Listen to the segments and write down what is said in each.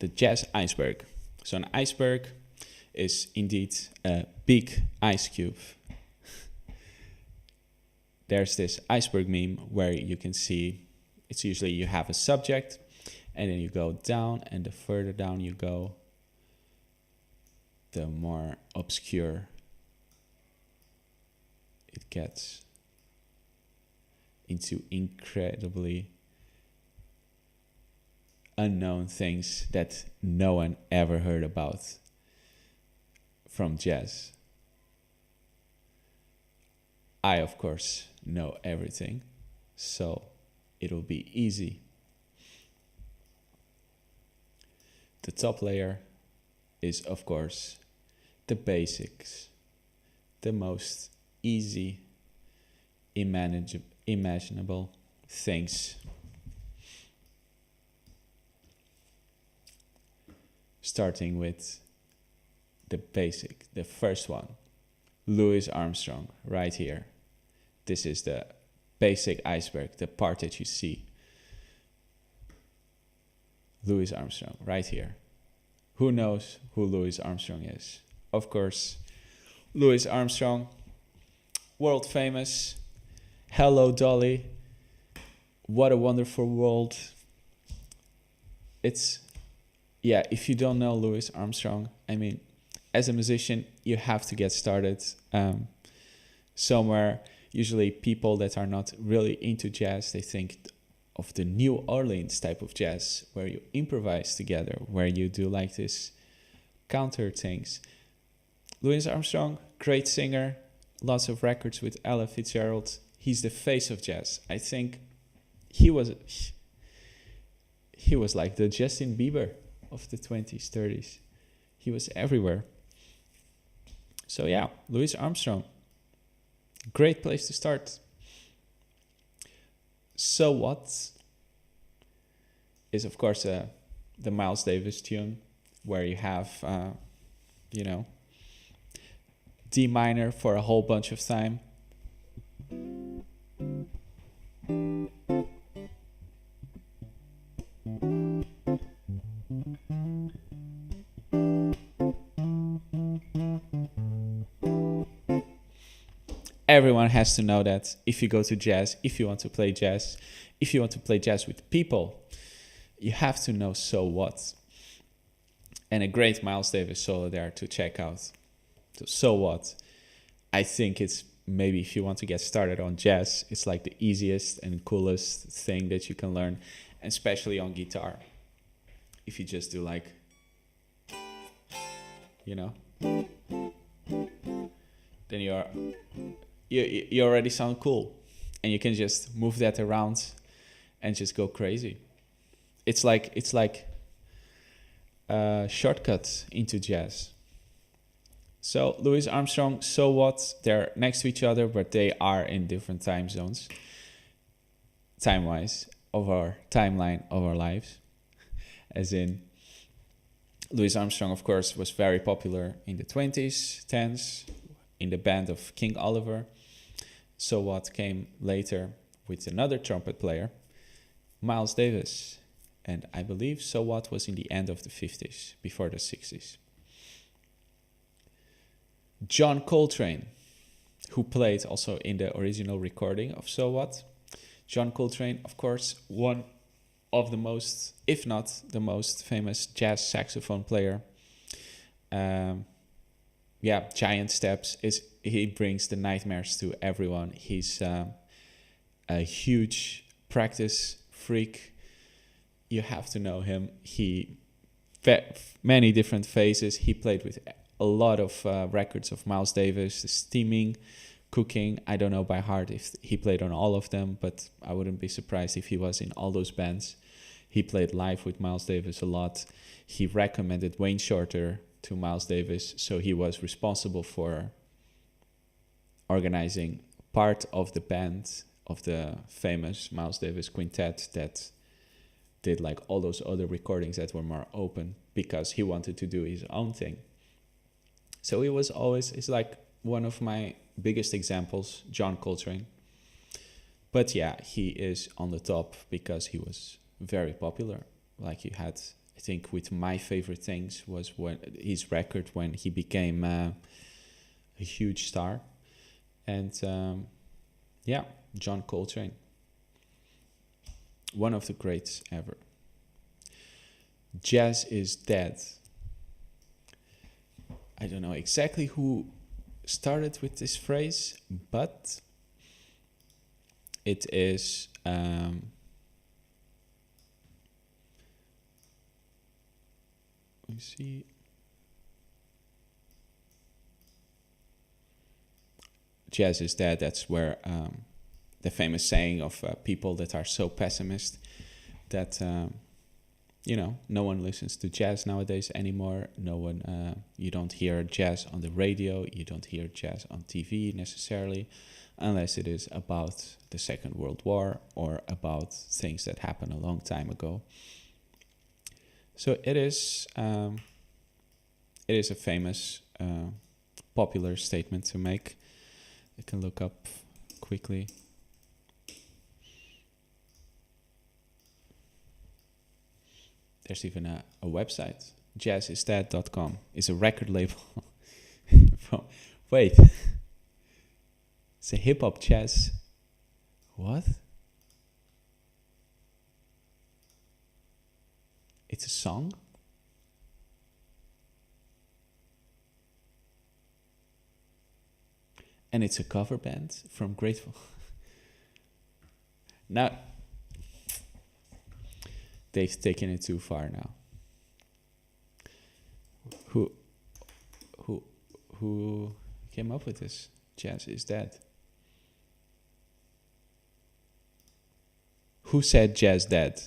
the JAZZ Iceberg. So an iceberg is indeed a big ice cube. There's this iceberg meme where you can see, it's usually you have a subject and then you go down, and the further down you go, the more obscure it gets into incredibly unknown things that no one ever heard about from jazz. I, of course, know everything, so it'll be easy. The top layer is, of course, the basics, the most easy, imaginable things. Starting with the basic, the first one, Louis Armstrong, right here. This is the basic iceberg, the part that you see. Louis Armstrong, right here. Who knows who Louis Armstrong is? Of course, Louis Armstrong, world famous. Hello, Dolly. What a wonderful world. If you don't know Louis Armstrong, I mean, as a musician, you have to get started somewhere. Usually people that are not really into jazz, they think of the New Orleans type of jazz, where you improvise together, where you do like this counter things. Louis Armstrong, great singer, lots of records with Ella Fitzgerald. He's the face of jazz. I think he was like the Justin Bieber of the 20s, 30s. He was everywhere. So yeah, Louis Armstrong. Great place to start. So What is, of course, the Miles Davis tune, where you have, D minor for a whole bunch of time. Everyone has to know that if you go to jazz, if you want to play jazz, if you want to play jazz with people, you have to know So What. And a great Miles Davis solo there to check out. So What. I think it's maybe, if you want to get started on jazz, it's like the easiest and coolest thing that you can learn, especially on guitar. If you just do like, then you already sound cool, and you can just move that around and just go crazy. It's like a shortcut into jazz. So Louis Armstrong, So What, they're next to each other, but they are in different time zones, time-wise, of our timeline of our lives. As in, Louis Armstrong, of course, was very popular in the 20s, 10s, in the band of King Oliver. So What came later with another trumpet player, Miles Davis. And I believe So What was in the end of the 50s, before the 60s. John Coltrane, who played also in the original recording of So What. John Coltrane, of course, one of the most, if not the most famous jazz saxophone player. Giant steps. He brings the nightmares to everyone. He's a huge practice freak. You have to know him. Many different phases. He played with a lot of records of Miles Davis, Steaming, Cooking. I don't know by heart if he played on all of them, but I wouldn't be surprised if he was in all those bands. He played live with Miles Davis a lot. He recommended Wayne Shorter to Miles Davis, so he was responsible for organizing part of the band of the famous Miles Davis quintet that did like all those other recordings that were more open, because he wanted to do his own thing. So he was always, it's like one of my biggest examples, John Coltrane. But yeah, he is on the top because he was very popular. Like, you had I think with My Favorite Things was when his record when he became a huge star. And yeah, John Coltrane, one of the greats ever. Jazz is dead. I don't know exactly who started with this phrase, but it is let me see. Jazz is dead. That's where the famous saying of people that are so pessimist that no one listens to jazz nowadays anymore. No one, you don't hear jazz on the radio. You don't hear jazz on TV necessarily, unless it is about the Second World War or about things that happened a long time ago. So it is a famous, popular statement to make. I can look up quickly. There's even a website, jazzisdead.com. It's a record label. Wait. It's a hip-hop jazz. What? It's a song? And it's a cover band from Grateful. Now, they've taken it too far now. Who came up with this? Jazz is dead. Who said jazz dead?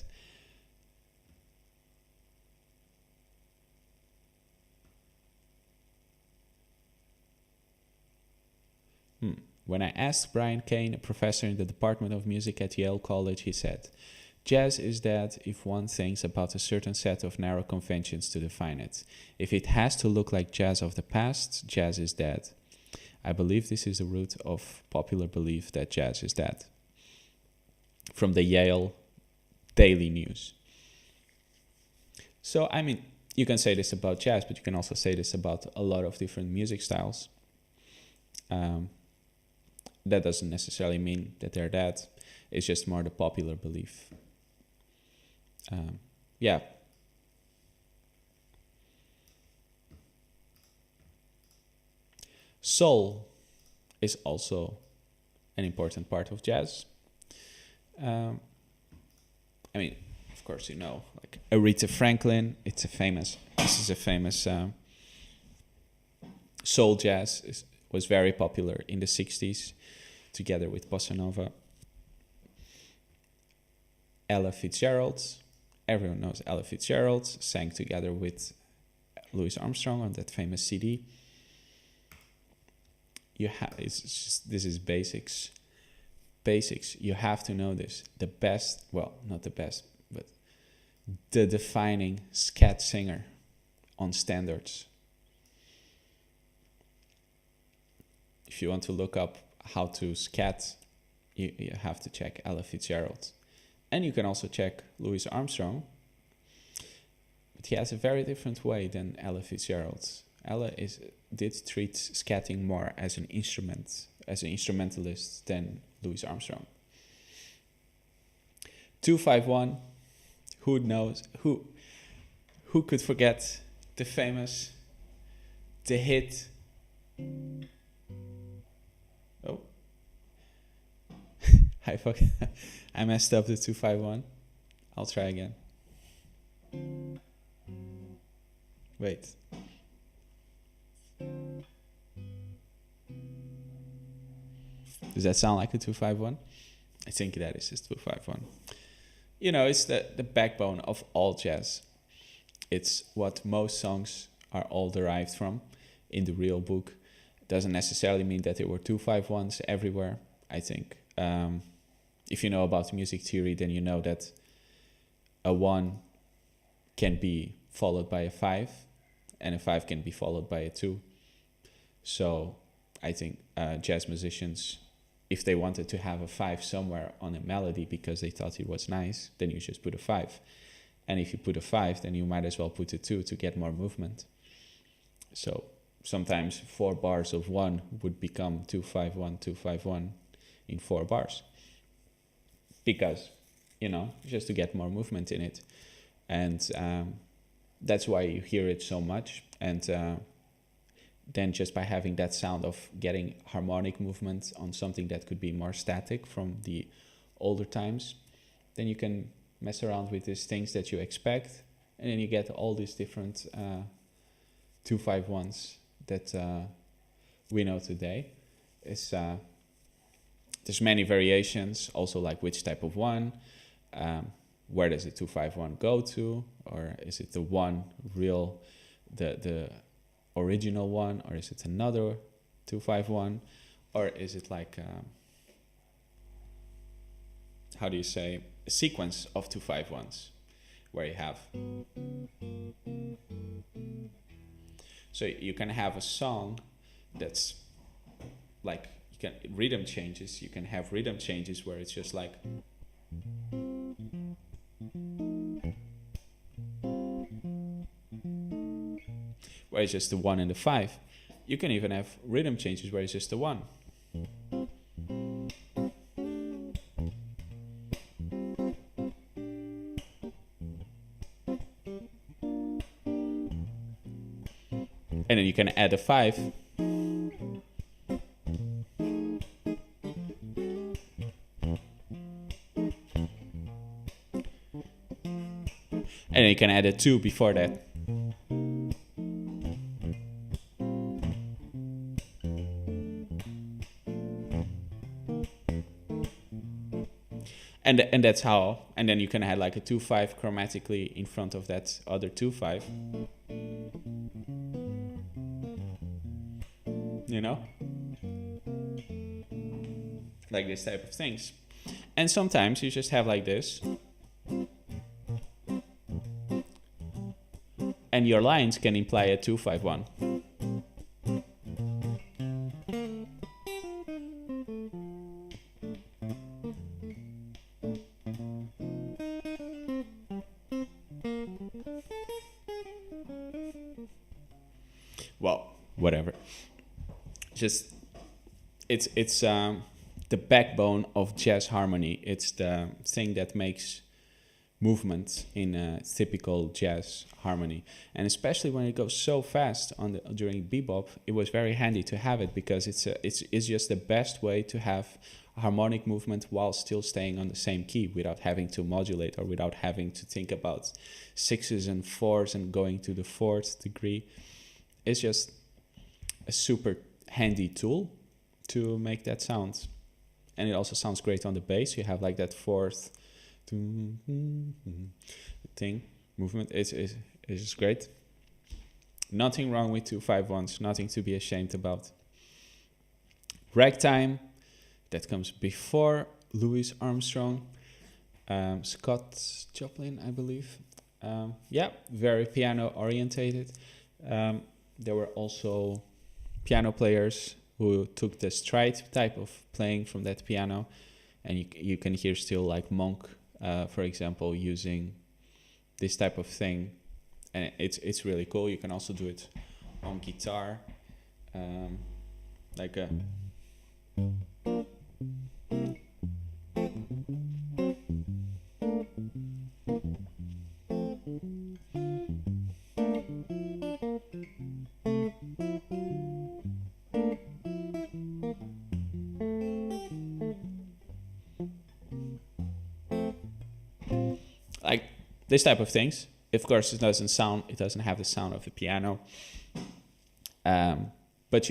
When I asked Brian Kane, a professor in the Department of Music at Yale College, he said, "Jazz is dead if one thinks about a certain set of narrow conventions to define it. If it has to look like jazz of the past, jazz is dead. I believe this is the root of popular belief that jazz is dead." From the Yale Daily News. So, I mean, you can say this about jazz, but you can also say this about a lot of different music styles. That doesn't necessarily mean that they're dead. It's just more the popular belief. Yeah. Soul is also an important part of jazz. I mean, of course, like Aretha Franklin. This is a famous soul jazz. Was very popular in the 60s, together with Bossa Nova. Ella Fitzgerald. Everyone knows Ella Fitzgerald. Sang together with Louis Armstrong on that famous CD. This is basics. Basics. You have to know this. The best, well, not the best, but the defining scat singer on standards. If you want to look up how to scat, you have to check Ella Fitzgerald. And you can also check Louis Armstrong. But he has a very different way than Ella Fitzgerald. Ella did treat scatting more as an instrument, as an instrumentalist than Louis Armstrong. 251, who knows, who could forget the hit, oh, I messed up the 251. I'll try again. Wait. Does that sound like a 251? I think that is just 251. It's the backbone of all jazz. It's what most songs are all derived from in the real book. It doesn't necessarily mean that there were 251s everywhere. I think if you know about music theory, then you know that a 1 can be followed by a 5, and a 5 can be followed by a 2. So I think jazz musicians, if they wanted to have a 5 somewhere on a melody because they thought it was nice, then you just put a 5. And if you put a 5, then you might as well put a 2 to get more movement. So sometimes 4 bars of 1 would become 2-5-1, 2-5-1 in 4 bars. Because, just to get more movement in it. And that's why you hear it so much. And then just by having that sound of getting harmonic movement on something that could be more static from the older times, then you can mess around with these things that you expect, and then you get all these different 2-5-1s that we know today. There's many variations, also like which type of 1, where does the 2-5-1 go to, or is it the one real, the original one, or is it another 2-5-1, or is it like how do you say, a sequence of 2-5-1s where you have, so you can have a song that's like, you can rhythm changes, you can have rhythm changes where it's just like where it's just the 1 and the 5. You can even have rhythm changes where it's just the 1. And then you can add a 5. And then you can add a 2 before that. And that's how, and then you can add like a 2-5 chromatically in front of that other 2-5. Like this type of things. And sometimes you just have like this. And your lines can imply a 2-5-1. Well, whatever. Just it's the backbone of jazz harmony. It's the thing that makes movement in a typical jazz harmony, and especially when it goes so fast during bebop, it was very handy to have it, because it's just the best way to have harmonic movement while still staying on the same key without having to modulate or without having to think about 6s and 4s and going to the 4th degree. It's just a super handy tool to make that sound. And it also sounds great on the bass. You have like that 4th thing, movement. It's just great. Nothing wrong with 2-5-1s, nothing to be ashamed about. Ragtime, that comes before Louis Armstrong. Scott Joplin, I believe. Very piano orientated. There were also piano players who took the stride type of playing from that piano, and you can hear still like Monk, for example, using this type of thing, and it's really cool. You can also do it on guitar, like a like this type of things. Of course, it doesn't have the sound of the piano, but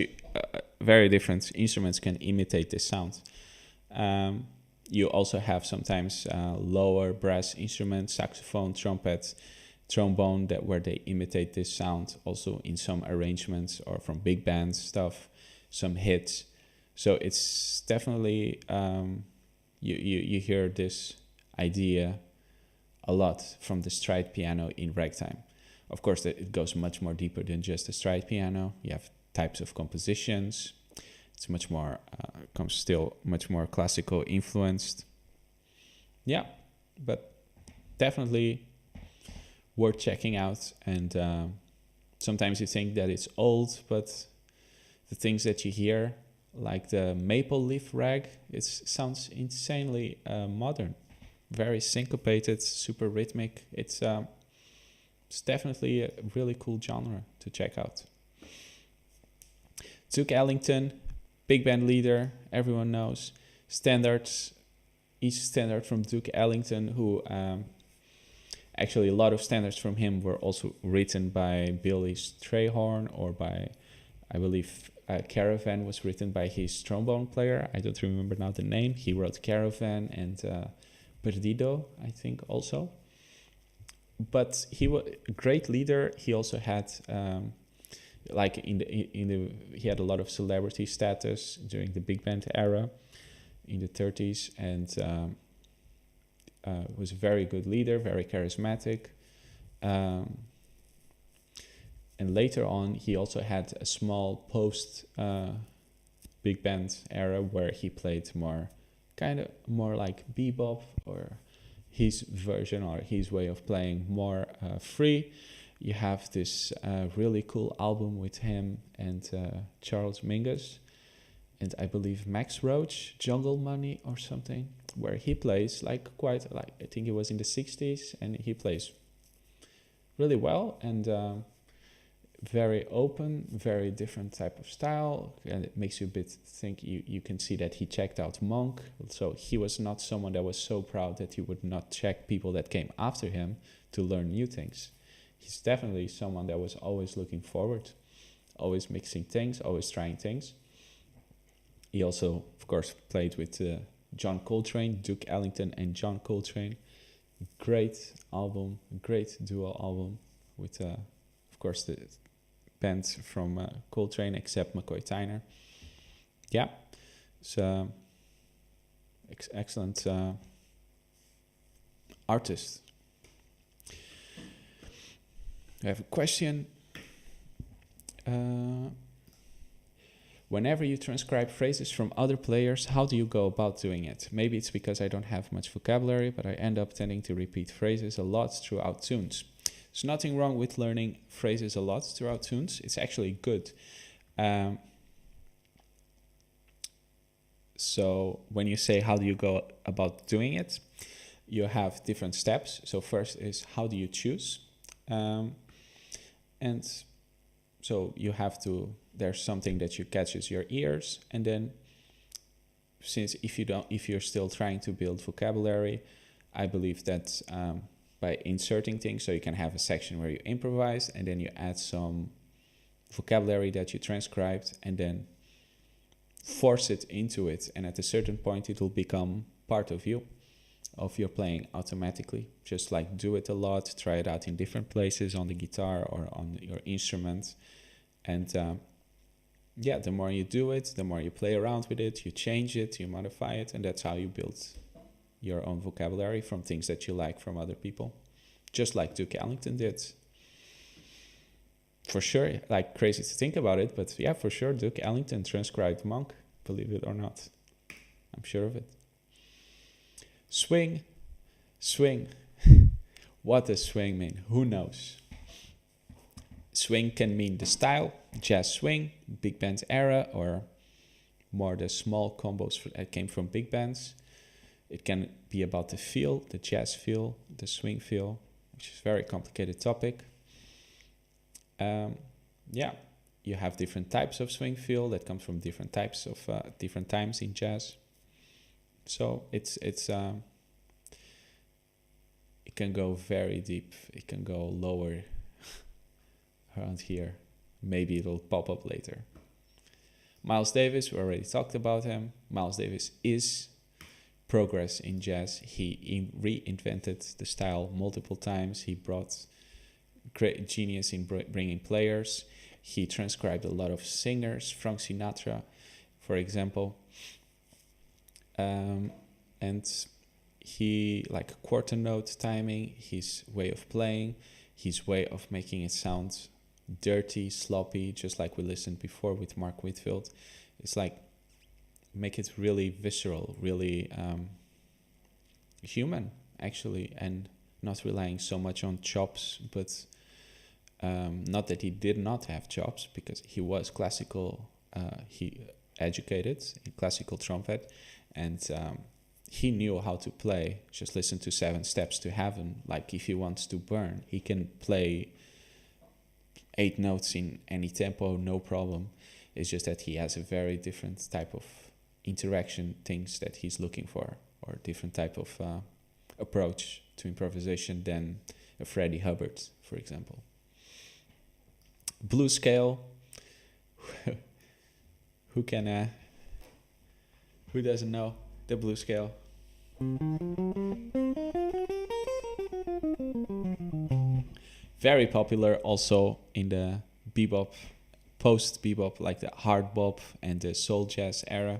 very different instruments can imitate this sound. You also have sometimes lower brass instruments, saxophone, trumpet, trombone, where they imitate this sound also in some arrangements or from big band stuff, some hits. So it's definitely you hear this idea a lot from the stride piano in ragtime. Of course, it goes much more deeper than just the stride piano. You have types of compositions. It's much more, still much more classical influenced. Yeah, but definitely worth checking out. And sometimes you think that it's old, but the things that you hear, like the maple leaf rag, it sounds insanely modern, very syncopated, super rhythmic. It's definitely a really cool genre to check out. Duke Ellington, big band leader, everyone knows. Standards, each standard from Duke Ellington, who actually a lot of standards from him were also written by Billy Strayhorn, or by, I believe, Caravan was written by his trombone player. I don't remember now the name. He wrote Caravan and Perdido, I think, also. But he was a great leader. He also had he had a lot of celebrity status during the big band era in the 30s, and was a very good leader, very charismatic. And later on, he also had a small post big band era where he played more like bebop, or his version or his way of playing more free. You have this really cool album with him and Charles Mingus, and I believe Max Roach, Jungle Money or something, where he plays I think it was in the 60s, and he plays really well, and very open, very different type of style, and it makes you a bit think. You can see that he checked out Monk, so he was not someone that was so proud that he would not check people that came after him to learn new things. He's definitely someone that was always looking forward, always mixing things, always trying things. He also, of course, played with John Coltrane, Duke Ellington and John Coltrane. Great album, great duo album with, of course, the band from Coltrane, except McCoy Tyner. Yeah, so excellent artist. I have a question. Whenever you transcribe phrases from other players, how do you go about doing it? Maybe it's because I don't have much vocabulary, but I end up tending to repeat phrases a lot throughout tunes. There's nothing wrong with learning phrases a lot throughout tunes. It's actually good. So when you say how do you go about doing it, you have different steps. So first is how do you choose? And so you have to, there's something that you catches your ears, and then since if you're still trying to build vocabulary, I believe that by inserting things, so you can have a section where you improvise, and then you add some vocabulary that you transcribed, and then force it into it, and at a certain point it will become part of you, of your playing automatically. Just like do it a lot, try it out in different places on the guitar or on your instrument, and the more you do it, the more you play around with it, you change it, you modify it, and that's how you build your own vocabulary from things that you like from other people, just like Duke Ellington did. For sure, like crazy to think about it, but yeah, for sure, Duke Ellington transcribed Monk, believe it or not. I'm sure of it. Swing. What does swing mean? Who knows? Swing can mean the style, jazz swing, big band era, or more the small combos that came from big bands. It can be about the feel, the jazz feel, the swing feel, which is a very complicated topic. You have different types of swing feel that comes from different types of different times in jazz. So it can go very deep. It can go lower around here. Maybe it'll pop up later. Miles Davis, we already talked about him. Miles Davis is progress in jazz. He reinvented the style multiple times. He brought great genius in bringing players. He transcribed a lot of singers, Frank Sinatra, for example. And he, like quarter note timing, his way of playing, his way of making it sound dirty, sloppy, just like we listened before with Mark Whitfield. It's like, make it really visceral, really human, actually, and not relying so much on chops, but not that he did not have chops, because he was classical, he educated in classical trumpet, and he knew how to play. Just listen to 7 Steps to Heaven. Like, if he wants to burn, he can play 8 notes in any tempo, no problem. It's just that he has a very different type of interaction things that he's looking for, or different type of approach to improvisation than a Freddie Hubbard, for example. Blues scale. Who doesn't know the blues scale? Very popular also in the bebop, post-bebop, like the hard bop and the soul jazz era,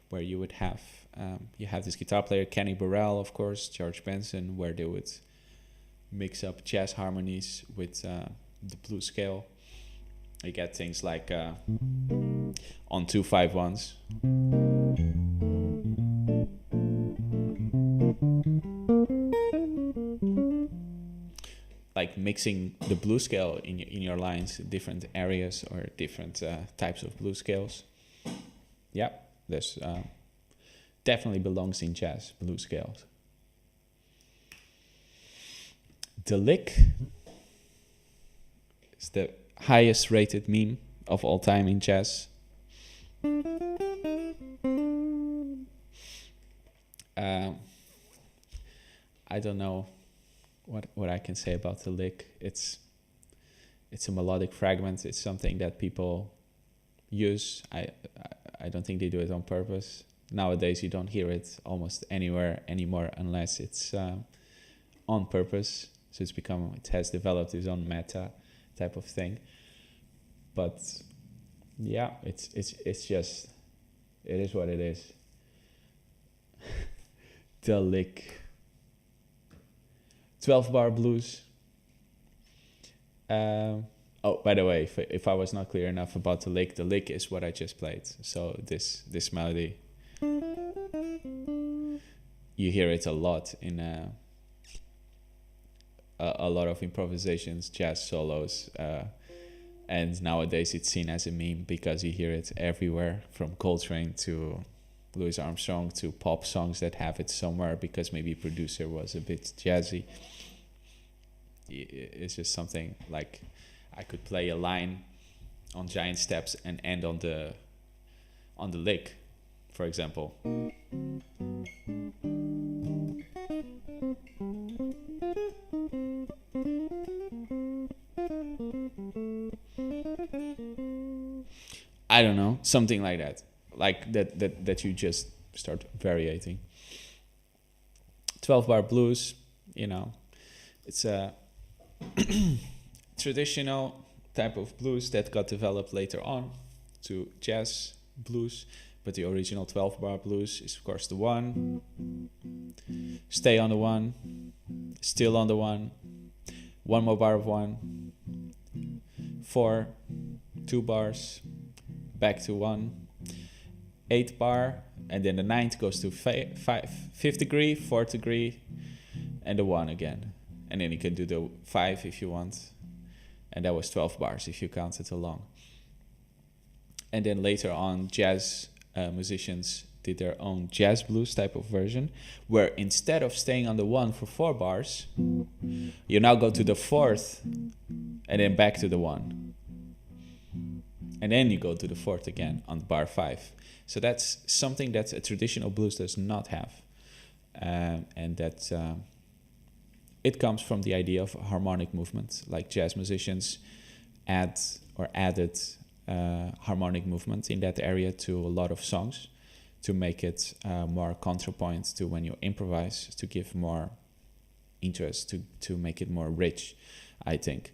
where you would have you have this guitar player, Kenny Burrell, of course, George Benson, where they would mix up jazz harmonies with the blues scale. You get things like on 2-5-1s. Like mixing the blues scale in your lines, different areas or different types of blues scales. Yeah, there's definitely belongs in jazz, blues scales. The lick is the highest rated meme of all time in jazz. I don't know what I can say about the lick. It's a melodic fragment. It's something that people use. I don't think they do it on purpose. Nowadays you don't hear it almost anywhere anymore unless it's on purpose. So it has developed its own meta type of thing. But yeah, it's just, it is what it is. The lick. 12-bar blues. Oh, by the way, if I was not clear enough about the lick is what I just played. So this melody, you hear it a lot in a lot of improvisations, jazz solos, and nowadays it's seen as a meme because you hear it everywhere, from Coltrane to Louis Armstrong to pop songs that have it somewhere because maybe producer was a bit jazzy. It's just something like I could play a line on Giant Steps and end on the lick, for example. I don't know, something like that. Like that you just start variating. 12-bar blues, it's a traditional type of blues that got developed later on to jazz blues, but the original 12-bar blues is of course the 1, stay on the 1, still on the 1, 1 more bar of 1, 4, 2 bars, back to 1, 8 bar, and then the 9th goes to 5th degree, 4th degree, and the 1 again. And then you can do the 5 if you want. And that was 12 bars if you count it along. And then later on, jazz musicians did their own jazz blues type of version, where instead of staying on the 1 for 4 bars, you now go to the 4th and then back to the 1. And then you go to the 4th again on bar 5. So that's something that a traditional blues does not have. And that it comes from the idea of harmonic movement. Like jazz musicians added harmonic movement in that area to a lot of songs to make it more counterpoint to when you improvise, to give more interest, to make it more rich, I think.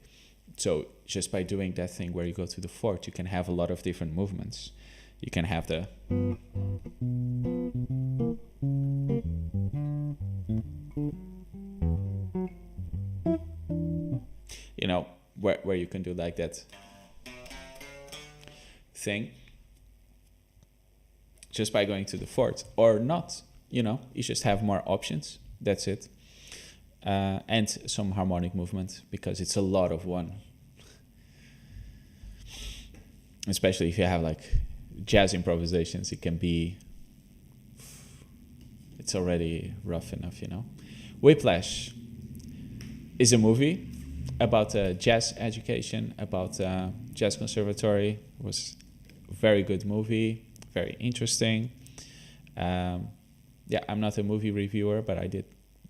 So just by doing that thing where you go to the 4th, you can have a lot of different movements. You can have the where you can do like that thing just by going to the 4th, or not, you just have more options. That's it. and some harmonic movement, because it's a lot of one. Especially if you have like jazz improvisations, it can be, it's already rough enough, you know. Whiplash is a movie about jazz education, about jazz conservatory. It was a very good movie, very interesting. Yeah, I'm not a movie reviewer, but I did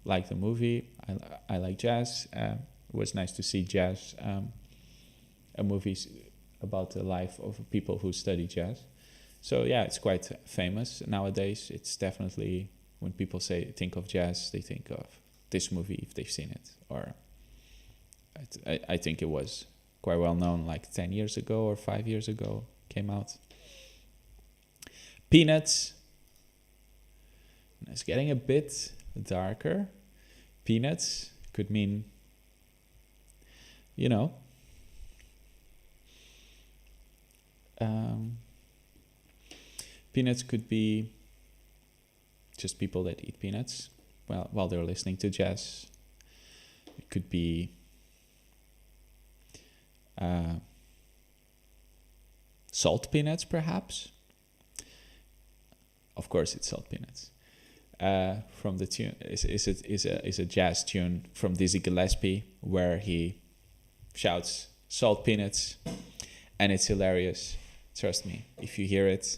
like the movie. I like jazz. It was nice to see jazz, a movie about the life of people who study jazz. So yeah, it's quite famous nowadays. It's definitely, when people think of jazz, they think of this movie if they've seen it. Or I think it was quite well known, like 10 years ago or 5 years ago, came out. Peanuts. It's getting a bit darker. Peanuts could mean, you know, peanuts could be just people that eat peanuts while they're listening to jazz. It could be salt peanuts, perhaps. Of course, it's salt peanuts. From the tune is a jazz tune from Dizzy Gillespie, where he shouts salt peanuts, and it's hilarious. Trust me, if you hear it,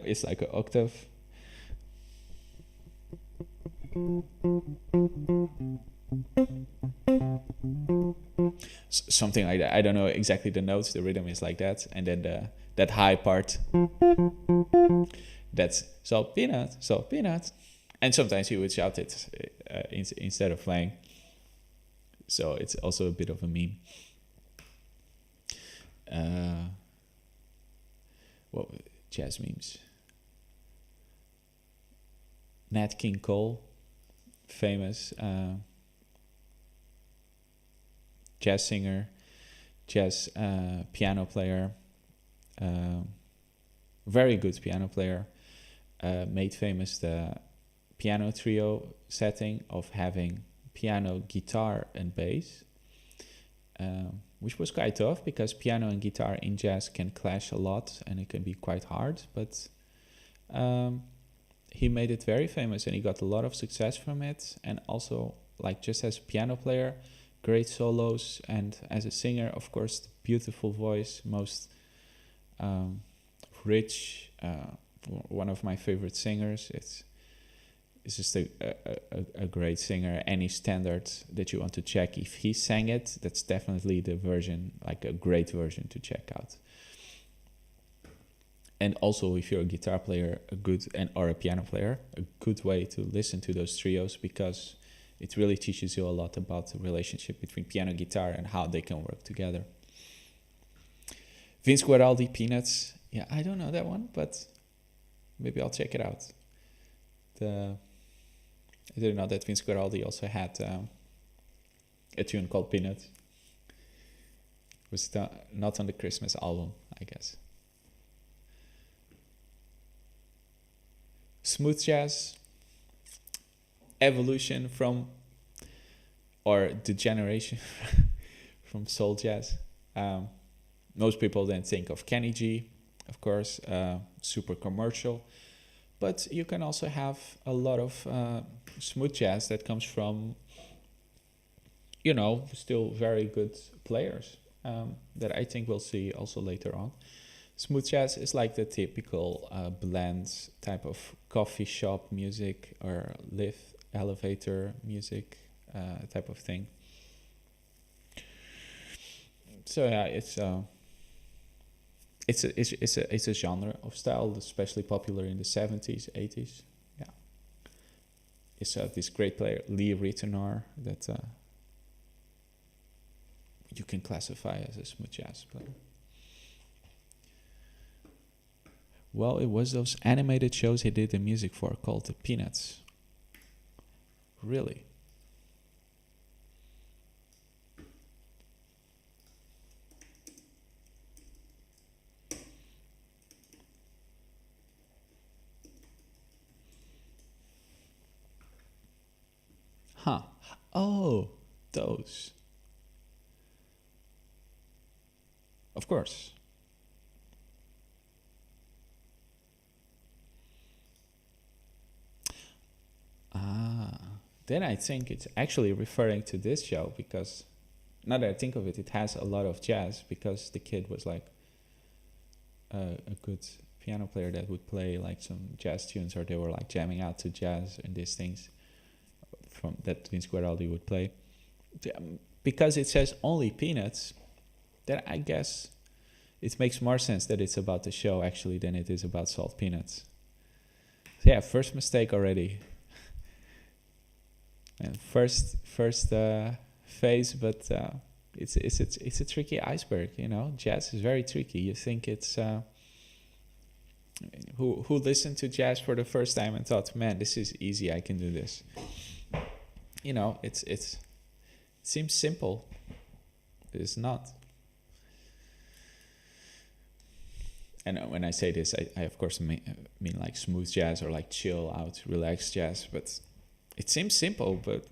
it's like an octave. Something like that. I don't know exactly the notes. The rhythm is like that, and then that high part. That's salt peanut, and sometimes you would shout it instead of playing. So it's also a bit of a meme. What jazz memes? Nat King Cole, famous jazz singer, jazz piano player, very good piano player, made famous the piano trio setting of having piano, guitar, and bass, which was quite tough because piano and guitar in jazz can clash a lot and it can be quite hard, but he made it very famous and he got a lot of success from it. And also, like, just as a piano player, great solos, and as a singer, of course, beautiful voice, most rich, one of my favorite singers. It's just a great singer. Any standard that you want to check, if he sang it, that's definitely the version, like a great version to check out. And also, if you're a guitar player, or a piano player, a good way to listen to those trios, because it really teaches you a lot about the relationship between piano and guitar and how they can work together. Vince Guaraldi, Peanuts. Yeah, I don't know that one, but maybe I'll check it out. I didn't know that Vince Guaraldi also had a tune called Peanuts. It was not on the Christmas album, I guess. Smooth jazz, evolution from, or degeneration from soul jazz. Most people then think of Kenny G, of course, super commercial. But you can also have a lot of smooth jazz that comes from, still very good players that I think we'll see also later on. Smooth jazz is like the typical blend type of coffee shop music or lift elevator music type of thing. So yeah, it's a genre of style, especially popular in the 70s, 80s. Yeah, it's this great player Lee Ritenour that you can classify as a smooth jazz player. Well, it was those animated shows he did the music for called the Peanuts. Really? Huh. Oh, those. Of course. Ah, then I think it's actually referring to this show because now that I think of it, it has a lot of jazz because the kid was like a good piano player that would play like some jazz tunes, or they were like jamming out to jazz and these things from that Vince Guaraldi would play. Because it says only peanuts, then I guess it makes more sense that it's about the show actually than it is about salt peanuts. So yeah, first mistake already. And first phase, but it's a tricky iceberg, you know. Jazz is very tricky. You think it's who listened to jazz for the first time and thought, man, this is easy, I can do this. You know, it seems simple. It's not. And when I say this, I of course mean like smooth jazz or like chill out, relaxed jazz, but it seems simple, but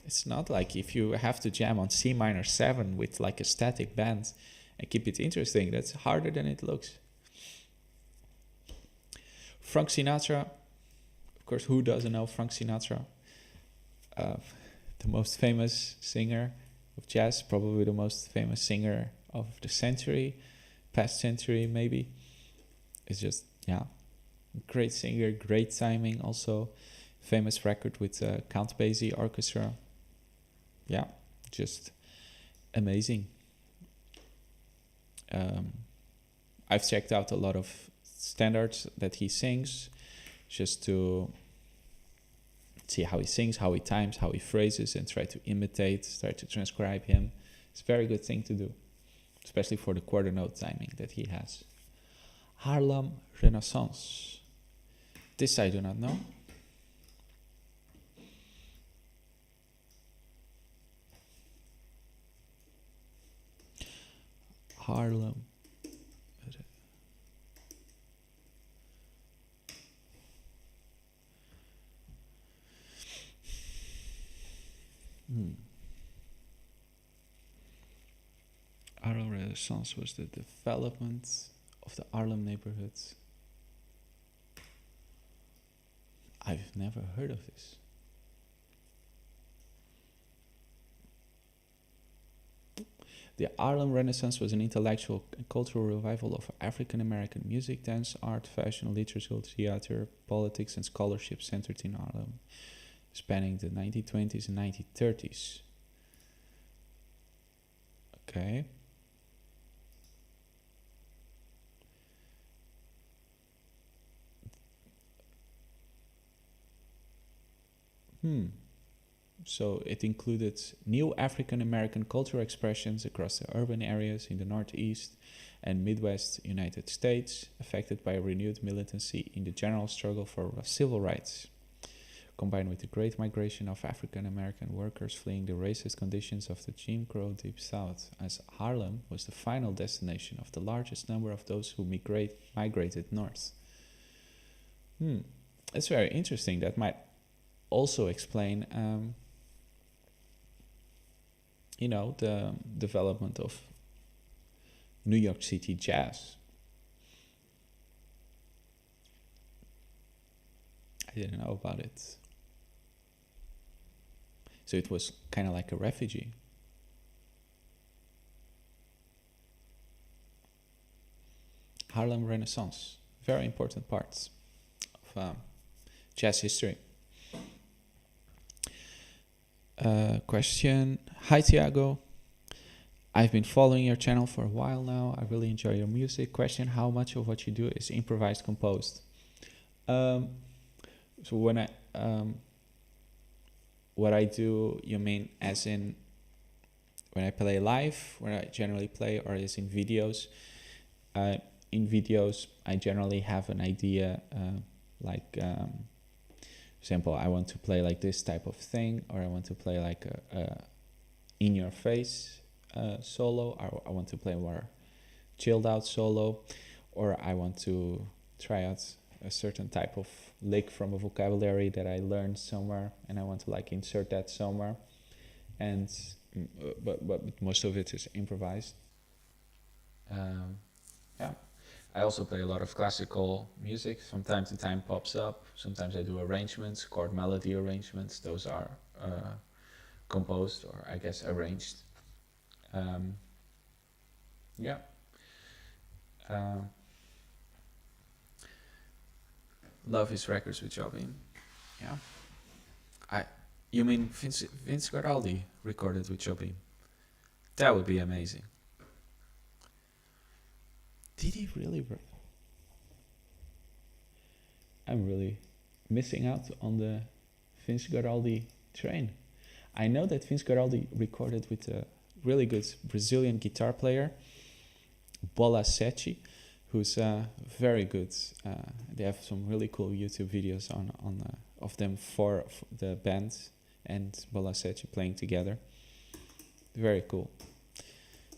it's not. Like if you have to jam on C minor 7 with like a static band and keep it interesting, that's harder than it looks. Frank Sinatra, of course, who doesn't know Frank Sinatra? The most famous singer of jazz, probably the most famous singer of the century, past century maybe. It's just, yeah, great singer, great timing also. Famous record with Count Basie Orchestra. Yeah, just amazing. I've checked out a lot of standards that he sings just to see how he sings, how he times, how he phrases, and try to imitate, try to transcribe him. It's a very good thing to do, especially for the quarter note timing that he has. Harlem Renaissance. This I do not know. Harlem. Harlem Renaissance was the development of the Harlem neighborhoods. I've never heard of this. The Harlem Renaissance was an intellectual and cultural revival of African American music, dance, art, fashion, literature, theater, politics, and scholarship centered in Harlem, spanning the 1920s and 1930s. Okay. So it included new African American cultural expressions across the urban areas in the Northeast and Midwest United States, affected by a renewed militancy in the general struggle for civil rights, combined with the great migration of African American workers fleeing the racist conditions of the Jim Crow Deep South, as Harlem was the final destination of the largest number of those who migrated north. That's very interesting. That might also explain the development of New York City jazz. I didn't know about it. So it was kind of like a refugee. Harlem Renaissance, very important parts of jazz history. Question. Hi Tiago, I've been following your channel for a while now. I really enjoy your music. Question, how much of what you do is improvised composed? So when what I do, you mean as in when I play live, where I generally play, or is in videos? In videos, I generally have an idea, for example, I want to play like this type of thing, or I want to play like a in-your-face solo, or I want to play more chilled out solo, or I want to try out a certain type of lick from a vocabulary that I learned somewhere, and I want to like insert that somewhere. And but most of it is improvised. Yeah. I also play a lot of classical music. From time to time pops up. Sometimes I do arrangements, chord melody arrangements. Those are composed or I guess arranged. Um, yeah. Uh, love his records with Jobim. Yeah. I. You mean Vince Guaraldi recorded with Jobim? That would be amazing. Did he really? I'm really missing out on the Vince Guaraldi train. I know that Vince Guaraldi recorded with a really good Brazilian guitar player, Bola Sete, who's very good. They have some really cool YouTube videos on of them for the band and Bola Sete playing together. Very cool.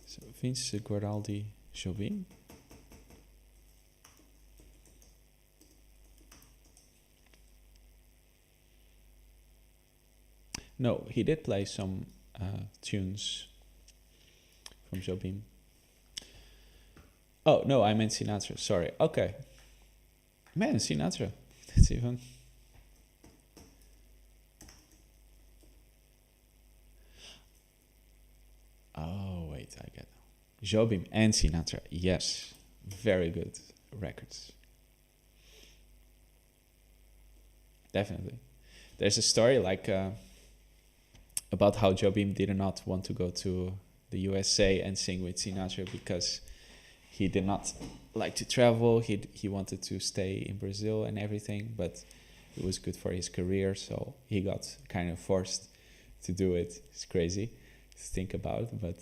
So Vince Guaraldi Jobim. No, he did play some tunes from Jobim. Oh, no, I meant Sinatra. Sorry. Okay. Man, Sinatra. That's even... Oh, wait, I get it. Jobim and Sinatra. Yes. Very good records. Definitely. There's a story like... about how Jobim did not want to go to the USA and sing with Sinatra because he did not like to travel. He wanted to stay in Brazil and everything, but it was good for his career, so he got kind of forced to do it. It's crazy to think about, but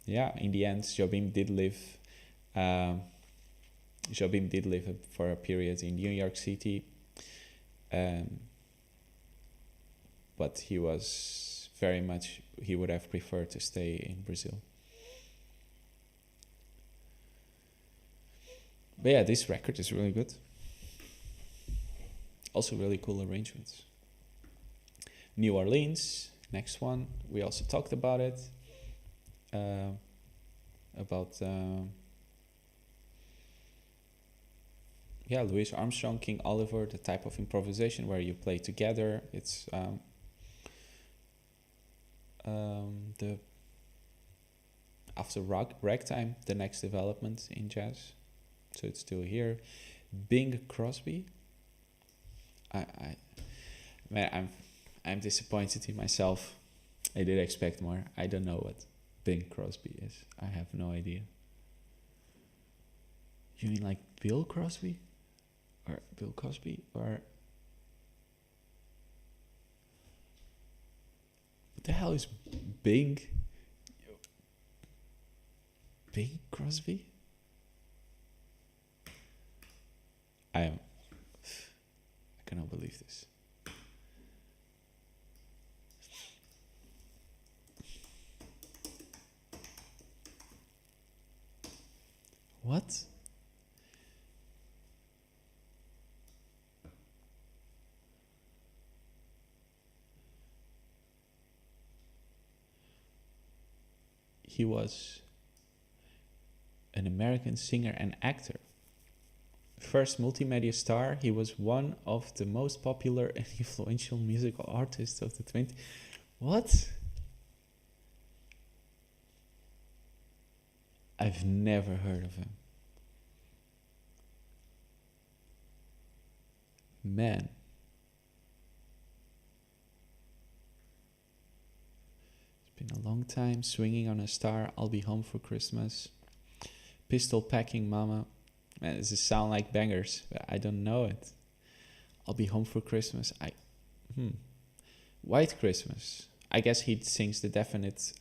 yeah, in the end, Jobim did live. Jobim did live for a period in New York City. But he was very much, he would have preferred to stay in Brazil. But yeah, this record is really good. Also really cool arrangements. New Orleans, next one. We also talked about it. Louis Armstrong, King Oliver, the type of improvisation where you play together. It's the after ragtime, the next development in jazz, so it's still here. Bing Crosby, I'm disappointed in myself. I did expect more. I don't know what Bing Crosby is. I have no idea. You mean like Bill Crosby or Bill Cosby or? What the hell is Bing Crosby? I cannot believe this. What? He was an American singer and actor. First multimedia star, he was one of the most popular and influential musical artists of the 20s. What? I've never heard of him. Man. It's been a long time. Swinging on a Star, I'll Be Home for Christmas. Pistol Packing Mama. Man, does it sound like bangers? But I don't know it. I'll Be Home for Christmas. White Christmas. I guess he sings the definite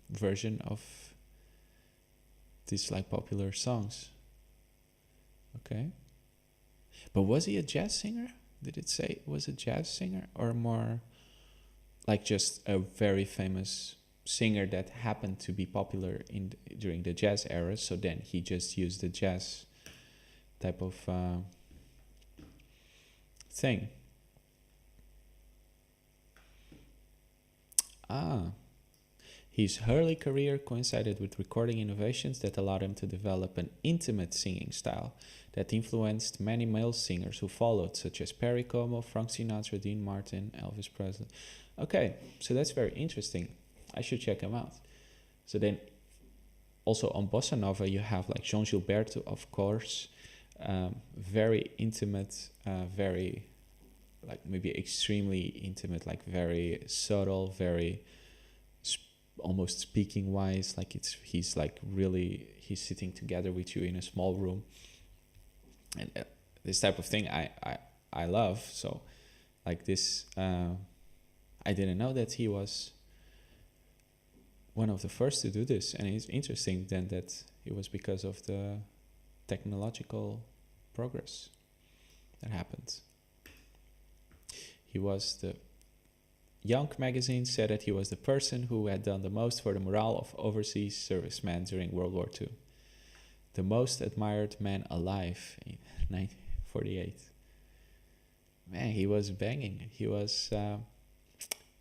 version of these like popular songs. Okay. But was he a jazz singer? Did it say it was a jazz singer or more like just a very famous singer that happened to be popular during the jazz era? So then he just used the jazz type of thing. His early career coincided with recording innovations that allowed him to develop an intimate singing style that influenced many male singers who followed, such as Perry Como, Frank Sinatra, Dean Martin, Elvis Presley. Okay, so that's very interesting. I should check him out. So then, also on Bossa Nova, you have like João Gilberto, of course, very intimate, very, like maybe extremely intimate, like very subtle, very almost speaking wise, like he's like really, he's sitting together with you in a small room, and this type of thing I love. So like this, I didn't know that he was one of the first to do this, and it's interesting then that it was because of the technological progress that happened. He was the Young magazine said that he was the person who had done the most for the morale of overseas servicemen during World War II. The most admired man alive in 1948. Man, he was banging. He was,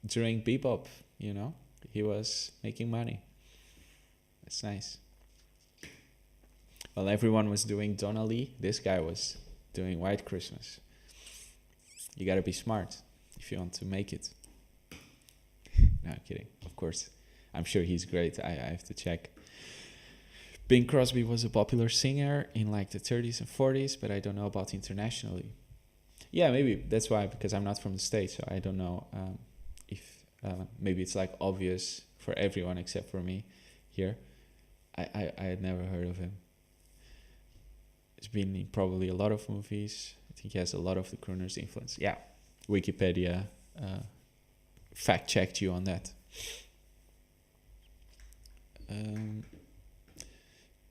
during bebop, you know, he was making money. That's nice. While everyone was doing Donna Lee, this guy was doing White Christmas. You gotta be smart if you want to make it. No, I'm kidding. Of course, I'm sure he's great. I have to check. Bing Crosby was a popular singer in like the 30s and 40s, but I don't know about internationally. Yeah, maybe that's why, because I'm not from the States, so I don't know if maybe it's like obvious for everyone except for me here. I had never heard of him. He's been in probably a lot of movies. I think he has a lot of the crooner's influence. Yeah, Wikipedia fact checked you on that.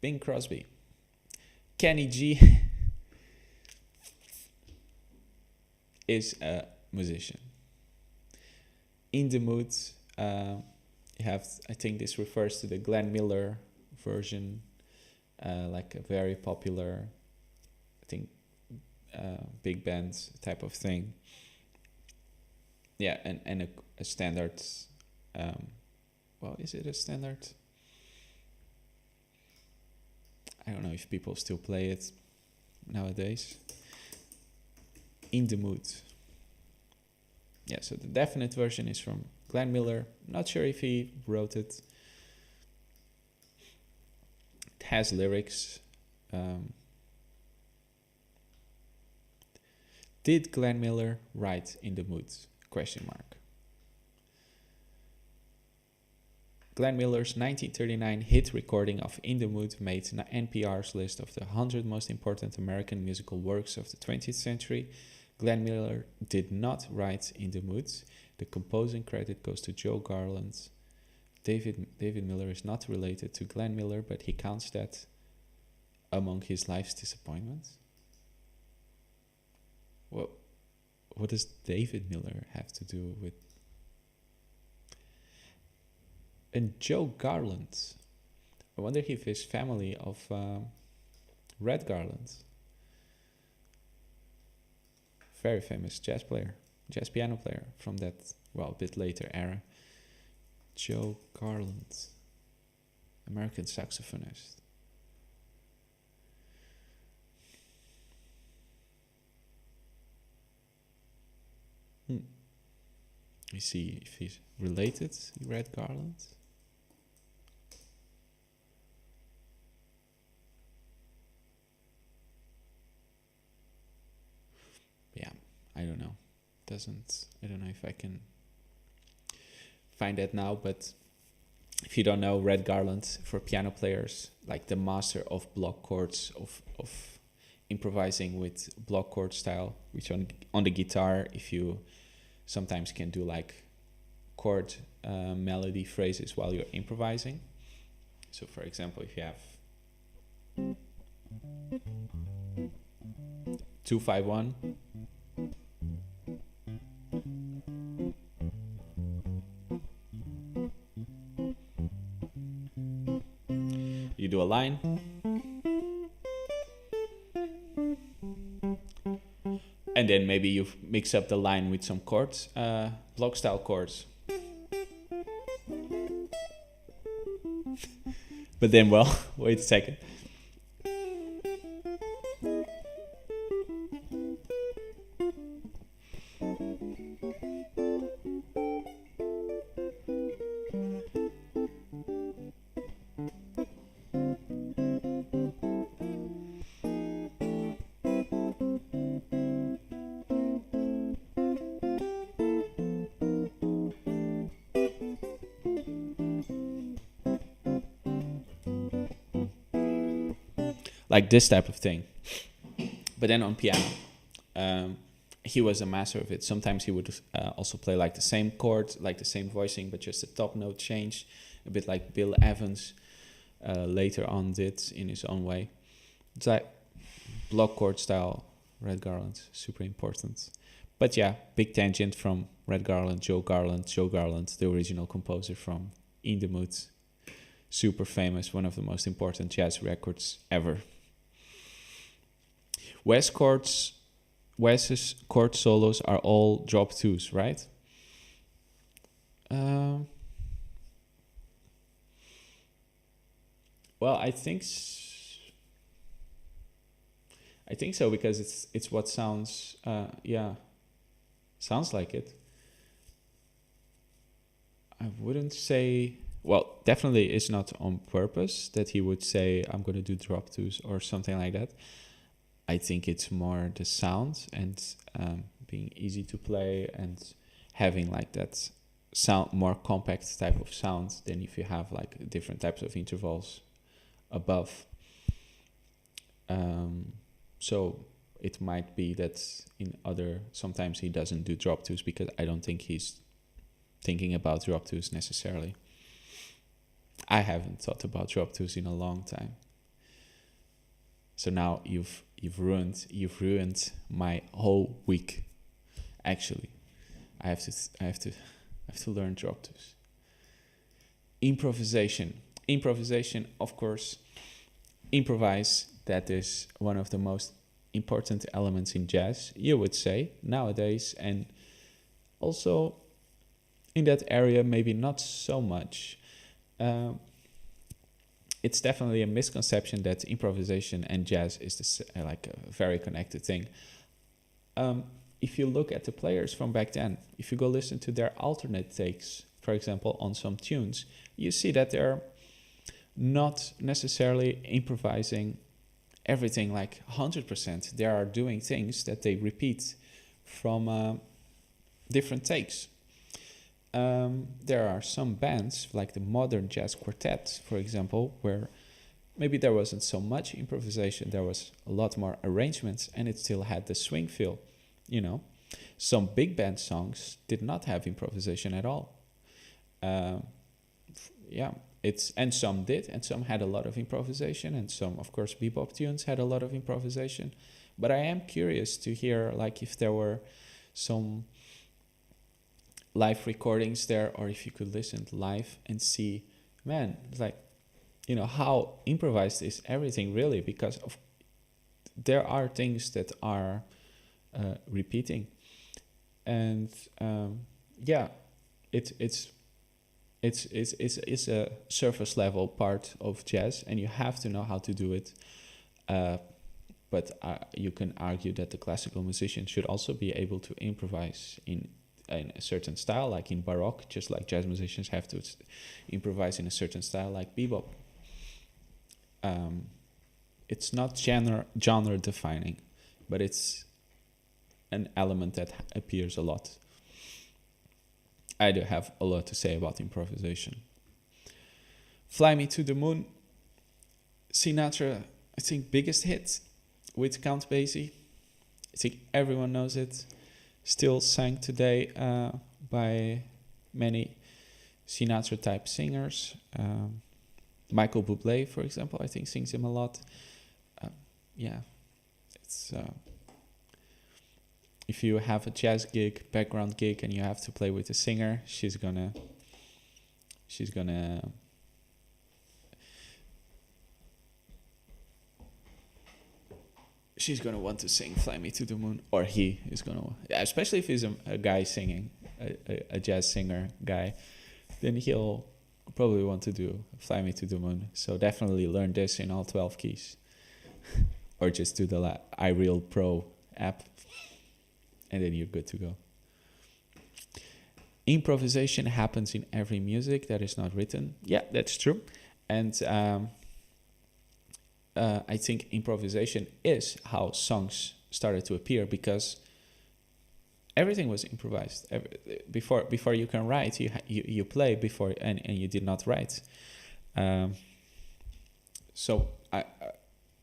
Bing Crosby. Kenny G is a musician. In the Mood, you have, I think this refers to the Glenn Miller version, like a very popular, I think, big band type of thing. Yeah, and a standard, well, is it a standard? I don't know if people still play it nowadays. In the Mood. Yeah, so the definite version is from Glenn Miller. Not sure if he wrote it. It has lyrics. Did Glenn Miller write In the Mood? Question mark. Glenn Miller's 1939 hit recording of In the Mood made NPR's list of the 100 most important American musical works of the 20th century. Glenn Miller did not write In the Mood. The composing credit goes to Joe Garland. David Miller is not related to Glenn Miller, but he counts that among his life's disappointments. Well, what does David Miller have to do with... And Joe Garland. I wonder if his family of Red Garland. Very famous jazz piano player from that, well, a bit later era. Joe Garland. American saxophonist. Let me see if he's related to Red Garland. Yeah, I don't know. I don't know if I can find that now, but if you don't know, Red Garland, for piano players, like the master of block chords, of improvising with block chord style, which on the guitar, if you sometimes can do like chord melody phrases while you're improvising. So for example, if you have 2-5-1, you do a line, And then maybe you mix up the line with some chords, block style chords. But then, well, wait a second. Like this type of thing. But then on piano, he was a master of it. Sometimes he would also play like the same chord, like the same voicing, but just a top note change, a bit like Bill Evans later on did in his own way. It's like block chord style, Red Garland, super important. But yeah, big tangent from Red Garland, Joe Garland, the original composer from In the Mood. Super famous, one of the most important jazz records ever. Wes's chord solos are all drop twos, right? Well, I think so, because it's what sounds sounds like it. I wouldn't say, well, definitely it's not on purpose that he would say I'm going to do drop twos or something like that. I think it's more the sound and being easy to play and having like that sound, more compact type of sound than if you have like different types of intervals above. So it might be that sometimes he doesn't do drop twos because I don't think he's thinking about drop twos necessarily. I haven't thought about drop twos in a long time. So now you've ruined my whole week. Actually, I have to learn drop twos. Improvisation, of course. Improvise. That is one of the most important elements in jazz, you would say, nowadays, and also in that area maybe not so much. It's definitely a misconception that improvisation and jazz is like a very connected thing. If you look at the players from back then, if you go listen to their alternate takes, for example, on some tunes, you see that they're not necessarily improvising everything like 100%. They are doing things that they repeat from different takes. There are some bands, like the modern jazz quartet, for example, where maybe there wasn't so much improvisation, there was a lot more arrangements, and it still had the swing feel, you know. Some big band songs did not have improvisation at all. And some did, and some had a lot of improvisation, and some, of course, bebop tunes had a lot of improvisation. But I am curious to hear, like, if there were some live recordings there, or if you could listen live and see, man, like, you know, how improvised is everything really, because there are things that are repeating, and it's a surface level part of jazz, and you have to know how to do it. But you can argue that the classical musician should also be able to improvise in a certain style, like in Baroque, just like jazz musicians have to improvise in a certain style, like bebop. It's not genre defining, but it's an element that appears a lot. I do have a lot to say about improvisation. Fly Me to the Moon, Sinatra, I think biggest hit with Count Basie. I think everyone knows it. Still sung today by many Sinatra-type singers. Michael Bublé, for example, I think sings him a lot. It's if you have a jazz gig, background gig, and you have to play with a singer, she's gonna she's gonna want to sing "Fly Me to the Moon," or he is gonna, yeah, especially if he's a guy singing, a jazz singer guy, then he'll probably want to do "Fly Me to the Moon." So definitely learn this in all 12 keys, or just do the iReal Pro app, and then you're good to go. Improvisation happens in every music that is not written. Yeah, that's true. And I think improvisation is how songs started to appear, because everything was improvised. Before you can write, you play before, and you did not write. So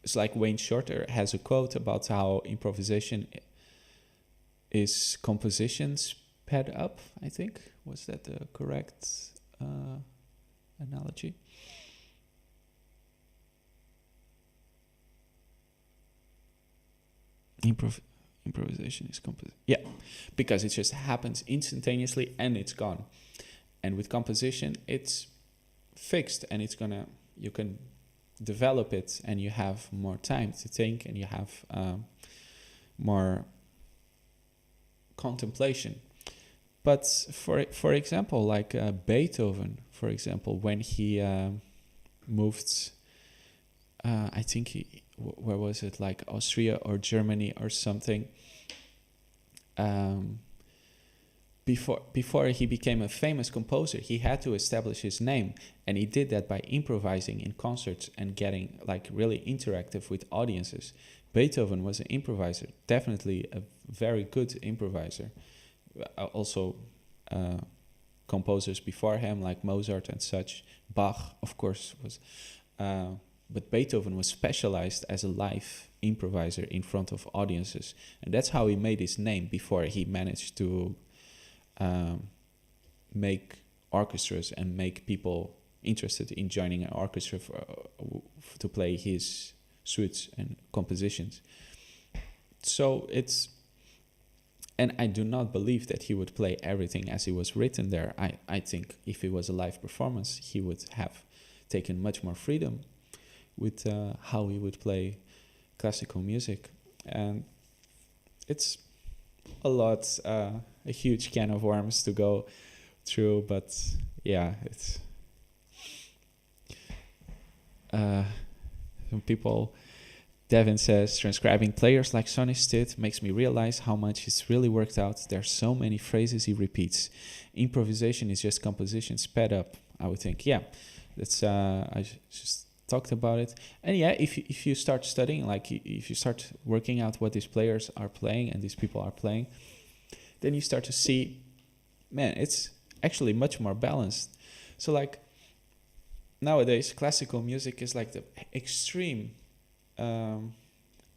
it's like Wayne Shorter has a quote about how improvisation is composition sped up, I think. Was that the correct analogy? Improvisation is yeah, because it just happens instantaneously and it's gone. And with composition, it's fixed, and you can develop it, and you have more time to think, and you have more contemplation. But for example, like Beethoven, for example, when he moved, I think where was it, like Austria or Germany or something, before he became a famous composer, he had to establish his name, and he did that by improvising in concerts and getting like really interactive with audiences. Beethoven was an improviser, definitely a very good improviser. Also composers before him like Mozart and such. Bach, of course, was, but Beethoven was specialized as a live improviser in front of audiences, and that's how he made his name before he managed to make orchestras and make people interested in joining an orchestra to play his suites and compositions. So it's, and I do not believe that he would play everything as it was written there. I think if it was a live performance, he would have taken much more freedom with how he would play classical music. And it's a huge can of worms to go through, but yeah, it's some people. Devin says, transcribing players like Sonny did makes me realize how much he's really worked out. There's so many phrases he repeats. Improvisation is just composition sped up, I would think. Yeah, that's I just talked about it. And yeah, if you start studying, like if you start working out what these players are playing and these people are playing, then you start to see, man, it's actually much more balanced. So like nowadays, classical music is like the extreme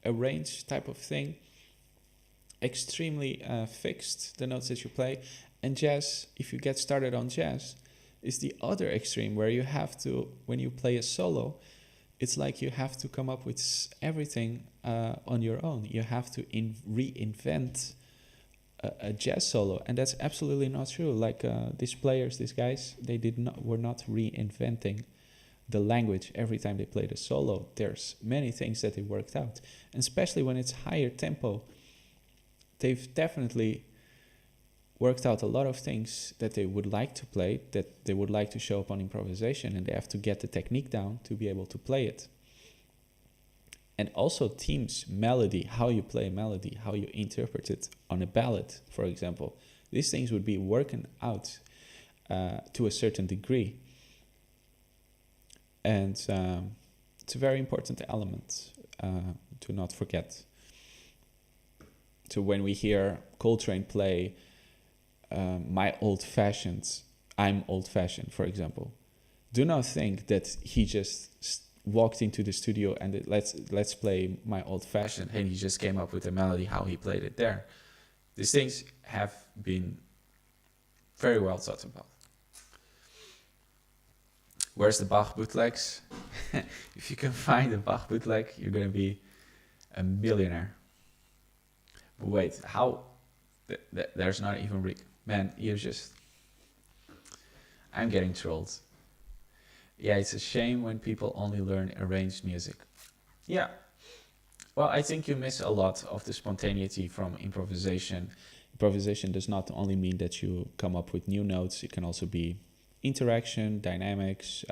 arranged type of thing, extremely fixed, the notes that you play. And jazz, if you get started on jazz, is the other extreme, where you have to, when you play a solo, it's like you have to come up with everything on your own. You have to reinvent a jazz solo, and that's absolutely not true. Like these players, these guys, were not reinventing the language every time they played a solo. There's many things that they worked out, and especially when it's higher tempo, they've definitely worked out a lot of things that they would like to play, that they would like to show up on improvisation, and they have to get the technique down to be able to play it. And also themes, melody, how you play a melody, how you interpret it on a ballad, for example. These things would be working out to a certain degree. And it's a very important element to not forget. So when we hear Coltrane play I'm old-fashioned, for example, do not think that he just walked into the studio and let's play my old-fashioned, and he just came up with a melody how he played it there. These things have been very well thought about. Where's the Bach bootlegs? If you can find a Bach bootleg, you're going to be a millionaire. But wait, how? There's not even... Man, I'm getting trolled. Yeah, it's a shame when people only learn arranged music. Yeah, Well, I think you miss a lot of the spontaneity from improvisation. Improvisation does not only mean that you come up with new notes, it can also be interaction, dynamics.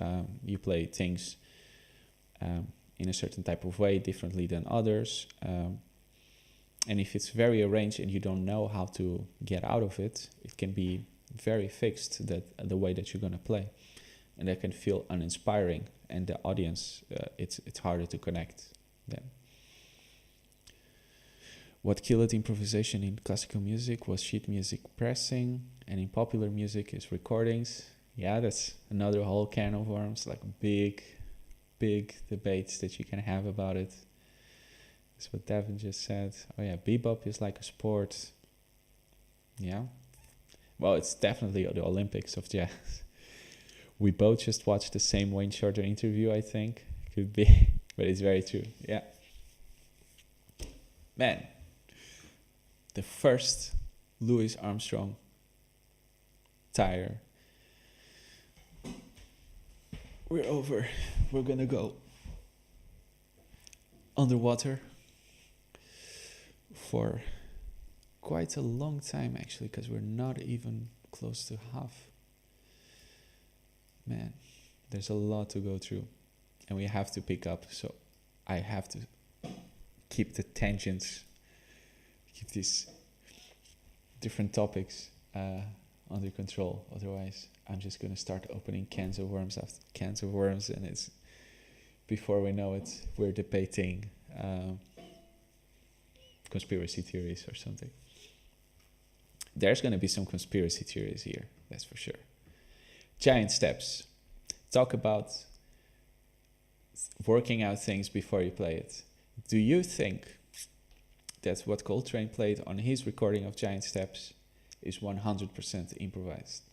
You play things in a certain type of way differently than others. And if it's very arranged and you don't know how to get out of it, it can be very fixed, that the way that you're going to play. And that can feel uninspiring. And the audience, it's harder to connect then. What killed improvisation in classical music was sheet music pressing, and in popular music is recordings. Yeah, that's another whole can of worms, like big debates that you can have about it. That's what Devin just said. Oh yeah, bebop is like a sport. Yeah. Well, it's definitely the Olympics of jazz. We both just watched the same Wayne Shorter interview, I think. Could be, but it's very true. Yeah. Man, the first Louis Armstrong tire. We're over. We're gonna go underwater for quite a long time, actually, because we're not even close to half. Man, there's a lot to go through, and we have to pick up. So I have to keep the tangents, keep these different topics under control. Otherwise, I'm just gonna start opening cans of worms after cans of worms, and it's before we know it, we're debating conspiracy theories or something. There's gonna be some conspiracy theories here, that's for sure. Giant steps. Talk about working out things before you play it. Do you think that what Coltrane played on his recording of Giant Steps is 100% improvised?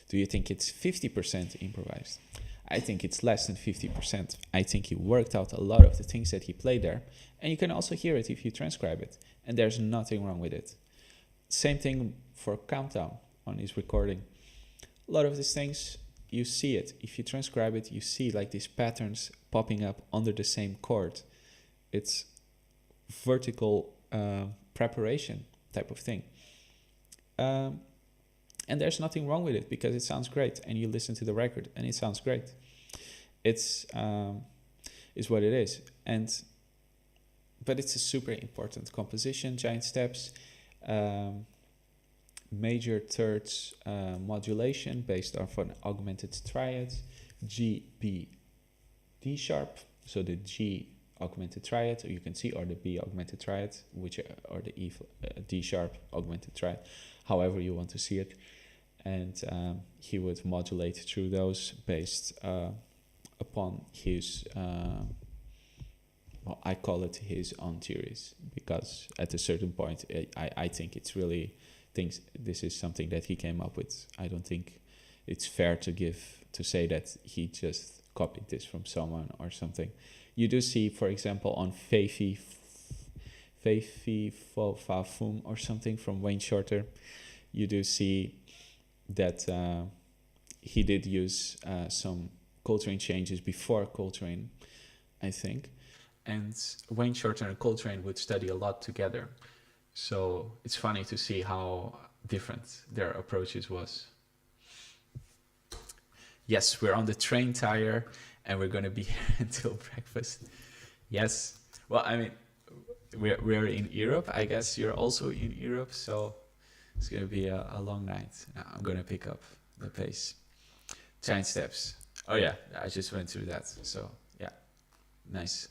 Do you think it's 50% improvised? I think it's less than 50%. I think he worked out a lot of the things that he played there, and you can also hear it if you transcribe it, and there's nothing wrong with it. Same thing for Countdown on his recording. A lot of these things, you see it. If you transcribe it, you see like these patterns popping up under the same chord. It's vertical preparation type of thing. And there's nothing wrong with it because it sounds great, and you listen to the record and it sounds great. It's what it is. But it's a super important composition, Giant Steps. Major thirds modulation based off an augmented triad, G, B, D sharp. So the G augmented triad, or you can see, or the B augmented triad, or the E D sharp augmented triad, however you want to see it. And he would modulate through those based upon his, well, I call it his own theories, because at a certain point, I think it's really thinks this is something that he came up with. I don't think it's fair to say that he just copied this from someone or something. You do see, for example, on Feifi Fo Fa Fum or something from Wayne Shorter, you do see that he did use some Coltrane changes before Coltrane, I think. And Wayne Shorter and Coltrane would study a lot together. So it's funny to see how different their approaches was. Yes, we're on the train tire and we're going to be here until breakfast. Yes. Well, I mean, we're in Europe. I guess you're also in Europe. So it's going to be a long night. Now I'm going to pick up the pace. Giant Steps. Oh, yeah. I just went through that. So, yeah. Nice.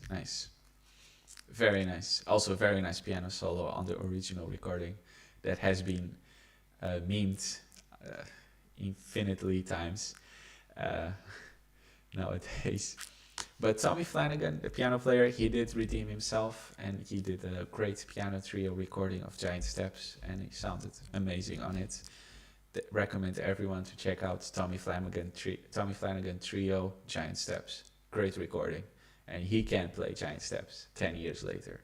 Very nice. Also, very nice piano solo on the original recording that has been memed infinitely times nowadays. But Tommy Flanagan, the piano player, he did redeem himself, and he did a great piano trio recording of Giant Steps, and he sounded amazing on it. Recommend everyone to check out Tommy Flanagan Trio Giant Steps. Great recording. And he can play Giant Steps 10 years later.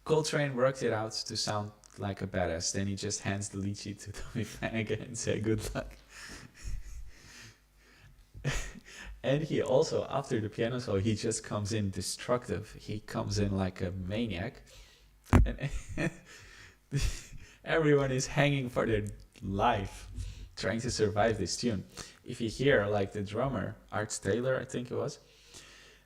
Coltrane worked it out to sound like a badass. Then he just hands the lead sheet to Tommy Flanagan and say good luck. And he also, after the piano solo, he just comes in destructive. He comes in like a maniac, and everyone is hanging for their life, trying to survive this tune. If you hear like the drummer, Art Taylor, I think it was,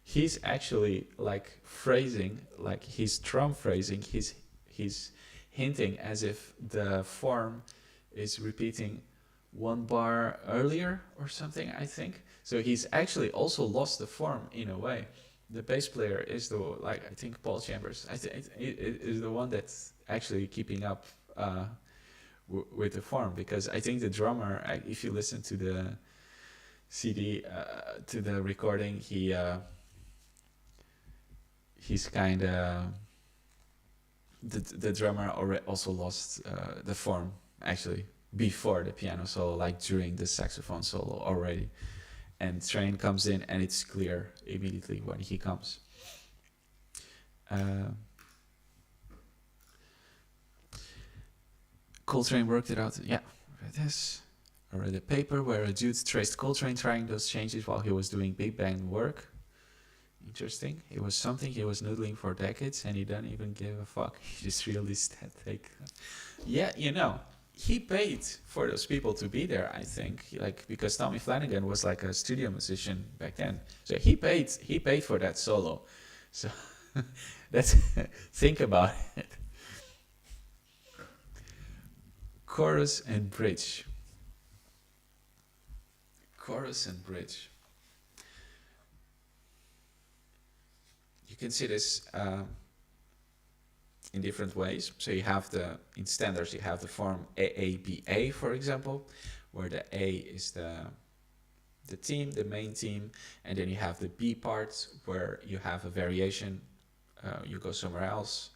he's actually like phrasing, like his drum phrasing, he's hinting as if the form is repeating one bar earlier or something, I think. So he's actually also lost the form in a way. The bass player is the, like, I think Paul Chambers, I think it is the one that's actually keeping up with the form, because I think the drummer, if you listen to the CD, to the recording, he's kind of, the drummer also lost the form actually before the piano solo, like during the saxophone solo already. And Train comes in and it's clear immediately when he comes. Coltrane worked it out. Yeah, this. I read a paper where a dude traced Coltrane trying those changes while he was doing big band work. Interesting. It was something he was noodling for decades, and he doesn't even give a fuck. He just really static. Yeah, you know, he paid for those people to be there, I think, like, because Tommy Flanagan was like a studio musician back then, so he paid for that solo. So let's think about it. Chorus and bridge. Chorus and bridge. You can see this in different ways. So you have in standards, you have the form AABA, for example, where the A is the theme, the main theme, and then you have the B part where you have a variation. You go somewhere else,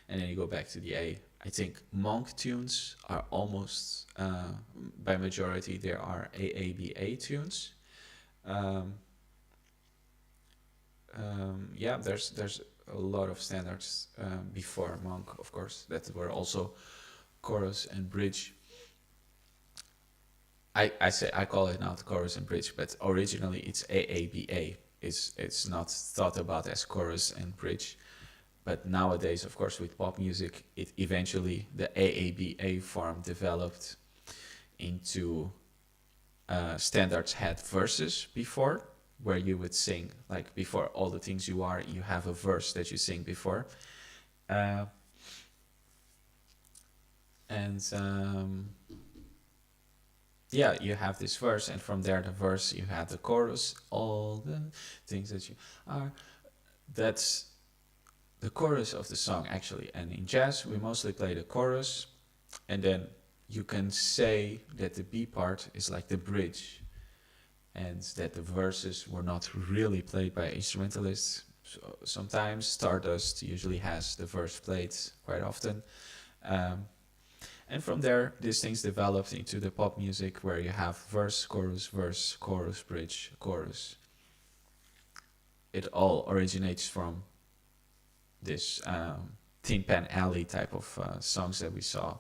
and then you go back to the A. I think monk tunes are almost, by majority, there are AABA tunes. Yeah, there's a lot of standards before monk, of course, that were also chorus and bridge. I call it now chorus and bridge, but originally it's AABA. It's not thought about as chorus and bridge. But nowadays, of course, with pop music, it eventually, the AABA form developed into standards had verses before, where you would sing, like, before all the things you are, you have a verse that you sing before. Yeah, you have this verse, and from there, the verse, you have the chorus, all the things that you are. That's the chorus of the song, actually. And in jazz, we mostly play the chorus, and then you can say that the B part is like the bridge, and that the verses were not really played by instrumentalists. So sometimes Stardust usually has the verse played quite often. And from there, these things developed into the pop music, where you have verse, chorus, bridge, chorus. It all originates from this Tin Pan Alley type of songs that we saw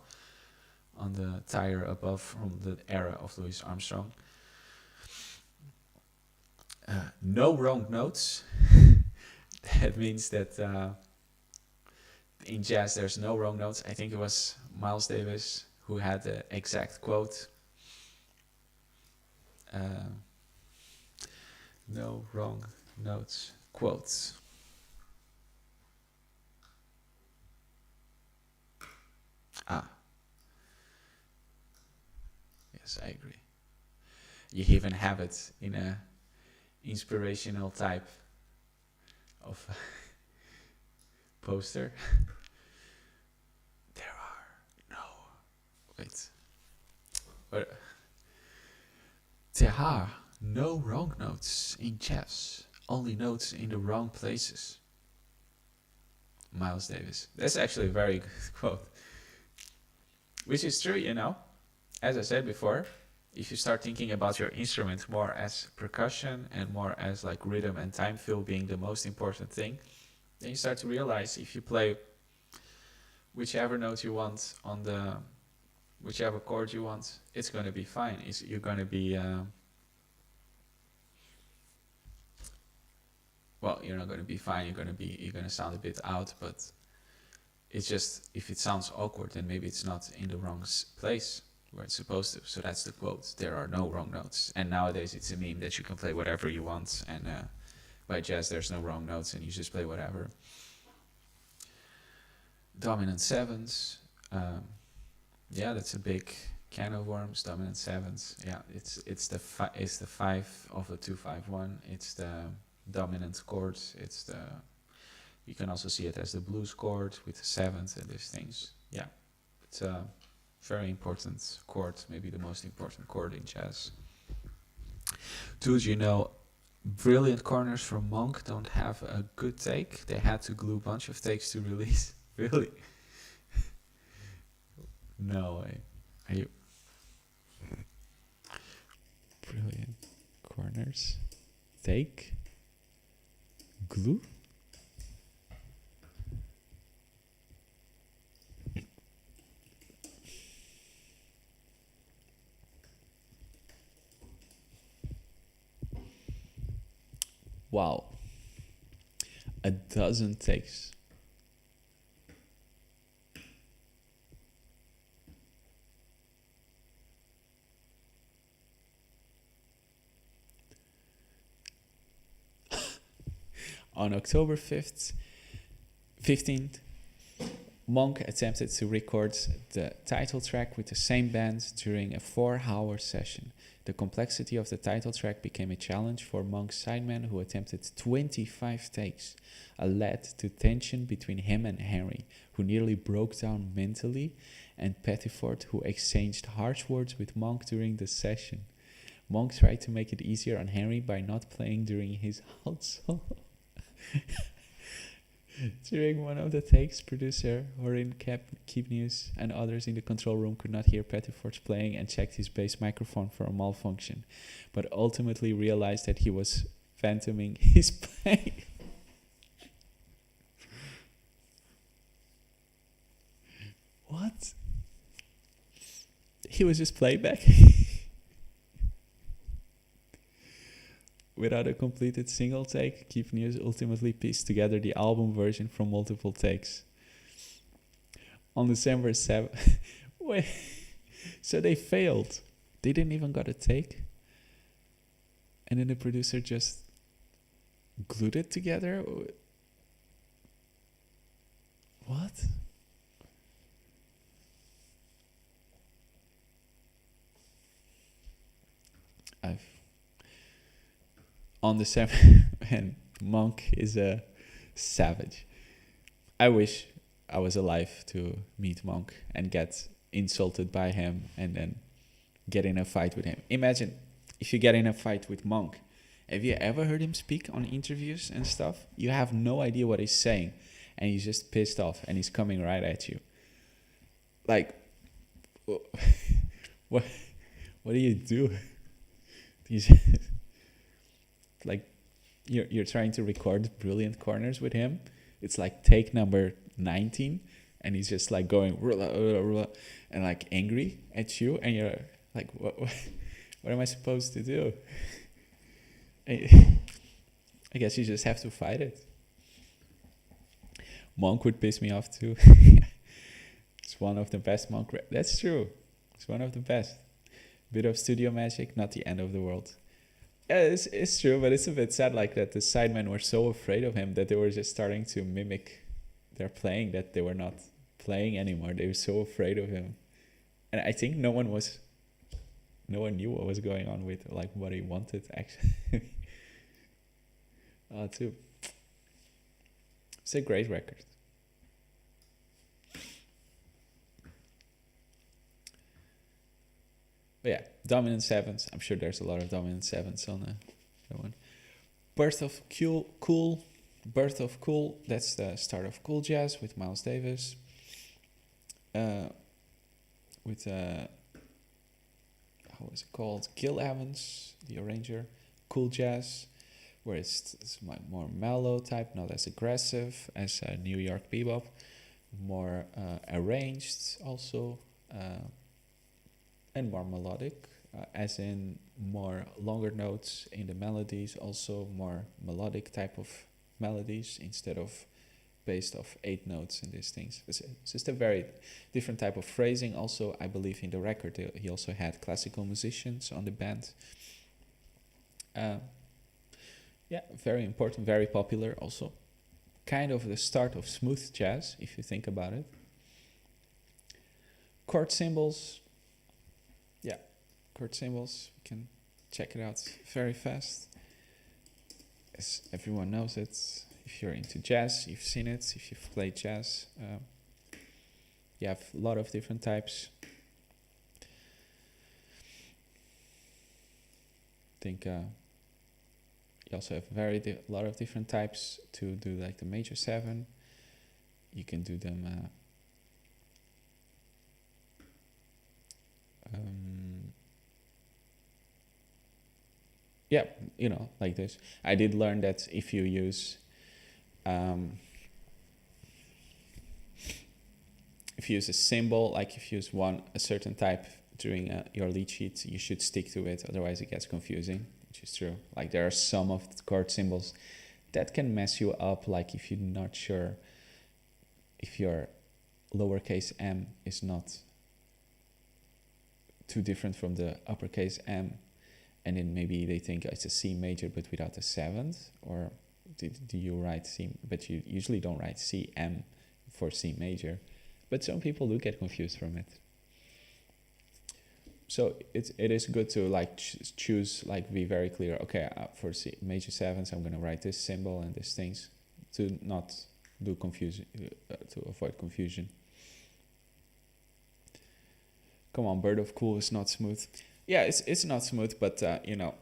on the tire above from the era of Louis Armstrong. No wrong notes. That means that in jazz there's no wrong notes. I think it was Miles Davis who had the exact quote. No wrong notes. Quotes. Yes, I agree. You even have it in a inspirational type of poster. There are no wrong notes in jazz, only notes in the wrong places. Miles Davis. That's actually a very good quote. Which is true, you know. As I said before, if you start thinking about your instrument more as percussion and more as like rhythm and time fill being the most important thing, then you start to realize if you play whichever note you want on the whichever chord you want, it's going to be fine. You're going to be well, you're not going to be fine. You're going to sound a bit out, but it's just, if it sounds awkward, then maybe it's not in the wrong place where it's supposed to. So that's the quote. There are no wrong notes. And nowadays it's a meme that you can play whatever you want. And by jazz, there's no wrong notes, and you just play whatever. Dominant sevens. Yeah, that's a big can of worms. Dominant sevens. Yeah, it's the 5 of a 2-5-1. It's the dominant chord. You can also see it as the blues chord with the seventh and these things. Yeah, it's a very important chord, maybe the most important chord in jazz. Dude, brilliant corners from Monk don't have a good take. They had to glue a bunch of takes to release. Really? No way. Are you? Brilliant corners. Take? Glue? Wow. A dozen takes. On October 15th, Monk attempted to record the title track with the same band during a 4-hour session. The complexity of the title track became a challenge for Monk's sideman, who attempted 25 takes, led to tension between him and Henry, who nearly broke down mentally, and Pettiford, who exchanged harsh words with Monk during the session. Monk tried to make it easier on Henry by not playing during his alt solo. During one of the takes, producer Horin Keepnews and others in the control room could not hear Pettiford's playing and checked his bass microphone for a malfunction, but ultimately realized that he was phantoming his playing. What? He was just playback? Without a completed single take, Keepnews ultimately pieced together the album version from multiple takes. On December 7th... Wait, so they failed. They didn't even got a take? And then the producer just glued it together? What? On the 7th, and Monk is a savage. I wish I was alive to meet Monk and get insulted by him and then get in a fight with him. Imagine if you get in a fight with Monk. Have you ever heard him speak on interviews and stuff? You have no idea what he's saying, and he's just pissed off, and he's coming right at you. Like, what do you do? He's like, you're trying to record brilliant corners with him. It's like take number 19, and he's just like going and like angry at you, and you're like, what am I supposed to do? I guess you just have to fight it. Monk would piss me off too. It's one of the best Monk. That's true. It's one of the best. Bit of studio magic, not the end of the world. Yeah, it's true, but it's a bit sad like that. The sidemen were so afraid of him that they were just starting to mimic their playing, that they were not playing anymore. They were so afraid of him. And I think no one knew what was going on with, like, what he wanted, actually. Too. It's a great record. But yeah, dominant sevens. I'm sure there's a lot of dominant sevens on that one. Birth of Cool. That's the start of Cool Jazz with Miles Davis. With how was it called? Gil Evans, the arranger. Cool Jazz, where it's more mellow type, not as aggressive as New York bebop. More arranged also. And more melodic, as in more longer notes in the melodies, also more melodic type of melodies instead of based off 8 notes and these things. It's just a very different type of phrasing. Also, I believe in the record he also had classical musicians on the band. Yeah, very important, very popular also. Kind of the start of smooth jazz, if you think about it. Chord symbols. Yeah, chord symbols. We can check it out very fast. As everyone knows it, if you're into jazz, you've seen it. If you've played jazz, you have a lot of different types. I think you also have a lot of different types to do, like the major 7. You can do them yeah, you know, like this. I did learn that if you use a symbol, like if you use a certain type during your lead sheet, you should stick to it, otherwise it gets confusing, which is true. Like there are some of the chord symbols that can mess you up, like if you're not sure if your lowercase m is not too different from the uppercase M, and then maybe they think it's a C major but without a 7th, or do you write C, but you usually don't write C M for C major, but some people do get confused from it. So it is good to like choose, like be very clear, okay, for C major 7s I'm going to write this symbol and these things, to not do confusion, to avoid confusion. Come on, Bird of Cool is not smooth. Yeah, it's not smooth, but you know,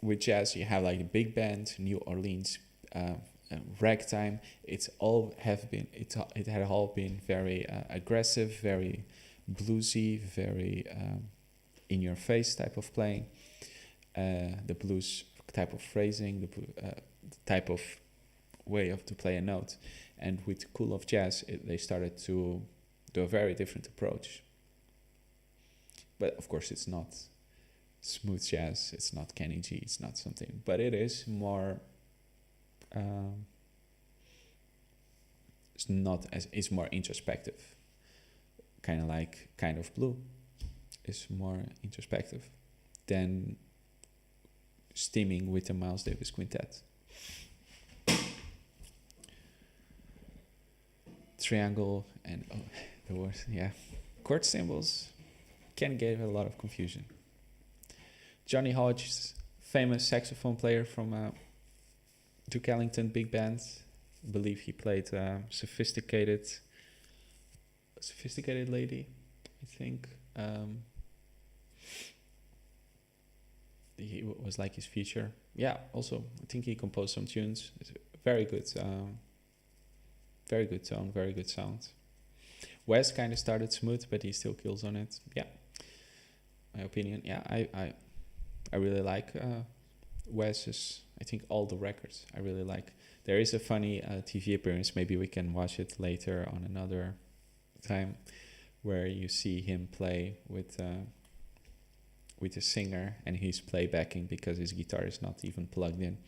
with jazz you have like the big band, New Orleans, ragtime. It had all been very aggressive, very bluesy, very in your face type of playing. The blues type of phrasing, the type of way to play a note, and with Cool of Jazz, they started to do a very different approach. But of course, it's not smooth jazz. It's not Kenny G. It's not something. But it is more. It's more introspective. Kind of Blue is more introspective than Steaming with the Miles Davis Quintet. Triangle and the word, yeah, chord symbols can give a lot of confusion. Johnny Hodge, famous saxophone player from Duke Ellington Big Band. I believe he played Sophisticated Lady, I think. He was like his feature. Yeah, also, I think he composed some tunes. It's very good tone, very good sound. Wes kind of started smooth, but he still kills on it. Yeah, my opinion. Yeah, I really like Wes's. I think all the records I really like. There is a funny TV appearance. Maybe we can watch it later on another time, where you see him play with a singer, and he's playbacking because his guitar is not even plugged in,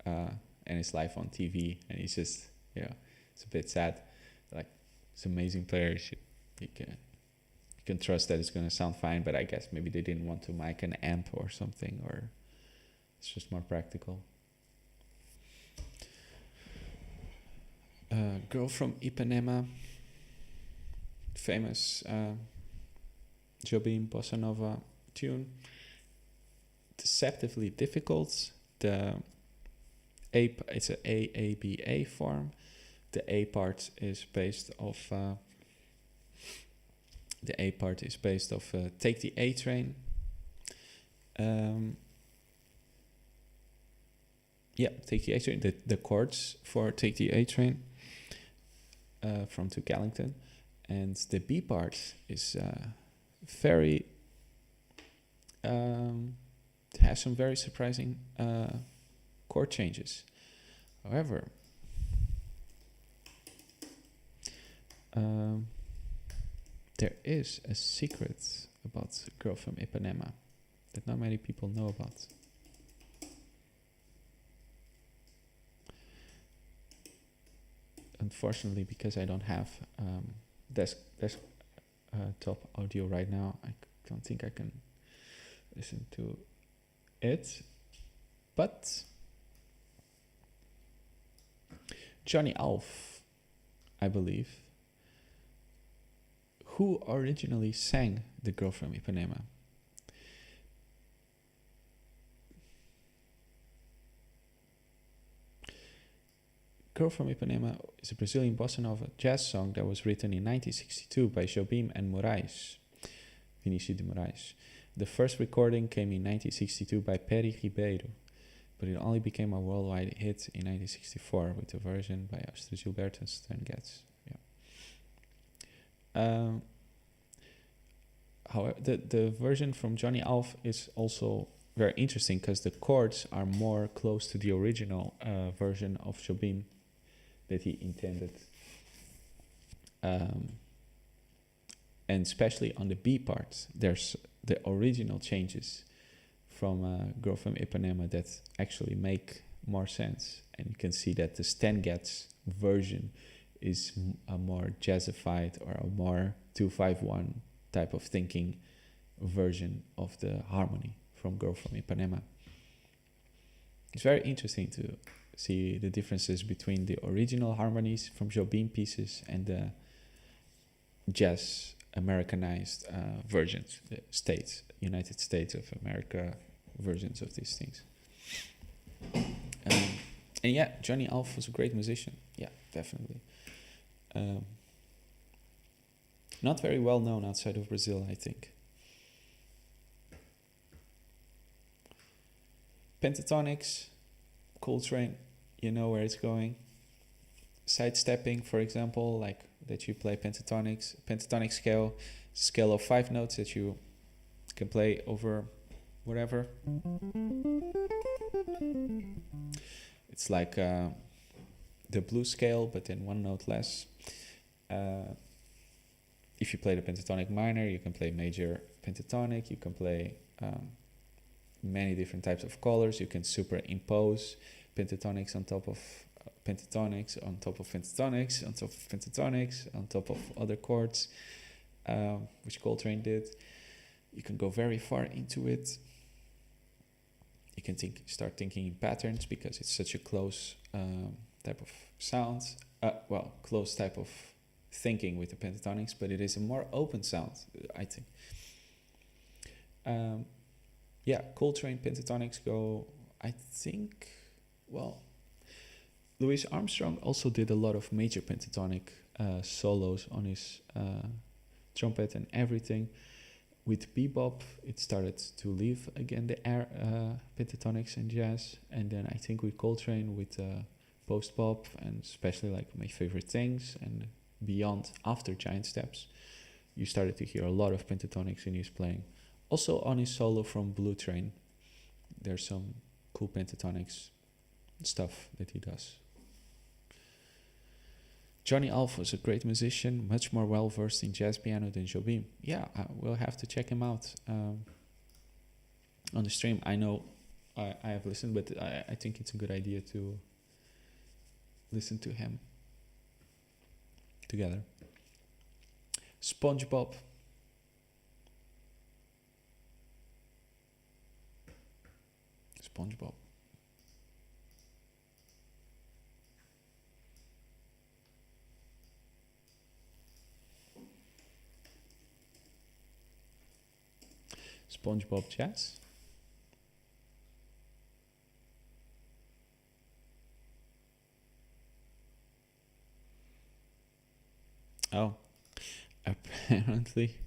and it's live on TV, and he's just, yeah, it's a bit sad. Like, it's an amazing player. You can trust that it's going to sound fine, but I guess maybe they didn't want to mic an amp or something, or it's just more practical. Girl from Ipanema, famous Jobim Bossa Nova tune. Deceptively difficult. It's a AABA form. The A part is based off Take the A Train. Take the A Train. The chords for Take the A Train from Duke Ellington, and the B part is very has some very surprising chord changes. However, there is a secret about Girl from Ipanema that not many people know about. unfortunately, because I don't have top audio right now, I don't think I can listen to it. But Johnny Alf, I believe, who originally sang The Girl from Ipanema. Girl from Ipanema is a Brazilian bossa nova jazz song that was written in 1962 by Jobim and Vinicius de Moraes. The first recording came in 1962 by Peri Ribeiro, but it only became a worldwide hit in 1964 with a version by Astrid Gilberto and Stan Getz. However, the version from Johnny Alf is also very interesting because the chords are more close to the original version of Jobim that he intended. And especially on the B part, there's the original changes from Girl from Ipanema that actually make more sense. And you can see that the Stan Getz version is a more jazzified or a more 2-5-1 type of thinking version of the harmony from Girl from Ipanema. It's very interesting to see the differences between the original harmonies from Jobim pieces and the jazz Americanized versions, the United States of America versions of these things. And yeah, Johnny Alf was a great musician. Yeah, definitely. Not very well known outside of Brazil, I think. Pentatonics, coltrane, you know where it's going. Sidestepping, for example, like that you play pentatonic scale of 5 notes that you can play over whatever. It's like the blues scale, but then 1 note less. If you play the pentatonic minor, you can play major pentatonic. You can play many different types of colors. You can superimpose pentatonics on top of pentatonics, on top of pentatonics, on top of pentatonics, on top of other chords, which Coltrane did. You can go very far into it. You can start thinking in patterns because it's such a close type of sound. Close type of thinking with the pentatonics, but it is a more open sound, I think. Coltrane pentatonics go, I think, Louis Armstrong also did a lot of major pentatonic solos on his trumpet and everything. With bebop, it started to leave again the pentatonics and jazz, and then I think with Coltrane, with post-bop, and especially like My Favorite Things and beyond, after Giant Steps, you started to hear a lot of pentatonics in his playing. Also on his solo from Blue Train, there's some cool pentatonics stuff that he does. Johnny Alf was a great musician, much more well-versed in jazz piano than Jobim. Yeah, we'll have to check him out on the stream. I know I have listened, but I think it's a good idea to listen to him together. SpongeBob. SpongeBob. SpongeBob Jazz. Oh, apparently.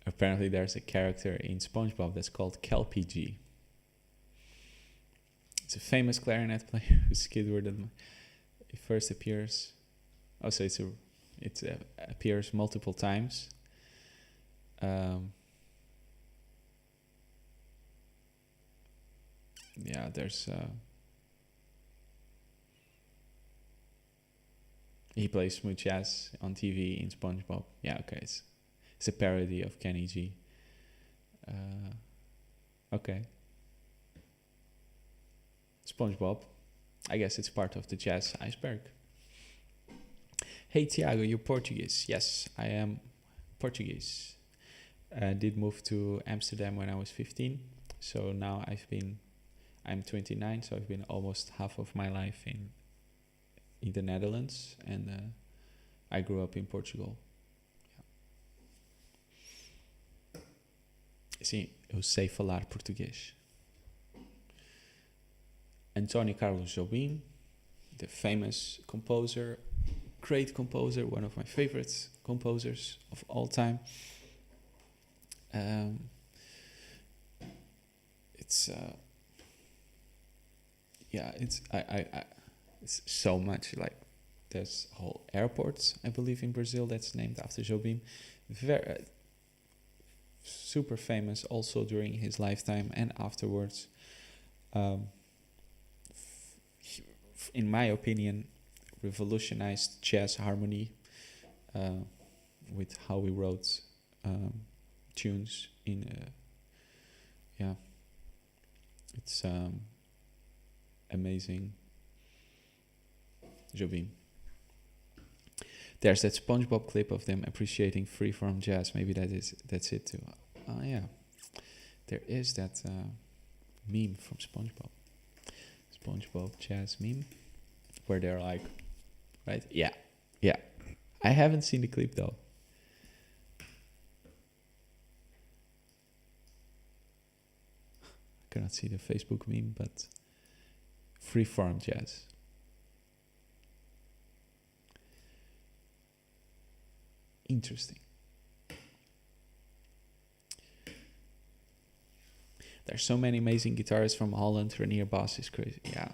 Apparently there's a character in SpongeBob that's called Kelpie. It's a famous clarinet player whose Squidward it first appears. Oh, so it appears multiple times. There's he plays smooth jazz on TV in SpongeBob. Yeah, okay, it's a parody of Kenny G. Okay, SpongeBob. I guess it's part of the JAZZ Iceberg. Hey Tiago, you're Portuguese. Yes, I am Portuguese. I did move to Amsterdam when I was 15. So now I'm 29, so I've been almost half of my life in the Netherlands, and I grew up in Portugal. Sim, eu sei falar português. António Carlos Jobim, the famous composer, great composer, one of my favorite composers of all time. It's so much, like there's whole airports, I believe, in Brazil that's named after Jobim. Very super famous also during his lifetime and afterwards. In my opinion, revolutionized jazz harmony with how he wrote tunes in it's amazing. Jobim. There's that SpongeBob clip of them appreciating freeform jazz. Maybe that's it too. Oh yeah, there is that meme from SpongeBob. SpongeBob jazz meme, where they're like, right? Yeah. I haven't seen the clip though. I cannot see the Facebook meme, but freeform jazz. Interesting. There's so many amazing guitarists from Holland. Renier Bass is crazy. Yeah,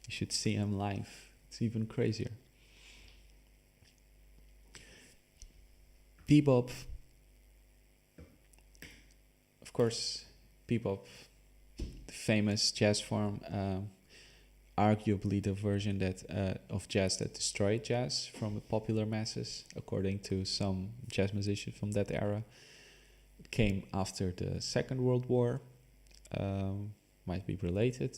you should see him live. It's even crazier. Bebop. Of course, bebop, the famous jazz form, arguably the version that of jazz that destroyed jazz from the popular masses, according to some jazz musicians from that era. It came after the Second World War. Might be related.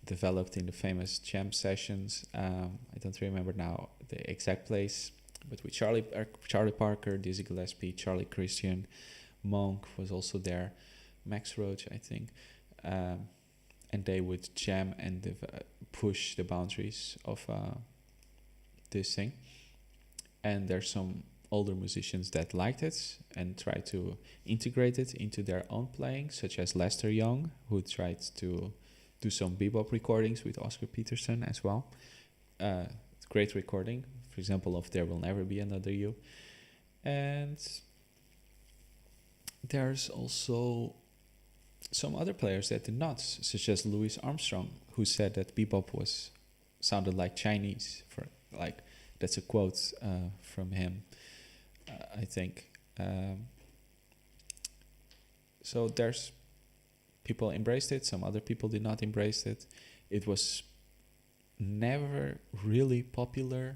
Developed in the famous jam sessions. I don't remember now the exact place, but with Charlie Parker, Dizzy Gillespie, Charlie Christian, Monk was also there, Max Roach, I think, and they would jam and push the boundaries of this thing. And there's some older musicians that liked it and tried to integrate it into their own playing, such as Lester Young, who tried to do some bebop recordings with Oscar Peterson as well. Great recording, for example, of There Will Never Be Another You. And there's also some other players that did not, such as Louis Armstrong, who said that bebop sounded like Chinese. That's a quote from him, I think. So there's people embraced it, some other people did not embrace it. It was never really popular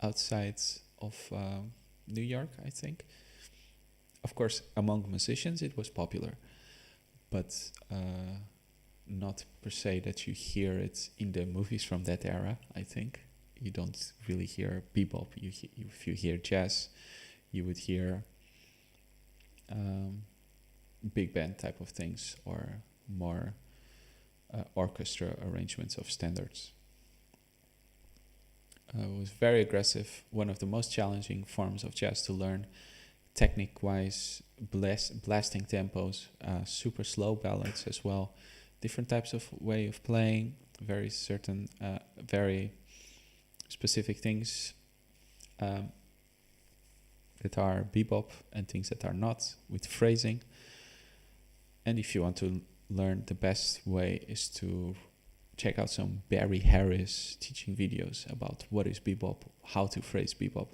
outside of New York, I think. Of course, among musicians it was popular, but not per se that you hear it in the movies from that era, I think. You don't really hear bebop. If you hear jazz, you would hear big band type of things or more orchestra arrangements of standards. It was very aggressive, one of the most challenging forms of jazz to learn, technique-wise, blasting tempos, super slow ballads as well, different types of way of playing, very certain, very specific things that are bebop and things that are not, with phrasing. And if you want to learn, the best way is to check out some Barry Harris teaching videos about what is bebop, how to phrase bebop,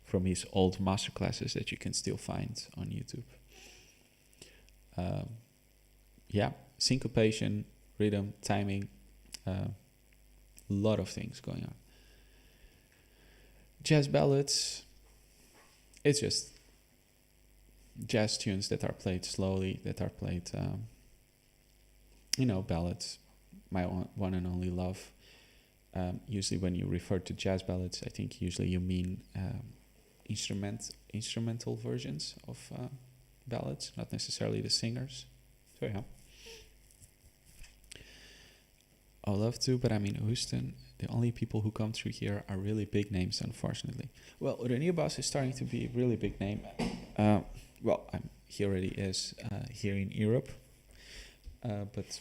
from his old masterclasses that you can still find on YouTube. Syncopation, rhythm, timing, a lot of things going on. Jazz ballads, it's just jazz tunes that are played slowly, that are played, ballads, my one and only love. Usually when you refer to jazz ballads, I think usually you mean instrumental versions of ballads, not necessarily the singers. So yeah. I would love to, but I'm in Houston. The only people who come through here are really big names, unfortunately. Well, Renier Bas is starting to be a really big name. He already is here in Europe. But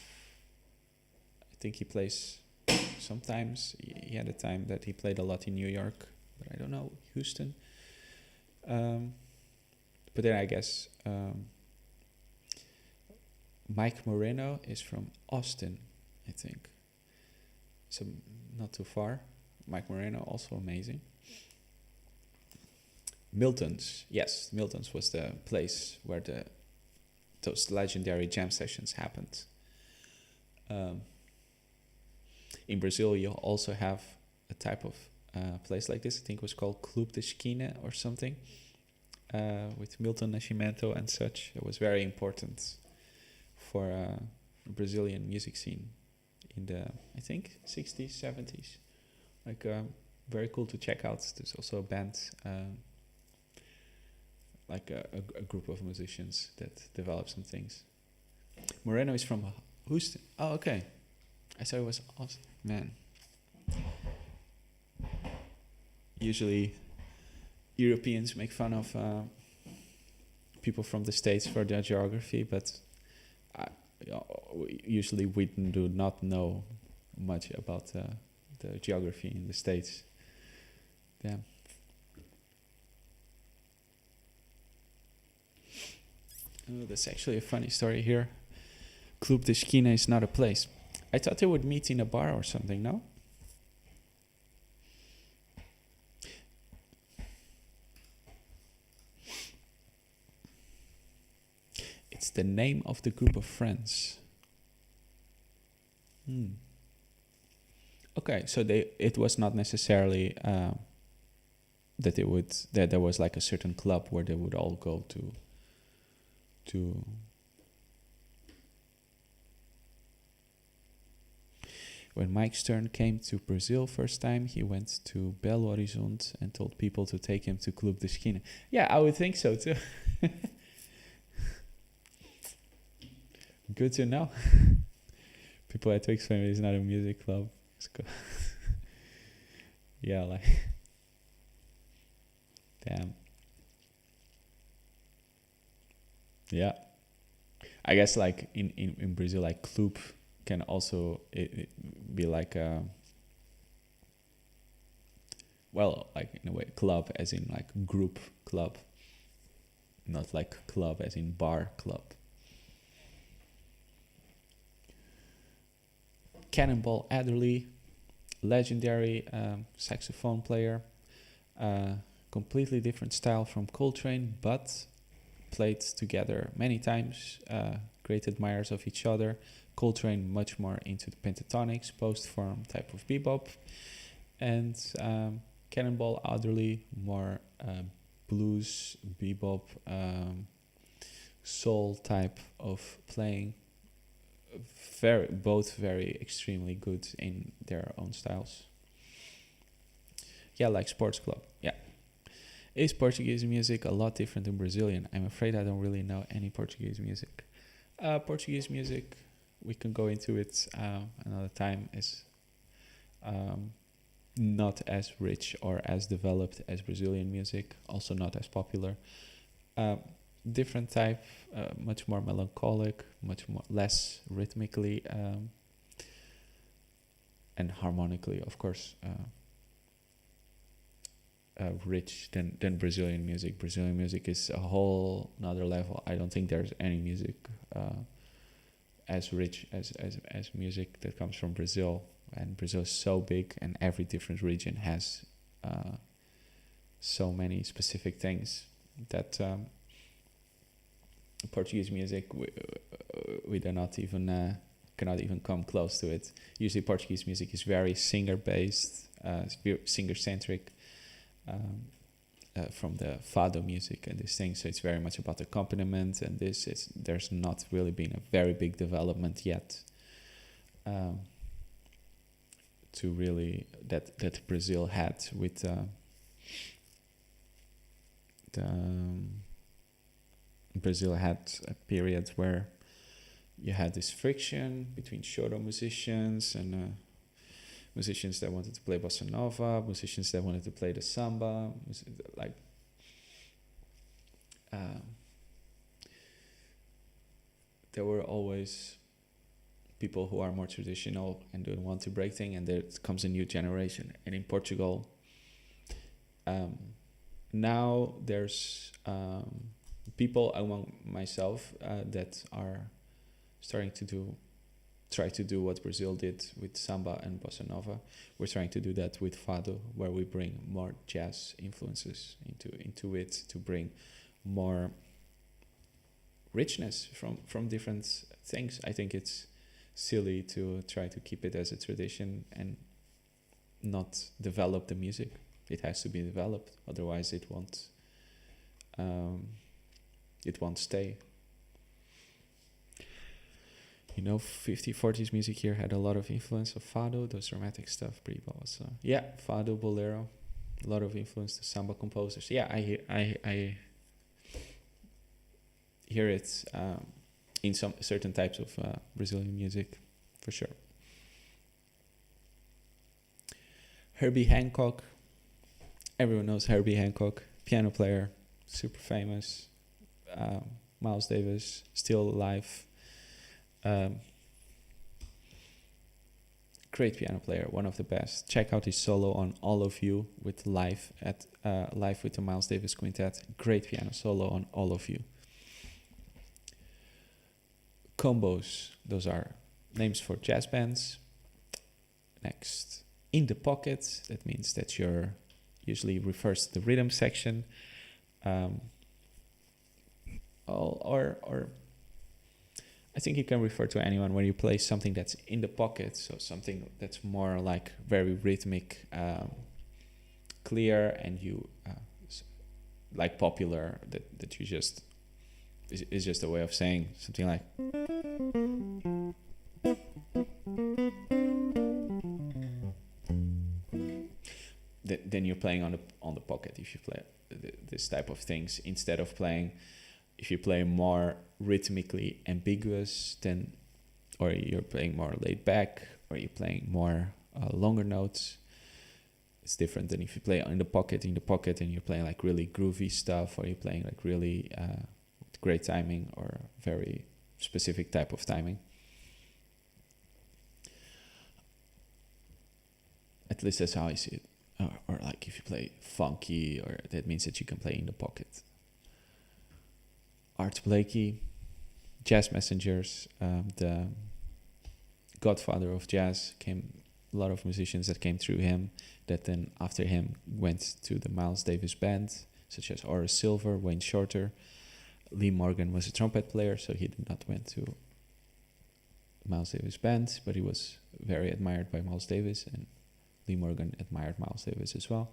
I think he plays sometimes. He had a time that he played a lot in New York, but I don't know, Houston. But then I guess Mike Moreno is from Austin, I think. So not too far. Mike Moreno, also amazing. Milton's, yes, Milton's was the place where those legendary jam sessions happened. In Brazil, you also have a type of place like this. I think it was called Club de Esquina or something, with Milton Nascimento and such. It was very important for Brazilian music scene in the, I think, 60s, 70s. Like, very cool to check out. There's also a band, like a group of musicians that develop some things. Moreno is from Houston. Oh, okay. I thought it was Austin. Man. Usually Europeans make fun of people from the States for their geography, but usually we do not know much about the geography in the States. Yeah. Oh, that's actually a funny story here. Club de Esquina is not a place. I thought they would meet in a bar or something, no? It's the name of the group of friends. Okay, so it was not necessarily that there was like a certain club where they would all go to. When Mike Stern came to Brazil first time, he went to Belo Horizonte and told people to take him to Club de Esquina. Yeah, I would think so too. Good to know. People had to explain it's not a music club. It's cool. Yeah, like, damn. Yeah, I guess like in Brazil, like club can also it be like a, well, like in a way club as in like group club, not like club as in bar club. Cannonball Adderley, legendary saxophone player, completely different style from Coltrane, but played together many times, great admirers of each other. Coltrane much more into the pentatonics, post-form type of bebop, and Cannonball Adderley more blues, bebop, soul type of playing. Both very extremely good in their own styles. Yeah, like Sports Club. Yeah. Is Portuguese music a lot different than Brazilian? I'm afraid I don't really know any Portuguese music. Portuguese music, we can go into it another time, is not as rich or as developed as Brazilian music, also not as popular. Different type, much more melancholic, much more less rhythmically and harmonically, of course, rich than Brazilian music. Brazilian music is a whole another level. I don't think there's any music as rich as music that comes from Brazil. And Brazil is so big, and every different region has so many specific things that Portuguese music we do not even cannot even come close to it. Usually Portuguese music is very singer based, singer centric, from the fado music and this thing. So it's very much about accompaniment, and there's not really been a very big development yet. to really that Brazil had with Brazil had a period where you had this friction between choro musicians and musicians that wanted to play bossa nova, musicians that wanted to play the samba, like there were always people who are more traditional and don't want to break things, and there comes a new generation. And in Portugal, now there's people among myself that are starting to try to do what Brazil did with samba and bossa nova. We're trying to do that with fado, where we bring more jazz influences into it to bring more richness from different things. I think it's silly to try to keep it as a tradition and not develop the music. It has to be developed, otherwise it won't stay. You know, 50s, 40s music here had a lot of influence of fado, those dramatic stuff, pretty well. So yeah, fado, bolero, a lot of influence to samba composers. Yeah, I hear it in some certain types of Brazilian music, for sure. Herbie Hancock, everyone knows Herbie Hancock, piano player, super famous. Miles Davis, still alive. Great piano player, one of the best. Check out his solo on All of You with live with the Miles Davis Quintet. Great piano solo on All of You. Combos, those are names for jazz bands. Next, in the pocket, that means that you're usually refers to the rhythm section. Or I think you can refer to anyone when you play something that's in the pocket, so something that's more like very rhythmic, clear, and you like popular, that you just is just a way of saying something like then you're playing on the pocket if you play this type of things, instead of playing. If you play more rhythmically ambiguous, then, or you're playing more laid back, or you're playing more longer notes, it's different than if you play in the pocket, and you're playing like really groovy stuff, or you're playing like really great timing or very specific type of timing. At least that's how I see it. Or like if you play funky, or that means that you can play in the pocket. Art Blakey, Jazz Messengers, the godfather of jazz. A lot of musicians that came through him, that then after him went to the Miles Davis band, such as Horace Silver, Wayne Shorter. Lee Morgan was a trumpet player, so he did not went to Miles Davis band, but he was very admired by Miles Davis, and Lee Morgan admired Miles Davis as well.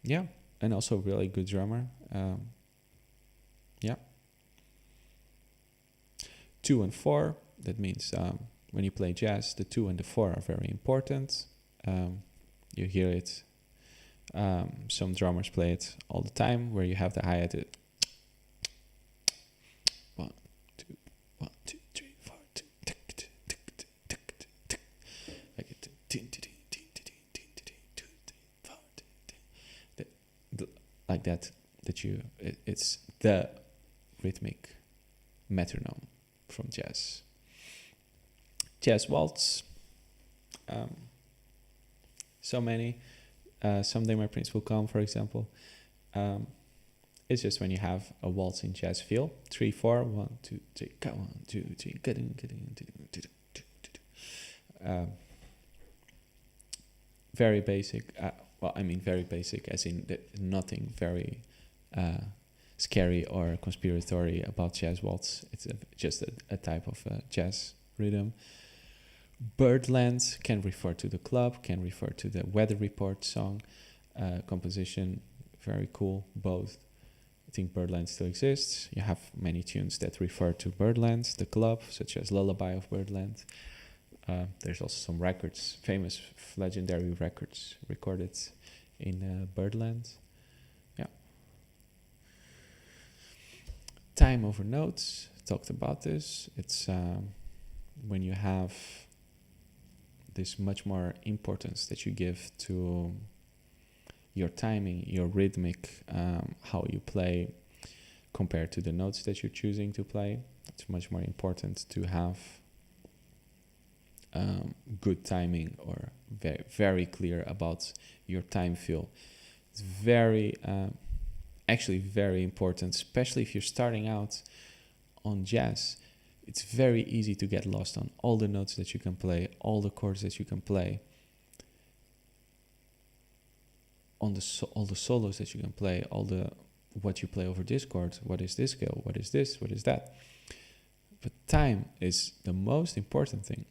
Yeah. And also really good drummer. 2 and 4. That means when you play jazz, the 2 and the 4 are very important. You hear it. Some drummers play it all the time, where you have the hi-hat. 1, 2, 1, 2, 3, 4, 2, like it. Like that it's the rhythmic metronome from jazz. Jazz waltz, so many. Someday My Prince Will Come, for example. It's just when you have a waltz in jazz feel. 3, 4, 1, 2, 3, 1, 2, 3, very basic. Very basic, as in nothing very scary or conspiratory about jazz waltz. It's just a type of jazz rhythm. Birdland can refer to the club, can refer to the weather report song composition. Very cool, both. I think Birdland still exists. You have many tunes that refer to Birdland, the club, such as Lullaby of Birdland. There's also some records, famous legendary records recorded in Birdland. Yeah. Time over notes, talked about this. It's when you have this much more importance that you give to your timing, your rhythmic, how you play compared to the notes that you're choosing to play. It's much more important to have good timing, or very, very clear about your time feel. It's very, actually very important, especially if you're starting out on jazz. It's very easy to get lost on all the notes that you can play, all the chords that you can play, on all the solos that you can play, all the what you play over this chord, what is this scale, what is this, what is that. But time is the most important thing.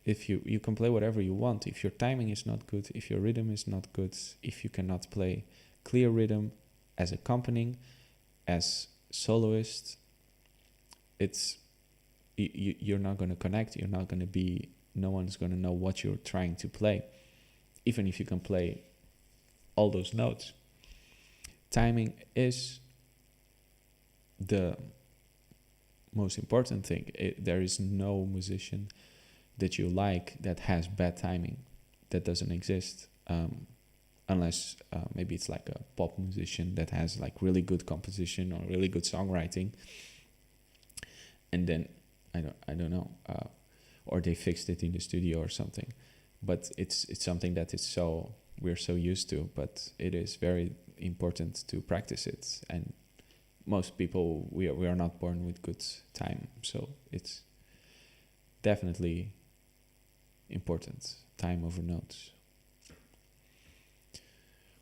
If you can play whatever you want, if your timing is not good, if your rhythm is not good, if you cannot play clear rhythm as accompanying, as soloist, it's you're not going to connect. You're not going to be. No one's going to know what you're trying to play, even if you can play all those notes. Timing is the most important thing. There is no musician that you like that has bad timing. That doesn't exist, unless maybe it's like a pop musician that has like really good composition or really good songwriting, and then I don't know, or they fixed it in the studio or something. But it's something that is we're so used to, but it is very important to practice it. And most people, we are not born with good time, so it's definitely important. Time over notes.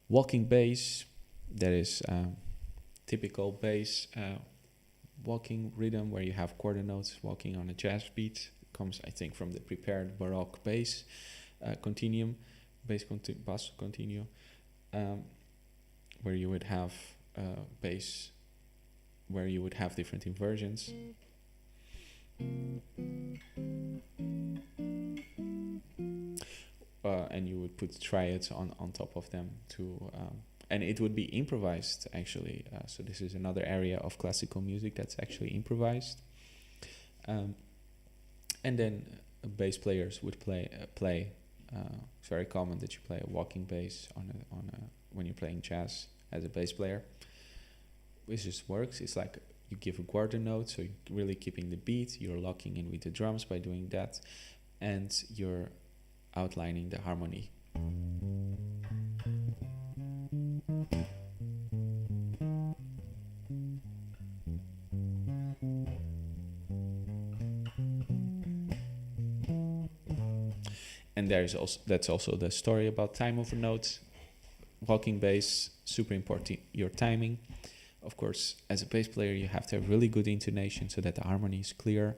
Walking bass, that is typical bass walking rhythm where you have quarter notes walking on a jazz beat. It comes, I think, from the prepared Baroque bass continuum, bass continuum, where you would have bass, where you would have different inversions. And you would put triads on top of them to, and it would be improvised actually. So this is another area of classical music that's actually improvised. And then bass players would play. It's very common that you play a walking bass when you're playing jazz as a bass player. It just works. It's like you give a quarter note, so you're really keeping the beat. You're locking in with the drums by doing that, and you're outlining the harmony. And that's also the story about time over notes. Walking bass, super important, your timing. Of course, as a bass player, you have to have really good intonation so that the harmony is clear.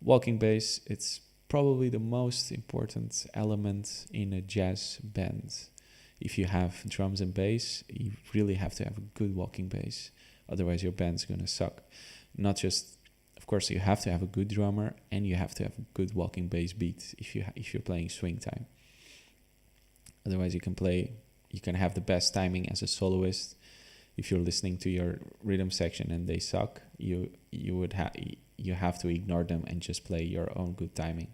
Walking bass, it's probably the most important element in a jazz band. If you have drums and bass, you really have to have a good walking bass. Otherwise, your band's going to suck. Not just, of course, you have to have a good drummer and you have to have a good walking bass beat if you're playing swing time. Otherwise, you can have the best timing as a soloist. If you're listening to your rhythm section and they suck, you have to ignore them and just play your own good timing.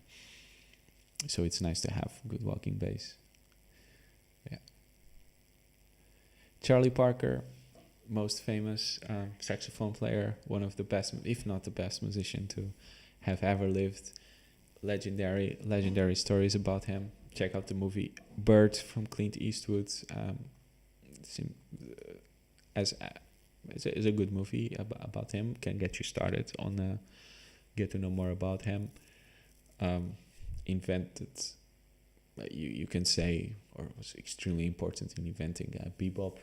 So it's nice to have good walking bass. Yeah. Charlie Parker, most famous saxophone player, one of the best, if not the best musician to have ever lived. Legendary stories about him. Check out the movie Bird from Clint Eastwood. It's a good movie about him. Can get you started on get to know more about him. Invented, you can say, or was extremely important in inventing bebop.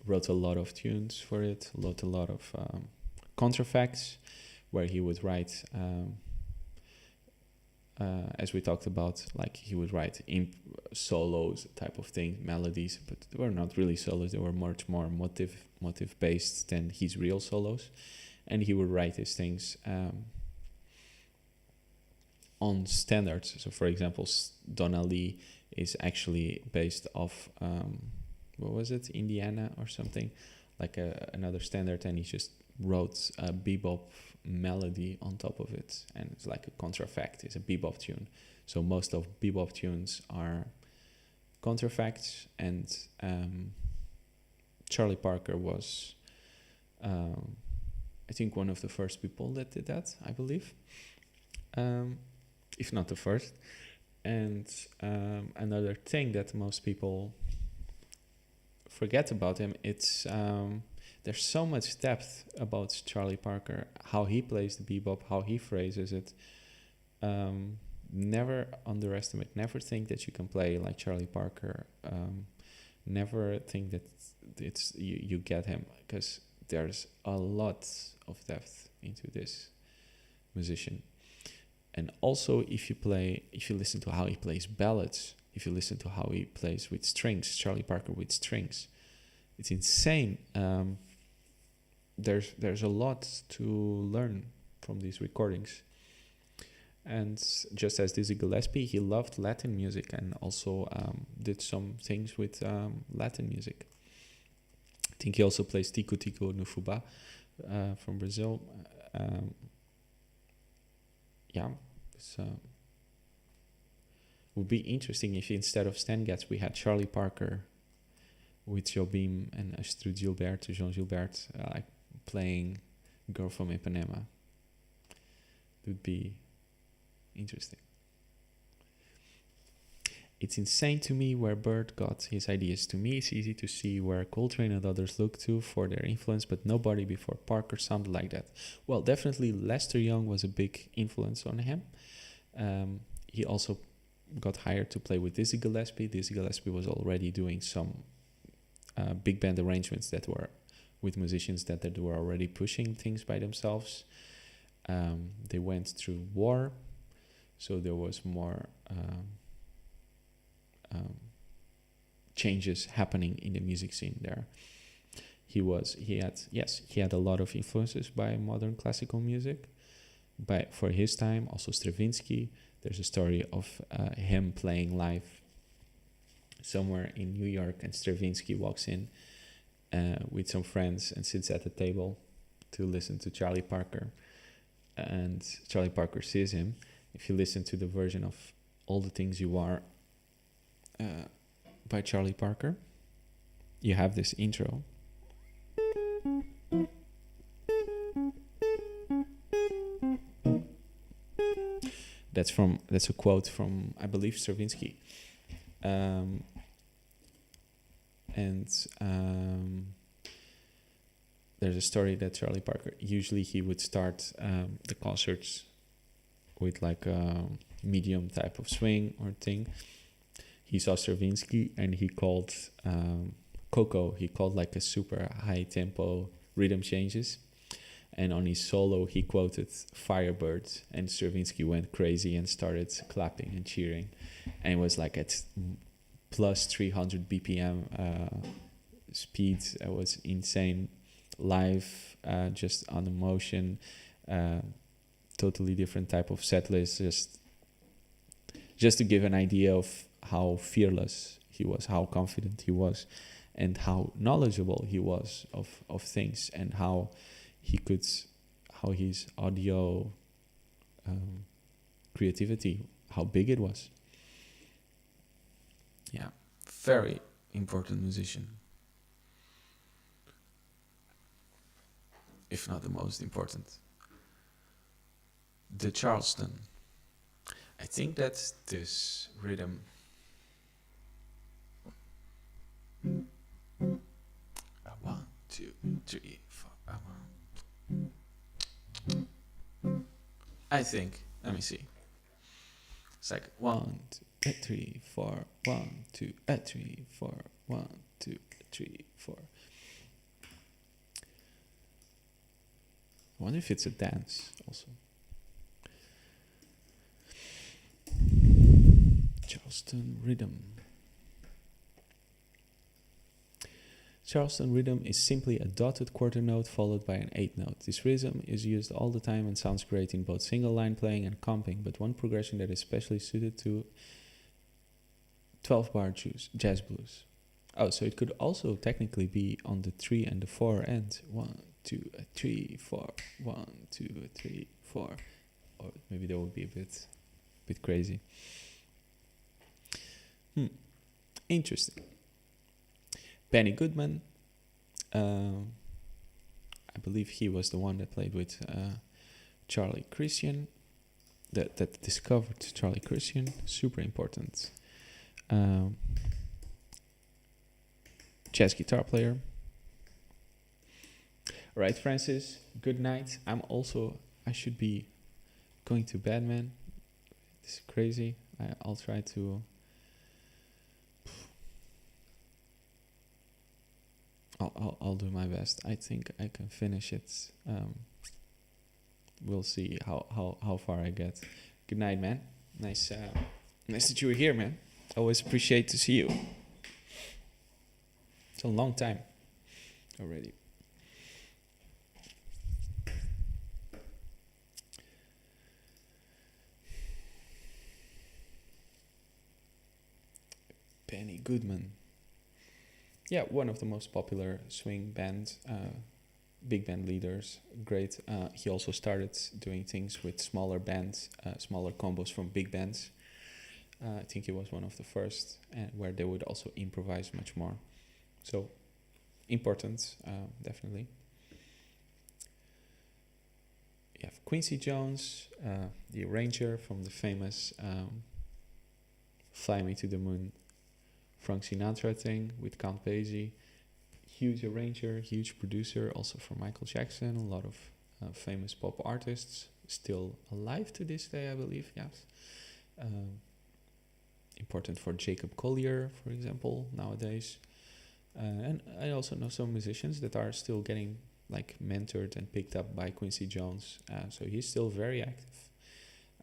Wrote a lot of tunes for it. Wrote a lot of contrafacts, where he would write, as we talked about, like he would write solos type of thing, melodies, but they were not really solos. They were much more motive based than his real solos, and he would write these things on standards. So, for example, Donna Lee is actually based off what was it, Indiana or something, like another standard, and he just wrote a bebop melody on top of it, and it's like a contrafact. It's a bebop tune. So most of bebop tunes are contrafacts, and Charlie Parker was, I think, one of the first people that did that, I believe, if not the first. And another thing that most people forget about him, it's there's so much depth about Charlie Parker, how he plays the bebop, how he phrases it. Never underestimate, never think that you can play like Charlie Parker. Never think that it's you get him, because there's a lot of depth into this musician. And also, if you listen to how he plays ballads, if you listen to how he plays with strings, Charlie Parker with strings, it's insane. There's a lot to learn from these recordings. And just as Dizzy Gillespie, he loved Latin music and also did some things with Latin music. I think he also plays Tico Tico no Fubá from Brazil. So would be interesting if instead of Stan Getz we had Charlie Parker with Jobim and Astrud Gilberto, João Gilberto, like playing Girl from Ipanema. It would be interesting. It's insane to me where Bird got his ideas. To me, it's easy to see where Coltrane and others look to for their influence, but nobody before Parker sounded like that. Well, definitely Lester Young was a big influence on him. He also got hired to play with Dizzy Gillespie. Dizzy Gillespie was already doing some big band arrangements that were with musicians that were already pushing things by themselves. They went through war, so there was more changes happening in the music scene there. He had a lot of influences by modern classical music, but for his time, also Stravinsky. There's a story of him playing live somewhere in New York, and Stravinsky walks in with some friends and sits at the table to listen to Charlie Parker, and Charlie Parker sees him. If you listen to the version of All the Things You Are by Charlie Parker, you have this intro. That's a quote from, I believe, Stravinsky. There's a story that Charlie Parker, usually he would start the concerts with like a medium type of swing or thing. He saw Stravinsky and he called Coco, he called like a super high tempo rhythm changes. And on his solo, he quoted Firebird, and Stravinsky went crazy and started clapping and cheering. And it was like at plus 300 BPM speed. It was insane. Live, just on emotion, totally different type of set list. Just to give an idea of how fearless he was, how confident he was, and how knowledgeable he was of things, and how his audio creativity, how big it was. Yeah, very important musician. If not the most important. The Charleston. I think that's this rhythm. 1, 2, 3, 4. I think. Let me see. It's like 1, 2, 3, 4. 1, 2, 3, 4. 1, 2, 3, 4. I wonder if it's a dance also. Charleston rhythm. Charleston rhythm is simply a dotted quarter note followed by an eighth note. This rhythm is used all the time and sounds great in both single line playing and comping, but one progression that is especially suited to 12-bar jazz blues. Oh, so it could also technically be on the 3 and the 4 end. 1, 2, 3, 4. 1, 2, 3, 4. Or maybe that would be a bit crazy. Interesting. Benny Goodman. I believe he was the one that played with Charlie Christian. That discovered Charlie Christian. Super important. Jazz guitar player. All right, Francis. Good night. I should be going to bed, man. This is crazy. I'll try to. I'll do my best. I think I can finish it. We'll see how far I get. Good night, man. Nice that you were here, man. Always appreciate to see you. It's a long time already. Benny Goodman. Yeah, one of the most popular swing band, big band leaders. Great. He also started doing things with smaller bands, smaller combos from big bands. I think he was one of the first, where they would also improvise much more. So, important, definitely. You have Quincy Jones, the arranger from the famous Fly Me to the Moon Frank Sinatra thing with Count Basie. Huge arranger, huge producer, also for Michael Jackson. A lot of famous pop artists still alive to this day, I believe. Yes. Important for Jacob Collier, for example, nowadays. And I also know some musicians that are still getting like mentored and picked up by Quincy Jones. So he's still very active.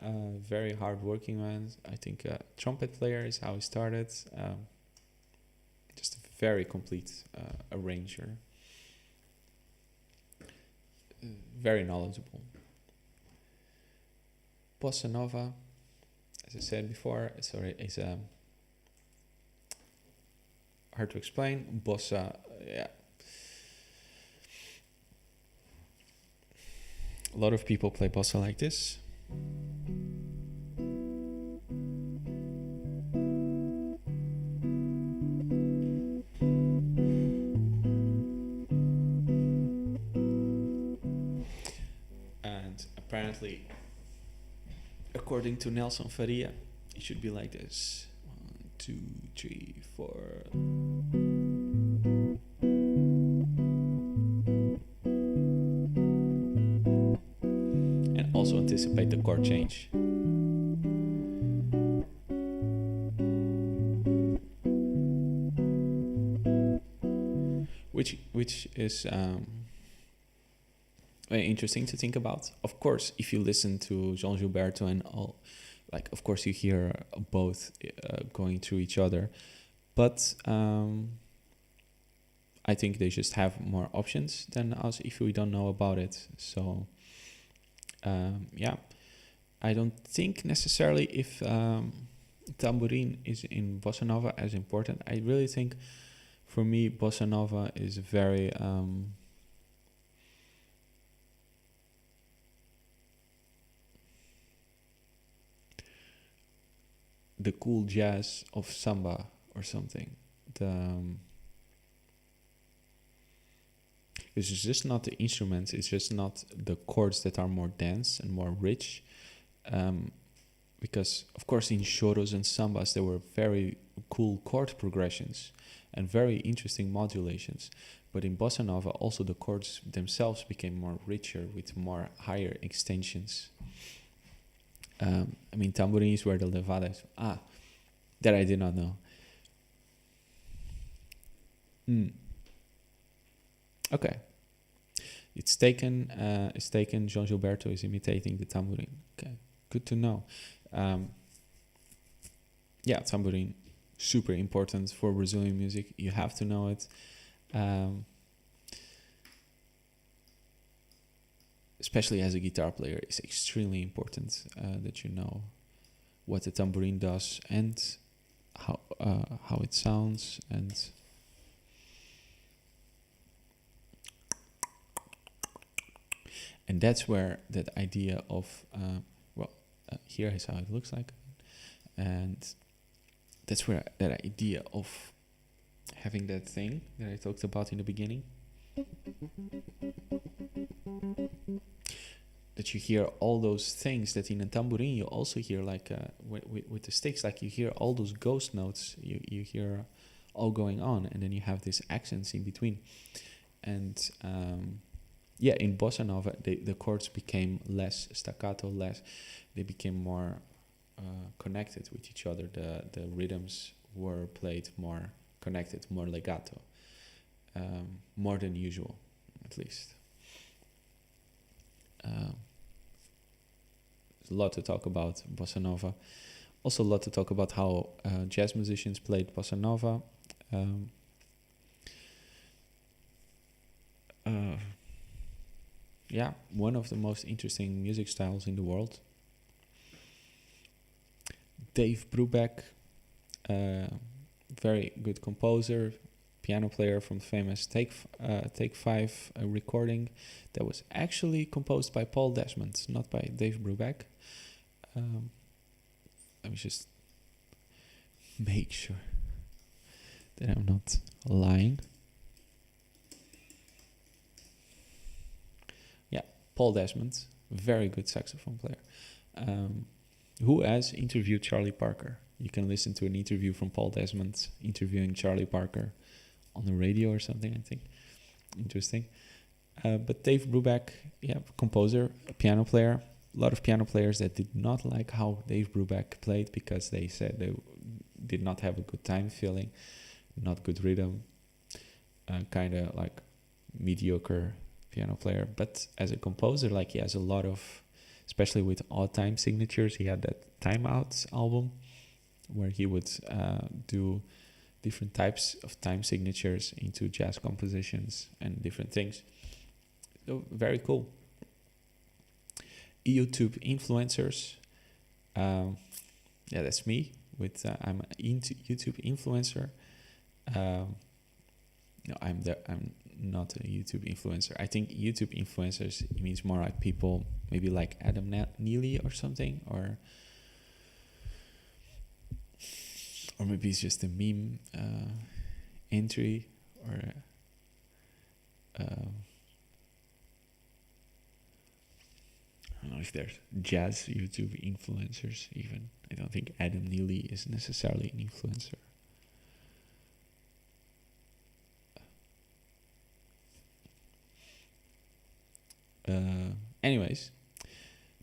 Very hard-working man. I think trumpet player is how he started. Just a very complete arranger. Very knowledgeable. Bossa Nova, as I said before, is hard to explain. Bossa, yeah. A lot of people play bossa like this. Apparently, according to Nelson Faria, it should be like this. 1, 2, 3, 4. And also anticipate the chord change. Which is very interesting to think about. Of course, if you listen to João Gilberto and all, like, of course you hear both going through each other, but I think they just have more options than us if we don't know about it. So yeah, I don't think necessarily if tambourine is in bossa nova as important. I really think for me bossa nova is very the cool jazz of samba or something. It's just not the instruments, it's just not the chords that are more dense and more rich. Because, of course, in choros and sambas, there were very cool chord progressions and very interesting modulations. But in bossa nova, also the chords themselves became more richer with more higher extensions. I mean, tambourine is where the levada is. That I did not know. Okay. It's taken. João Gilberto is imitating the tambourine. Okay, good to know. Yeah, tambourine, super important for Brazilian music. You have to know it. Um, especially as a guitar player, it's extremely important that you know what the tambourine does and how it sounds, and that's where that idea of here is how it looks like, and that's where that idea of having that thing that I talked about in the beginning, that you hear all those things that in a tambourine you also hear, like with the sticks, like you hear all those ghost notes, you hear all going on, and then you have these accents in between. And in bossa nova the chords became less staccato, they became more connected with each other. The rhythms were played more connected, more legato, more than usual, at least. There's a lot to talk about bossa nova. Also a lot to talk about how jazz musicians played bossa nova. One of the most interesting music styles in the world. Dave Brubeck, very good composer, piano player from the famous Take 5 recording that was actually composed by Paul Desmond, not by Dave Brubeck. Let me just make sure that I'm not lying. Paul Desmond, very good saxophone player, who has interviewed Charlie Parker. You can listen to an interview from Paul Desmond interviewing Charlie Parker on the radio or something, I think. Interesting. But Dave Brubeck, composer, a piano player. A lot of piano players that did not like how Dave Brubeck played because they said they did not have a good time feeling, not good rhythm, kind of like mediocre piano player. But as a composer, like he has a lot of, especially with odd time signatures, he had that Time Out album where he would do different types of time signatures into jazz compositions and different things. So very cool. YouTube influencers. That's me. I'm an YouTube influencer. I'm not a YouTube influencer. I think YouTube influencers, it means more like people maybe like Adam Neely or something, or maybe it's just a meme entry, or I don't know if there's jazz YouTube influencers even. I don't think Adam Neely is necessarily an influencer. Anyways,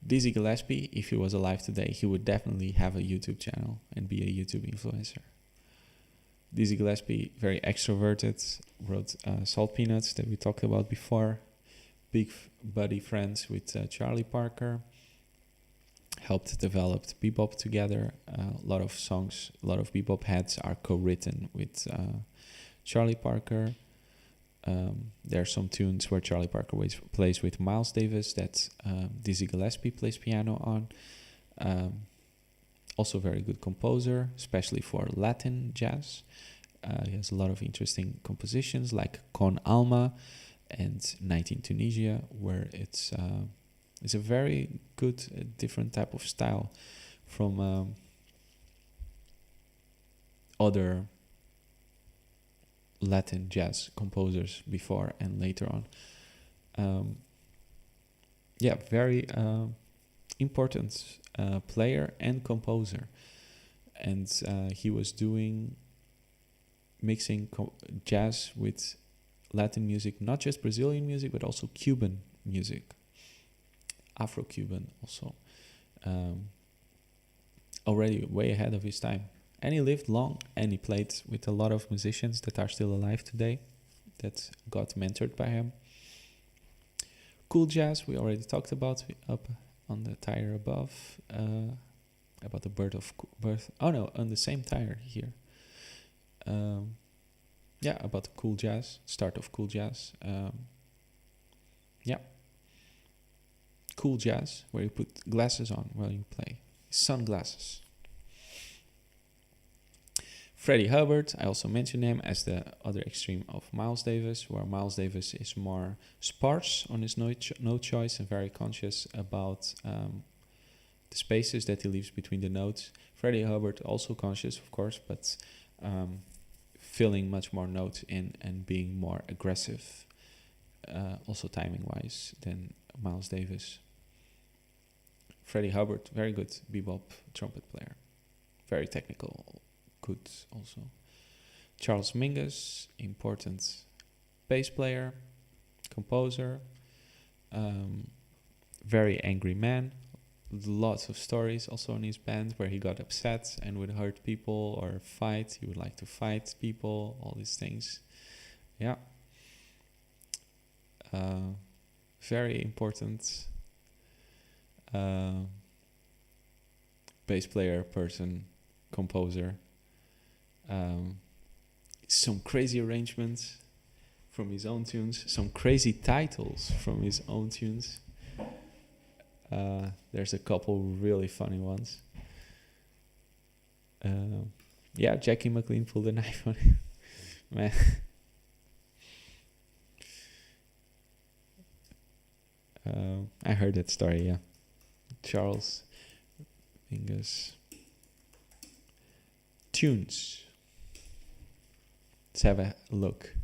Dizzy Gillespie, if he was alive today, he would definitely have a YouTube channel and be a YouTube influencer. Dizzy Gillespie, very extroverted, wrote Salt Peanuts that we talked about before, big buddy friends with Charlie Parker, helped develop bebop together. A lot of songs, a lot of bebop heads are co-written with Charlie Parker. There are some tunes where Charlie Parker plays with Miles Davis that Dizzy Gillespie plays piano on. Also very good composer, especially for Latin jazz. He has a lot of interesting compositions like Con Alma and Night in Tunisia, where it's a very good different type of style from other Latin jazz composers before and later on. Very important player and composer, and he was mixing jazz with Latin music, not just Brazilian music but also Cuban music, Afro-Cuban also, already way ahead of his time. And he lived long, and he played with a lot of musicians that are still alive today that got mentored by him. Cool jazz, we already talked about up on the tire above, about the birth. Oh no, on the same tire here. about the cool jazz, start of cool jazz. Yeah, cool jazz, where you put glasses on while you play. Sunglasses. Freddie Hubbard, I also mentioned him as the other extreme of Miles Davis, where Miles Davis is more sparse on his note choice and very conscious about the spaces that he leaves between the notes. Freddie Hubbard, also conscious, of course, but filling much more notes in and being more aggressive, also timing-wise, than Miles Davis. Freddie Hubbard, very good bebop trumpet player. Very technical, good also. Charles Mingus, important bass player, composer, very angry man. Lots of stories also in his band where he got upset and would hurt people or fight. He would like to fight people, all these things. Yeah. Very important bass player, person, composer. Some crazy arrangements from his own tunes, some crazy titles from his own tunes. There's a couple really funny ones. Jackie McLean pulled a knife on him. Man. I heard that story, yeah. Charles Mingus. Tunes. Let's have a look.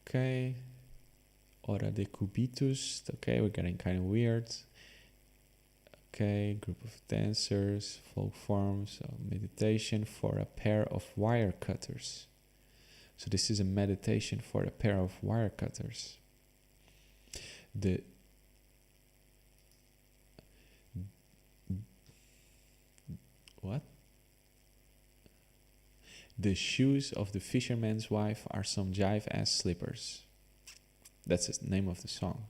Okay. Hora de Cubitus. Okay, we're getting kind of weird. Okay, group of dancers, folk forms, meditation for a pair of wire cutters. So this is a meditation for a pair of wire cutters. What? The shoes of the fisherman's wife are some jive-ass slippers. That's the name of the song.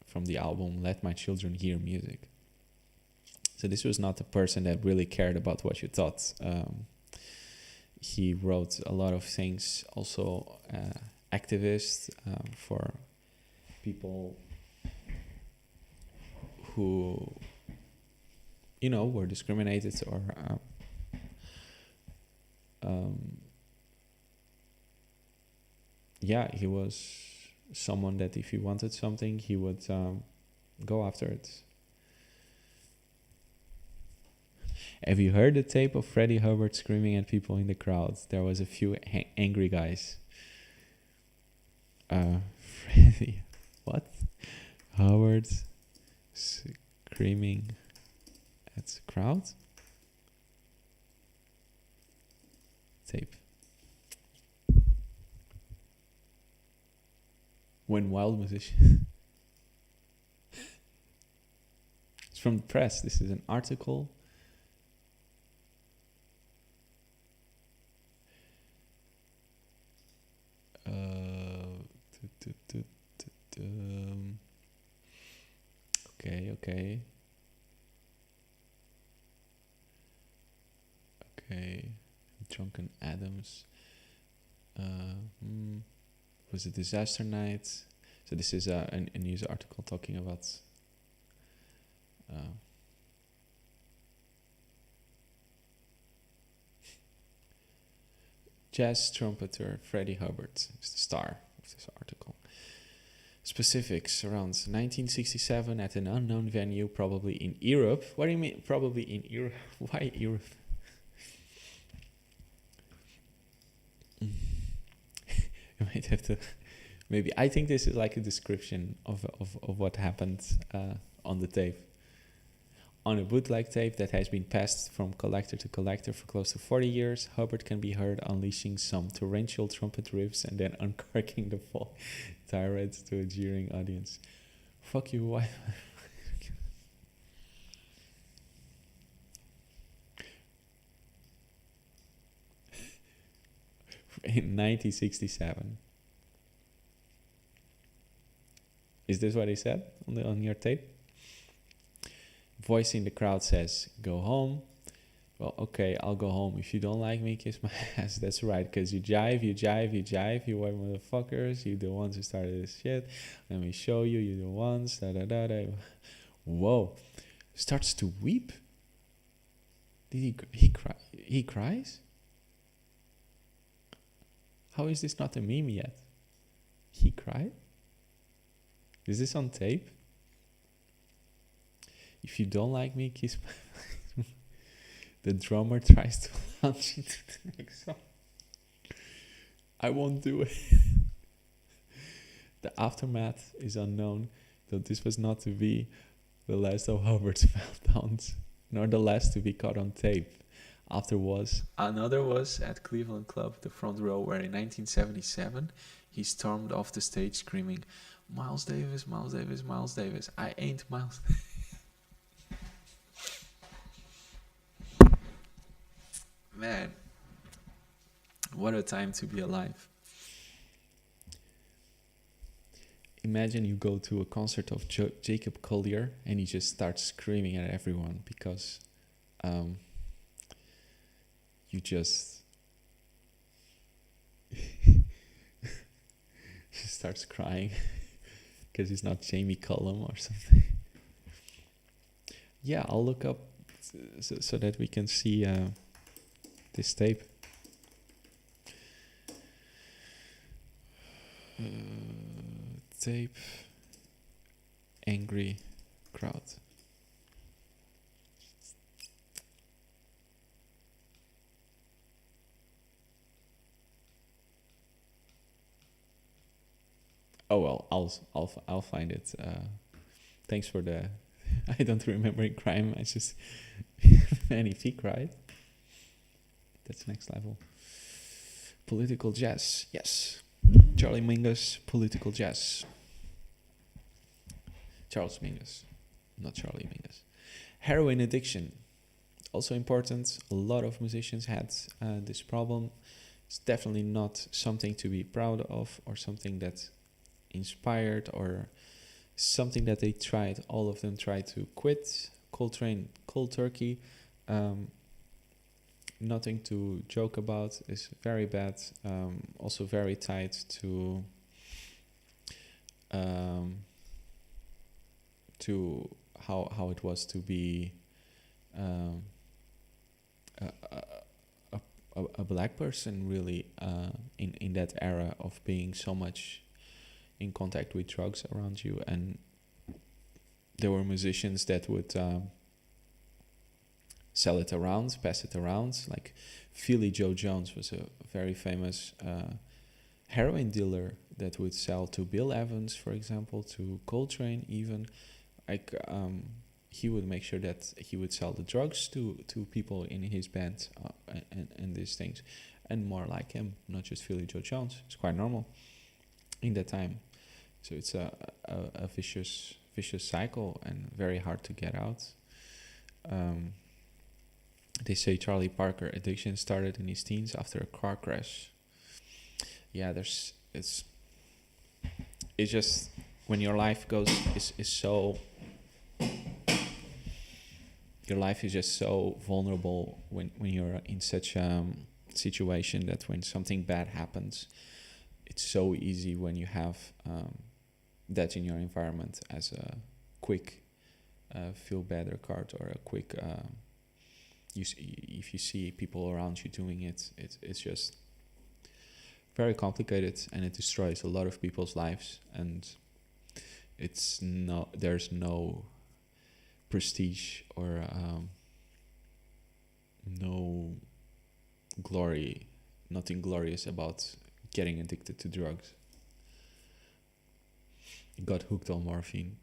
From the album Let My Children Hear Music. So this was not a person that really cared about what you thought. He wrote a lot of things, also activist for people who, were discriminated or he was someone that if he wanted something, he would go after it. Have you heard the tape of Freddie Hubbard screaming at people in the crowd? There was a few angry guys. Freddie, what? Hubbard screaming at the crowd? Tape. When wild musicians. It's from the press. This is an article. Okay. Drunken Adams. Was a disaster night. So this is a news article talking about jazz trumpeter Freddie Hubbard is the star of this article. Specifics: around 1967 at an unknown venue, probably in Europe. What do you mean, probably in Europe? Why Europe? You might have to. Maybe I think this is like a description of what happened on the tape. On a bootleg tape that has been passed from collector to collector for close to 40 years, Hubbard can be heard unleashing some torrential trumpet riffs and then uncorking the full tirades to a jeering audience. Fuck you, why? In 1967. Is this what he said on your tape? Voice in the crowd says, "Go home." Well, okay, I'll go home. If you don't like me, kiss my ass. That's right, because you jive, you jive, you jive, you white motherfuckers. You the ones who started this shit. Let me show you, you the ones. Da da da da. Whoa. Starts to weep. Did he cry? He cries? How is this not a meme yet? He cried? Is this on tape? If you don't like me, kiss my the drummer tries to launch into the next song. I won't do it. The aftermath is unknown, though this was not to be the last of Hubbard's meltdowns, nor the last to be caught on tape. Another was at Cleveland Club, the front row, where in 1977 he stormed off the stage screaming, "Miles Davis, Miles Davis, Miles Davis, I ain't Miles Davis." Man, what a time to be alive. Imagine you go to a concert of Jacob Collier and he just starts screaming at everyone because you just he starts crying because he's not Jamie Cullum or something. Yeah, I'll look up so that we can see this tape. Tape. Angry crowd. Oh well, I'll find it. Thanks for the. I don't remember in crime. I just and if he cried, that's next level. Political jazz, yes. Charlie Mingus, political jazz. Charles Mingus, not Charlie Mingus. Heroin addiction, also important. A lot of musicians had this problem. It's definitely not something to be proud of or something that inspired or something that they tried. All of them tried to quit. Coltrane, cold turkey. Nothing to joke about. Is very bad. Also very tied to how it was to be a black person, really, in that era of being so much in contact with drugs around you. And there were musicians that would sell it around, pass it around. Like Philly Joe Jones was a very famous heroin dealer that would sell to Bill Evans, for example, to Coltrane even. Like he would make sure that he would sell the drugs to people in his band and these things. And more like him, not just Philly Joe Jones. It's quite normal in that time. So it's a vicious cycle and very hard to get out. They say Charlie Parker addiction started in his teens after a car crash. Yeah, it's just when your life is so, your life is just so vulnerable when you're in such a situation that when something bad happens, it's so easy when you have that in your environment as a quick feel better card or a quick if you see people around you doing it, it's just very complicated and it destroys a lot of people's lives, and there's no prestige or no glory, nothing glorious about getting addicted to drugs. Got hooked on morphine.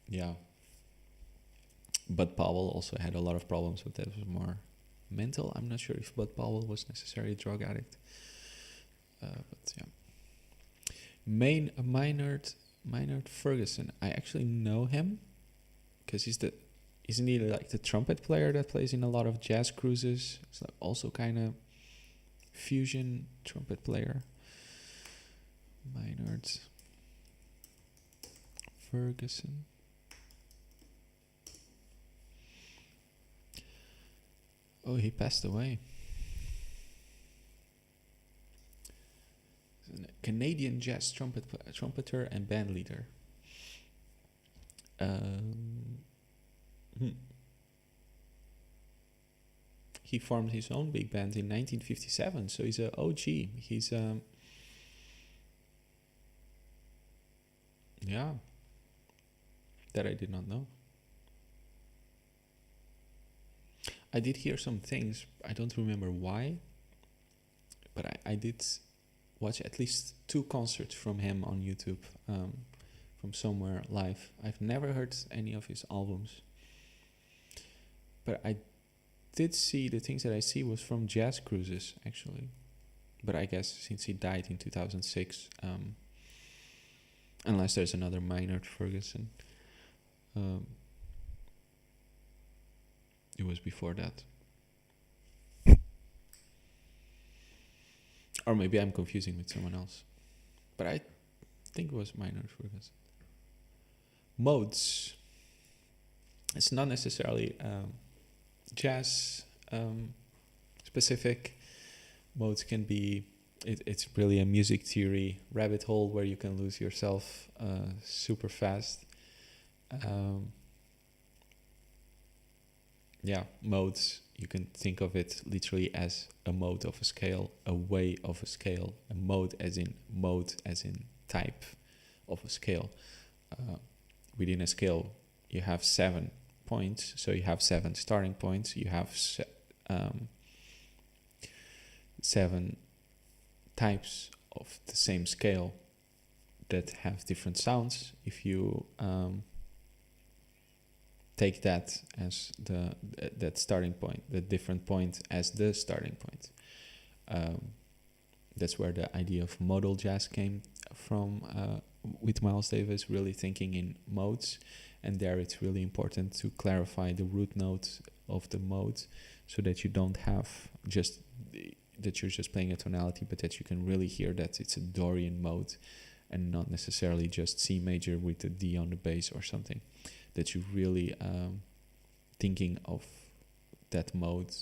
Yeah. Bud Powell also had a lot of problems with that. It was more mental. I'm not sure if Bud Powell was necessarily a drug addict. But yeah. Maynard Ferguson. I actually know him because isn't he like the trumpet player that plays in a lot of jazz cruises? It's like also kind of fusion trumpet player. Maynard Ferguson. Oh, he passed away. Canadian jazz trumpeter and band leader. He formed his own big band in 1957, so he's a OG. He's yeah, that I did not know. I did hear some things. I don't remember why, but I did watch at least 2 concerts from him on YouTube, from somewhere live. I've never heard any of his albums, but I did see the things that I see was from Jazz Cruises actually. But I guess since he died in 2006, unless there's another Maynard Ferguson, it was before that. Or maybe I'm confusing with someone else. But I think it was Maynard Ferguson. Modes. It's not necessarily jazz specific. Modes can be, it's really a music theory rabbit hole where you can lose yourself super fast. Modes, you can think of it literally as a mode of a scale, a way of a scale, a mode as in type of a scale. Within a scale, you have 7 points, so you have 7 starting points. You have 7 types of the same scale that have different sounds. If you take that as that starting point, the different point as the starting point. That's where the idea of modal jazz came from, with Miles Davis, really thinking in modes. And there it's really important to clarify the root note of the mode, so that you don't have that you're just playing a tonality, but that you can really hear that it's a Dorian mode and not necessarily just C major with a D on the bass or something. That you really thinking of that mode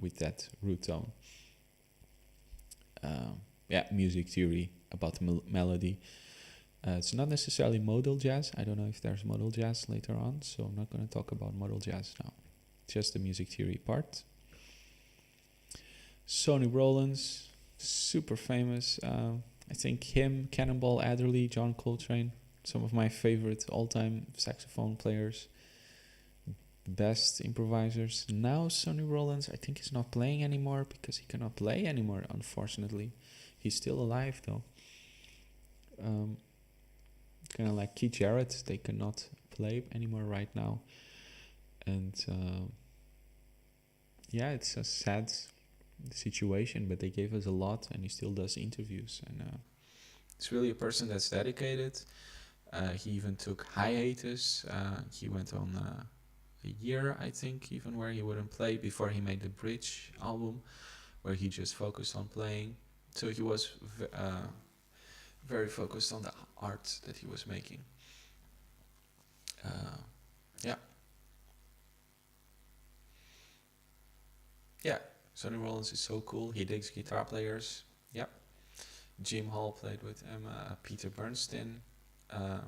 with that root tone. Music theory about melody. It's not necessarily modal jazz. I don't know if there's modal jazz later on, so I'm not going to talk about modal jazz now. Just the music theory part. Sonny Rollins, super famous. I think him, Cannonball Adderley, John Coltrane, some of my favorite all-time saxophone players, best improvisers. Now Sonny Rollins, I think he's not playing anymore because he cannot play anymore, unfortunately. He's still alive though. Kind of like Keith Jarrett, they cannot play anymore right now. And it's a sad situation, but they gave us a lot, and he still does interviews. And it's really a person that's dedicated. He even took hiatus. He went on a year, I think, even where he wouldn't play before he made the Bridge album, where he just focused on playing. So he was very focused on the art that he was making. Sonny Rollins is so cool. He digs guitar players. Jim Hall played with him. Peter Bernstein. I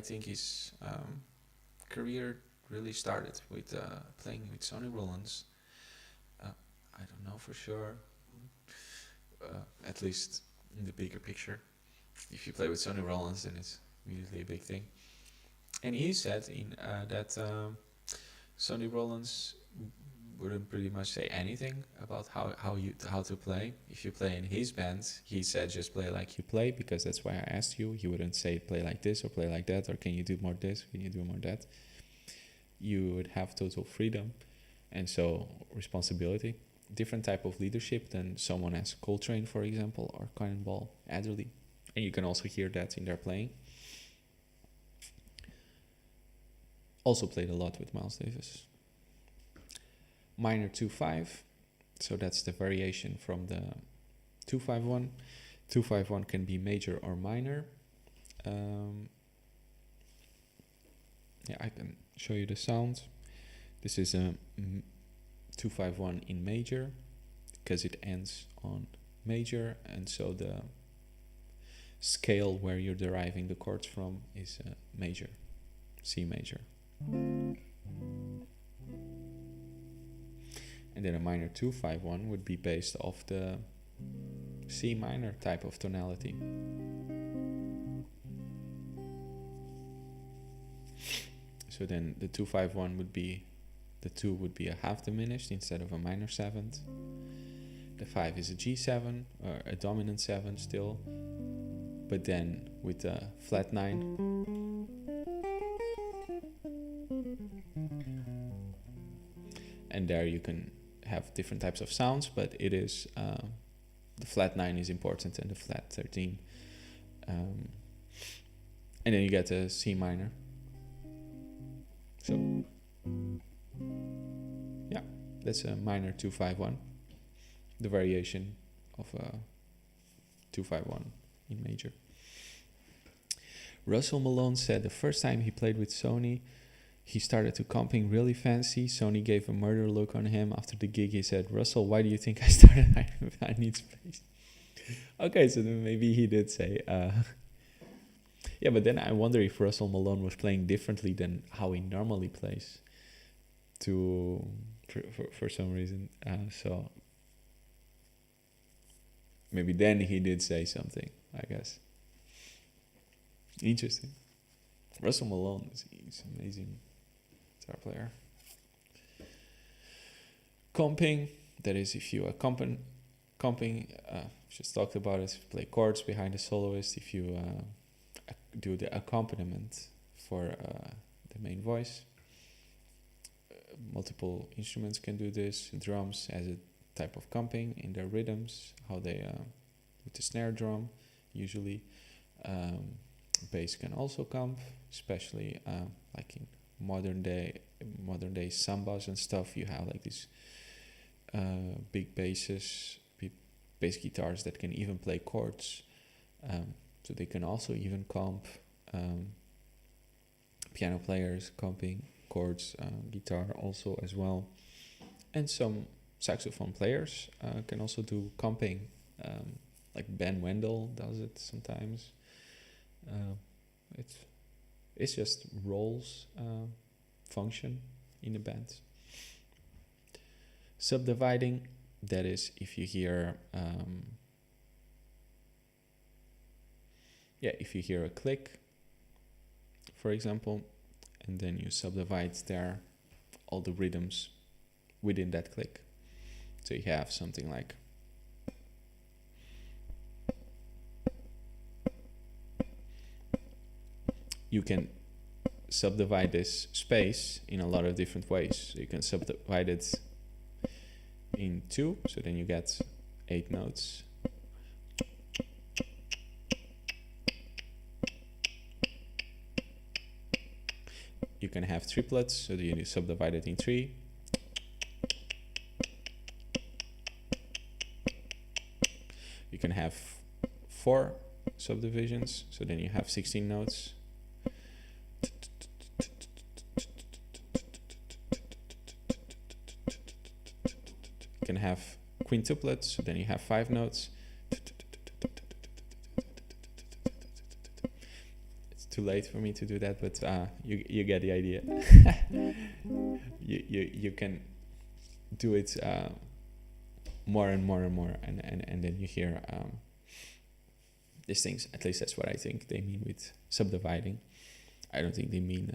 think his career really started with playing with Sonny Rollins. I don't know for sure. At least in the bigger picture. If you play with Sonny Rollins, then it's immediately a big thing. And he said that Sonny Rollins wouldn't pretty much say anything about how to play. If you play in his band, he said just play like you play, because that's why I asked you. He wouldn't say play like this or play like that, or can you do more this, can you do more that. You would have total freedom, and so responsibility. Different type of leadership than someone as Coltrane, for example, or Cannonball Adderley. And you can also hear that in their playing. Also played a lot with Miles Davis. Minor 2-5, so that's the variation from the 2-5-1. 2-5-1 can be major or minor. I can show you the sound. This is a 2-5-1 in major, because it ends on major, and so the scale where you're deriving the chords from is major, C major. And then a minor 2-5-1 would be based off the C minor type of tonality. So then the 2-5-1 would be, the 2 would be a half diminished instead of a minor 7th. The 5 is a G7 or a dominant 7 still, but then with a flat 9. And there you can have different types of sounds, but it is the flat 9 is important and the flat 13. And then you get a C minor. So yeah, that's a minor 2-5-1, the variation of a 2-5-1 in major. Russell Malone said the first time he played with Sony, he started to comping really fancy. Sony gave a murder look on him. After the gig, he said, "Russell, why do you think I started? I need space." Okay, so then maybe he did say... Yeah, but then I wonder if Russell Malone was playing differently than how he normally plays for some reason. So maybe then he did say something, I guess. Interesting. Russell Malone, he's an amazing guitar player. Comping, that is if you comping, just talked about it, play chords behind the soloist, if you do the accompaniment for the main voice. Multiple instruments can do this. Drums as a type of comping in their rhythms, how they with the snare drum usually. Bass can also comp, especially like in modern day sambas and stuff. You have like these big basses, bass guitars that can even play chords. So they can also even comp. Piano players comping chords, guitar also as well. And some saxophone players can also do comping. Like Ben Wendell does it sometimes. It's just roles function in a band. Subdividing, that is if you hear if you hear a click, for example, and then you subdivide there all the rhythms within that click. So you have something like you can subdivide this space in a lot of different ways. So you can subdivide it in 2, so then you get 8 notes. You can have triplets, so you subdivide it in 3. You can have 4 subdivisions, so then you have 16 notes. You can have quintuplets, so then you have 5 notes. Too late for me to do that, but you get the idea. you can do it more and more and more, and then you hear these things. At least that's what I think they mean with subdividing. I don't think they mean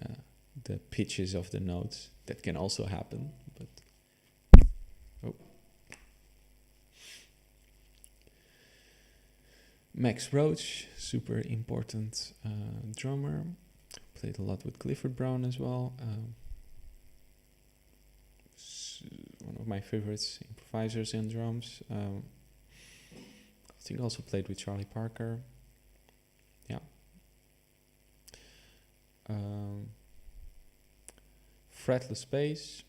the pitches of the notes. That can also happen, but Max Roach, super important drummer. Played a lot with Clifford Brown as well. One of my favorites improvisers in drums. I think also played with Charlie Parker. Yeah. Fretless bass.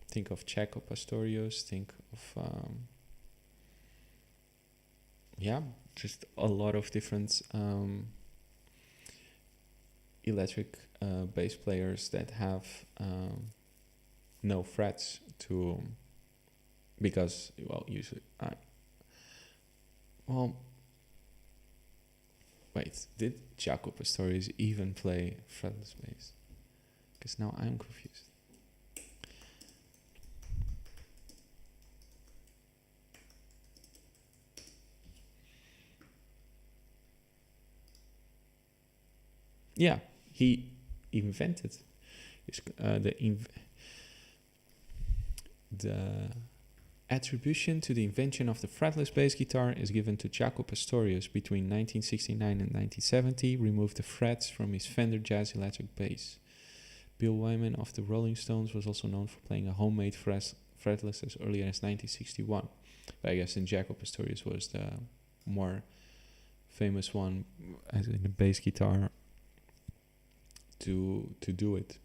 Think of Checo Pastorius. Think of just a lot of different electric bass players that have no frets to because, well, usually wait, did Jaco Pastorius even play fretless bass? Because now I'm confused. Yeah, he invented the attribution to the invention of the fretless bass guitar is given to Jaco Pastorius between 1969 and 1970. Removed the frets from his Fender Jazz electric bass. Bill Wyman of the Rolling Stones was also known for playing a homemade fretless as early as 1961. But I guess Jaco Pastorius was the more famous one as in the bass guitar to do it.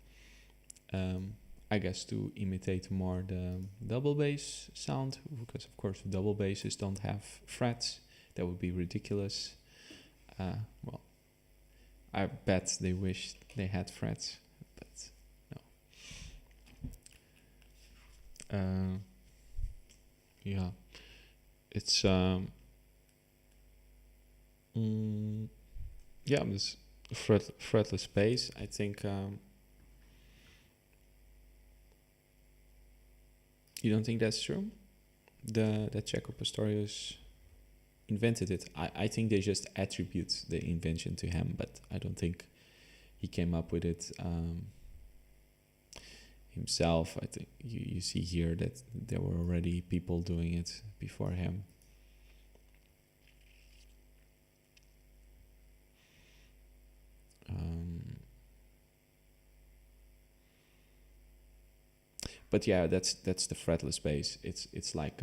I guess to imitate more the double bass sound, because of course double basses don't have frets. That would be ridiculous. Well, I bet they wished they had frets, but no. Yeah, it's yeah, this fretless bass. I think. You don't think that's true? That Jaco Pastorius invented it. I think they just attribute the invention to him, but I don't think he came up with it himself. I think you see here that there were already people doing it before him. But yeah, that's the fretless bass. It's like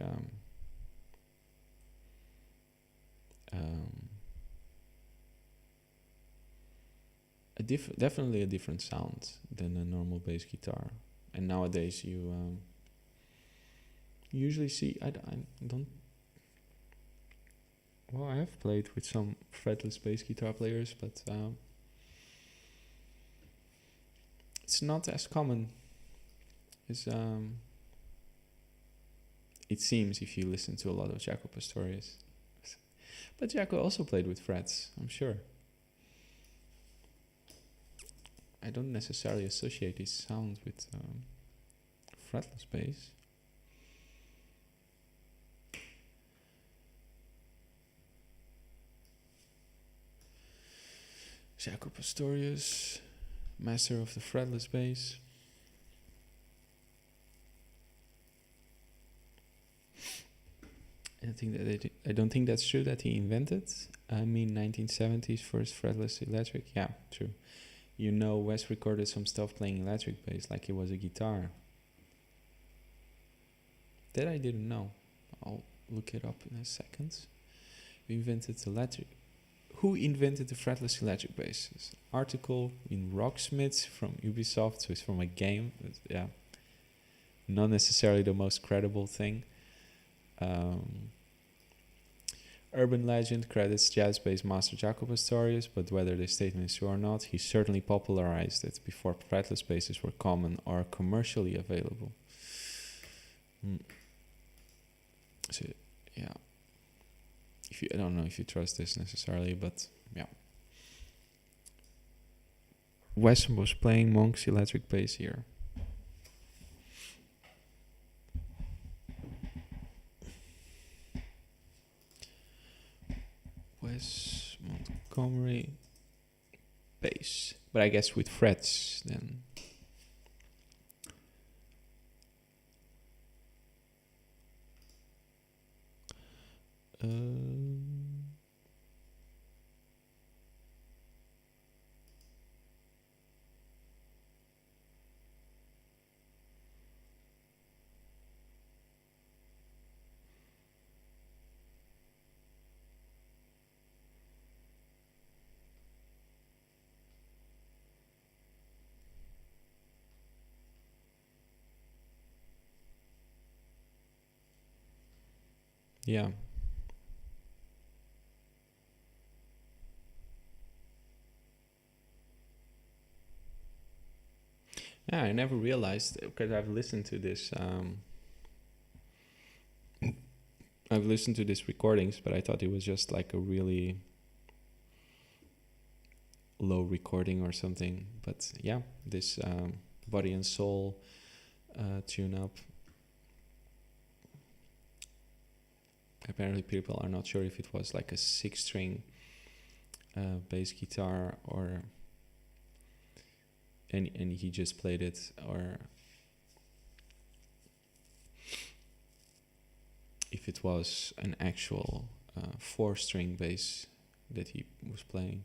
definitely a different sound than a normal bass guitar. And nowadays you usually see I don't. Well, I have played with some fretless bass guitar players, but it's not as common. It seems if you listen to a lot of Jaco Pastorius. But Jaco also played with frets, I'm sure. I don't necessarily associate his sound with fretless bass. Jaco Pastorius, master of the fretless bass. I don't think that's true that he invented. I mean, 1970s first fretless electric. Yeah, true. You know, Wes recorded some stuff playing electric bass like it was a guitar. That I didn't know. I'll look it up in a second. Who invented the fretless electric bass? Article in Rocksmith from Ubisoft, so it's from a game. But yeah, not necessarily the most credible thing. Urban legend credits jazz bass master Jaco Pastorius, but whether this statement is true or not, he certainly popularized it before fretless basses were common or commercially available. So, yeah. I don't know if you trust this necessarily, but yeah. Wes was playing Monk's electric bass here. Wes Montgomery bass, but I guess with frets then. Yeah. Yeah, I never realized, because I've listened to this I've listened to these recordings, but I thought it was just like a really low recording or something. But yeah, this body and soul tune up. Apparently people are not sure if it was like a 6-string bass guitar or and he just played it, or if it was an actual 4-string bass that he was playing.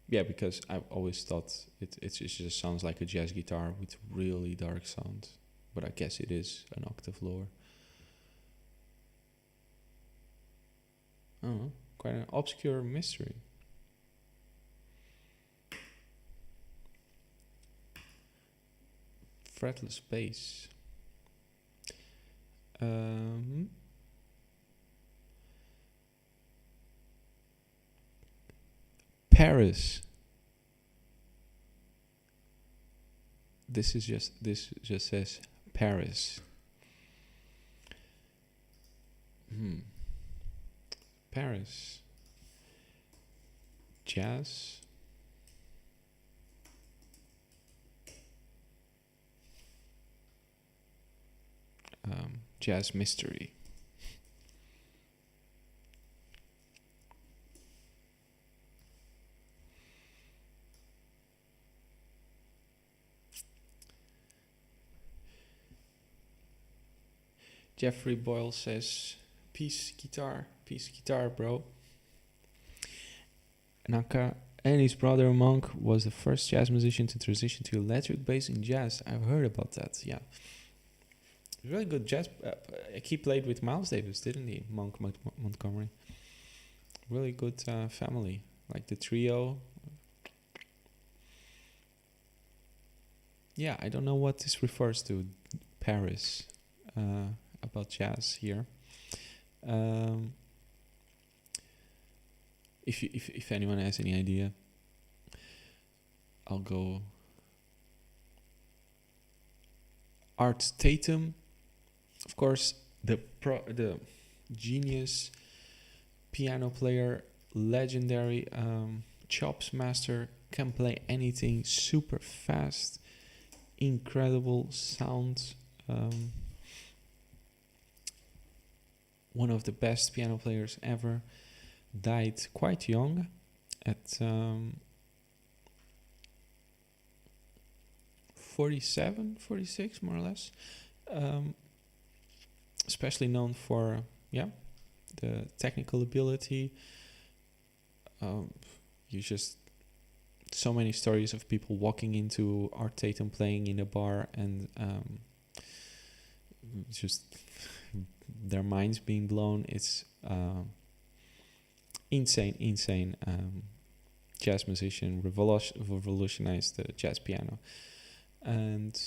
Yeah, because I've always thought it just sounds like a jazz guitar with really dark sound, but I guess it is an octave lower. Oh, quite an obscure mystery. Fretless bass. Paris. This just says Paris. Paris. Jazz. Jazz mystery. Jeffrey Boyle says, peace guitar, bro. Naka and his brother Monk was the first jazz musician to transition to electric bass in jazz. I've heard about that, yeah. Really good jazz. He played with Miles Davis, didn't he? Monk Montgomery. Really good family, like the trio. Yeah, I don't know what this refers to, Paris, about jazz here. If anyone has any idea, I'll go. Art Tatum, of course, the genius piano player, legendary chops master, can play anything, super fast, incredible sound. One of the best piano players ever. Died quite young, at 47, 46, more or less. Especially known for, the technical ability. So many stories of people walking into Art Tatum playing in a bar and just their minds being blown. It's insane jazz musician, revolutionized the jazz piano. And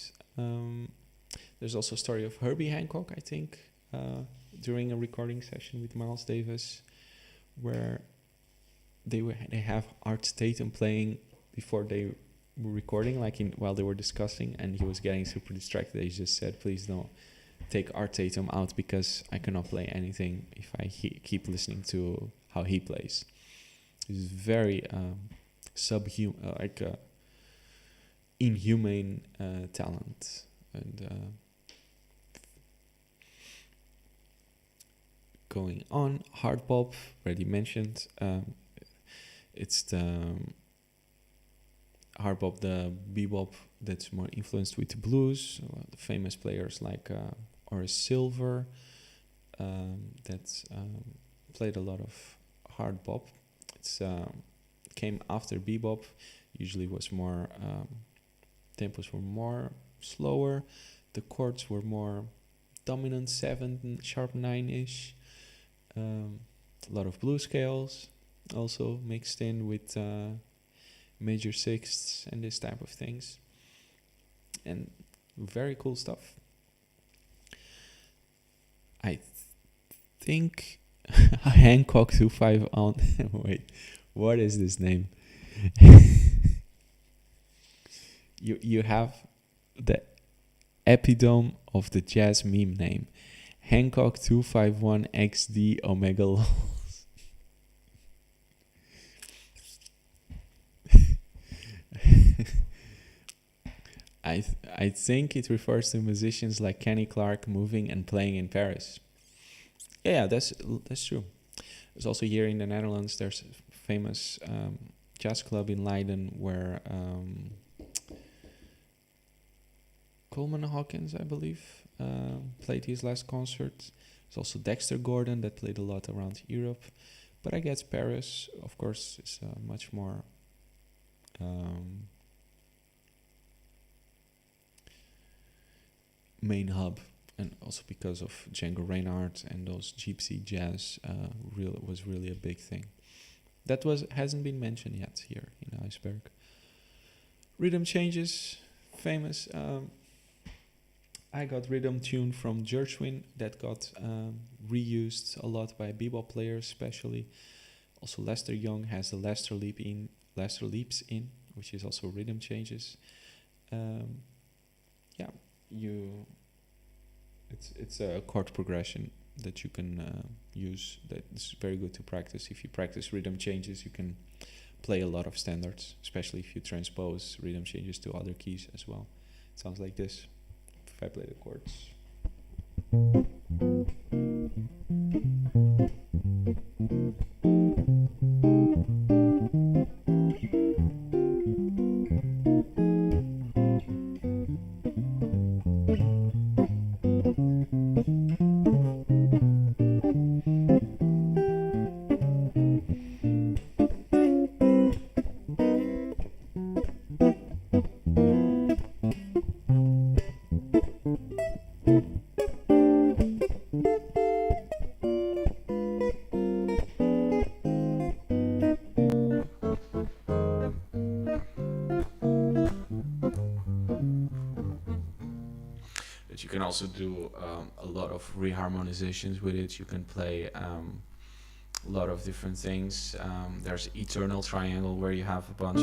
there's also a story of Herbie Hancock, I think, during a recording session with Miles Davis, where they have Art Tatum playing before they were recording, while they were discussing, and he was getting super distracted. He just said, "Please don't take Art Tatum out because I cannot play anything if I keep listening to how he plays." He's very subhuman, inhumane talent. And going on, hard bop, already mentioned. It's the hard bop, the bebop that's more influenced with the blues. The famous players like Horace Silver that played a lot of hard bop. It's came after bebop. Usually was more tempos were more slower. The chords were more dominant 7, sharp 9-ish. A lot of blues scales also mixed in with major sixths and this type of things. And very cool stuff. I think Hancock 25 on. Wait, what is this name? You have the epitome of the jazz meme name. Hancock 251 XD Omega Low. I think it refers to musicians like Kenny Clark moving and playing in Paris. Yeah, that's true. There's also here in the Netherlands, there's a famous jazz club in Leiden where Coleman Hawkins, I believe, played his last concert. There's also Dexter Gordon that played a lot around Europe. But I guess Paris, of course, is much more main hub, and also because of Django Reinhardt and those gypsy jazz was really a big thing. That hasn't been mentioned yet here in Iceberg. Rhythm changes, famous. I got rhythm tune from Gershwin that got reused a lot by bebop players, especially. Also, Lester Young has the Lester Leaps in, which is also rhythm changes. It's a chord progression that you can use. That is very good to practice. If you practice rhythm changes, you can play a lot of standards, especially if you transpose rhythm changes to other keys as well. It sounds like this. If I play the chords. You can also do a lot of reharmonizations with it. You can play a lot of different things. There's Eternal Triangle where you have a bunch.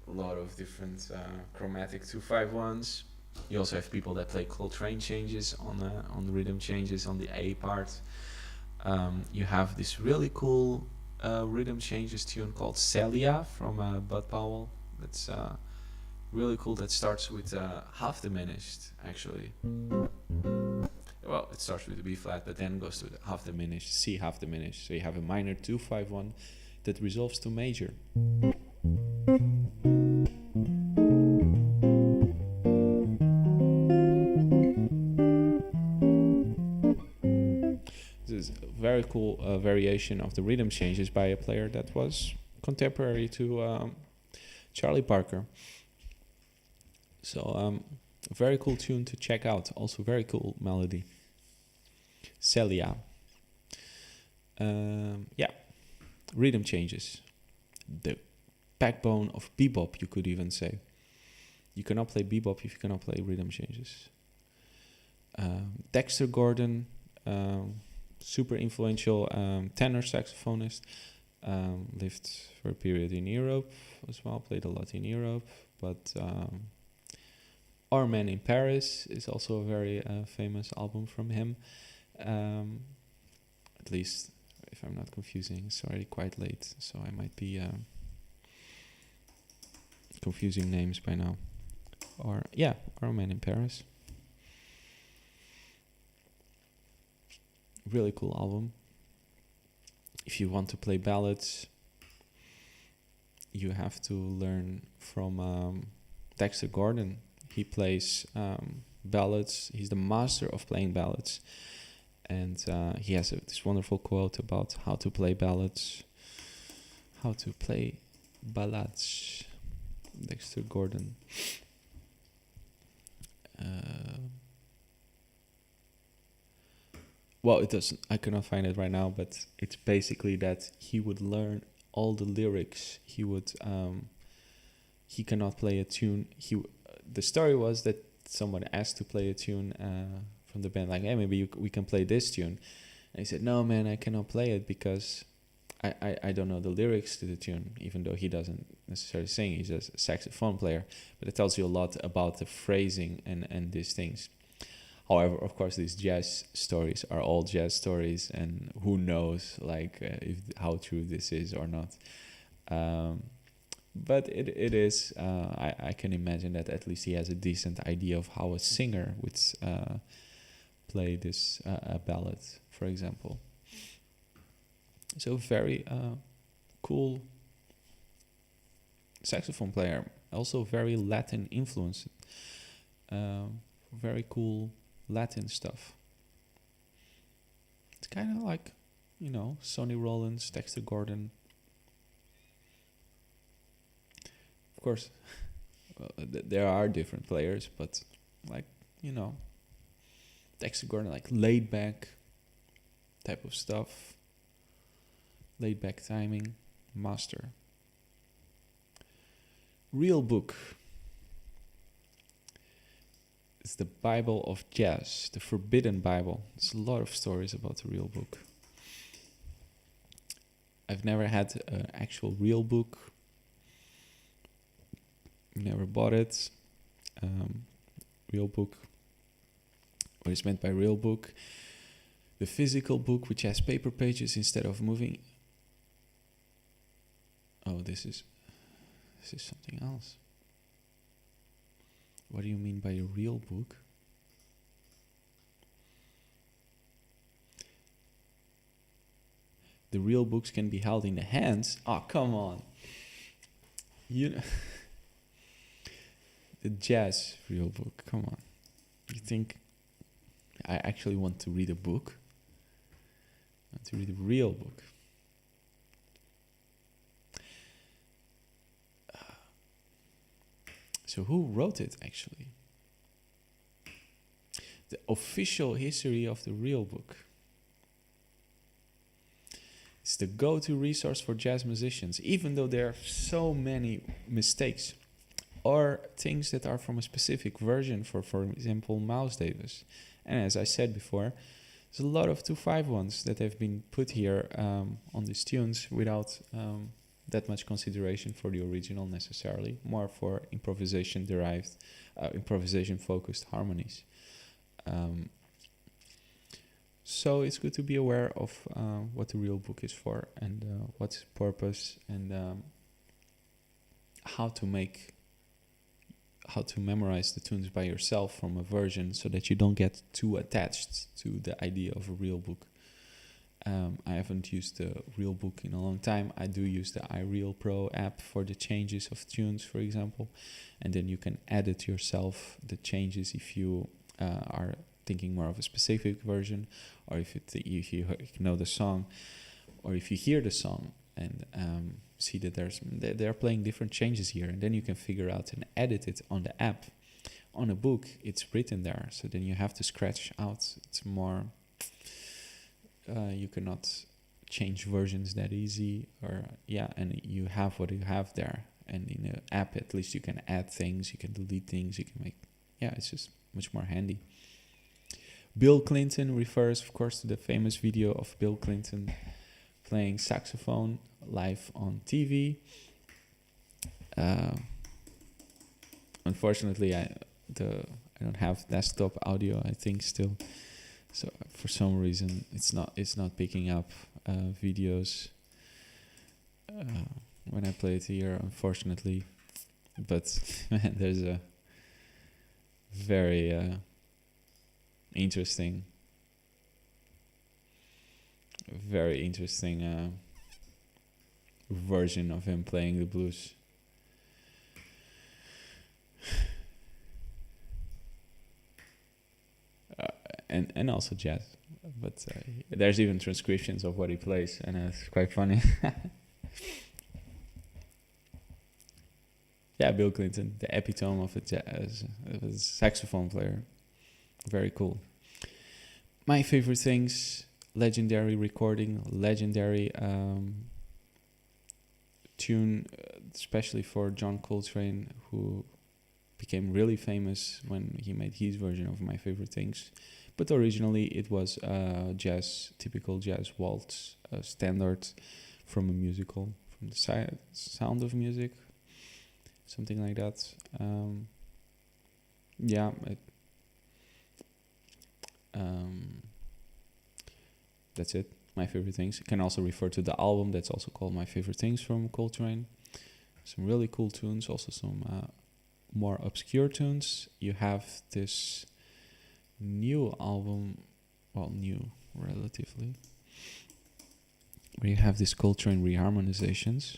A lot of different chromatic 251s. You also have people that play coltrane changes on the rhythm changes on the A part. You have this really cool rhythm changes tune called Celia from Bud Powell. That's really cool. That starts with half diminished, actually. Well, it starts with the B flat, but then goes to the half diminished, C half diminished. So you have a minor 251 that resolves to major. This is a very cool variation of the rhythm changes by a player that was contemporary to Charlie Parker. So a very cool tune to check out. Also very cool melody. Celia. Rhythm changes. The backbone of bebop, you could even say. You cannot play bebop if you cannot play rhythm changes. Dexter Gordon, super influential tenor saxophonist, lived for a period in Europe as well, played a lot in Europe, but Our Man in Paris is also a very famous album from him. At least, if I'm not confusing, it's already quite late, so I might be confusing names by now. Our Man in Paris. Really cool album. If you want to play ballads, you have to learn from Dexter Gordon. He plays ballads. He's the master of playing ballads. And he has this wonderful quote about how to play ballads. How to play ballads. Dexter Gordon. Well, it doesn't. I cannot find it right now, but it's basically that he would learn all the lyrics. He would. He cannot play a tune. The story was that someone asked to play a tune from the band, like, "Hey, maybe we can play this tune." And he said, "No, man, I cannot play it because I don't know the lyrics to the tune, even though he doesn't necessarily sing. He's just a saxophone player, but it tells you a lot about the phrasing and these things. However, of course, these jazz stories are all jazz stories, and who knows, like, if how true this is or not. But it is. I can imagine that at least he has a decent idea of how a singer would play this a ballad, for example. So very cool saxophone player, also very Latin influenced. Very cool Latin stuff. It's kind of like, Sonny Rollins, Dexter Gordon. Of course, there are different players, but like, Dexter Gordon, like laid back type of stuff. Laid back timing, master. Real book. It's the Bible of jazz, the forbidden Bible. There's a lot of stories about the real book. I've never had an actual real book. Never bought it. Real book. What is meant by real book? The physical book which has paper pages instead of moving. Oh, this is something else. What do you mean by a real book? The real books can be held in the hands. Oh, come on. The jazz real book. Come on. You think I actually want to read a book? I want to read a real book. So who wrote it, actually? The official history of the real book. It's the go-to resource for jazz musicians, even though there are so many mistakes or things that are from a specific version, for example, Miles Davis. And as I said before, there's a lot of 2/5 ones that have been put here on these tunes without that much consideration for the original necessarily, more for improvisation-focused harmonies. So it's good to be aware of what the real book is for and what's purpose and how to memorize the tunes by yourself from a version so that you don't get too attached to the idea of a real book. I haven't used the real book in a long time. I do use the iReal Pro app for the changes of tunes, for example, and then you can edit yourself the changes if you are thinking more of a specific version, or if you know the song, or if you hear the song and see that they're playing different changes here, and then you can figure out and edit it on the app. On a book, it's written there, so then you have to scratch out. It's more. You cannot change versions that easy, and you have what you have there. And in an app, at least you can add things, you can delete things, you can make. It's just much more handy. Bill Clinton refers, of course, to the famous video of Bill Clinton playing saxophone live on TV. Unfortunately, I don't have desktop audio, I think, still. So for some reason it's not picking up videos when I play it here, unfortunately. But man, there's a very interesting version of him playing the blues. And also jazz, but there's even transcriptions of what he plays, and it's quite funny. Bill Clinton, the epitome of a saxophone player. Very cool. My favorite things: legendary recording, legendary tune, especially for John Coltrane, who became really famous when he made his version of My Favorite Things. But originally it was typical jazz waltz, standard, from a musical, from the sound of music, something like that. Yeah, that's it. My favorite things. You can also refer to the album that's also called My Favorite Things from Coltrane. Some really cool tunes, also some more obscure tunes. You have this new album, well, new relatively, where you have this Coltrane reharmonizations.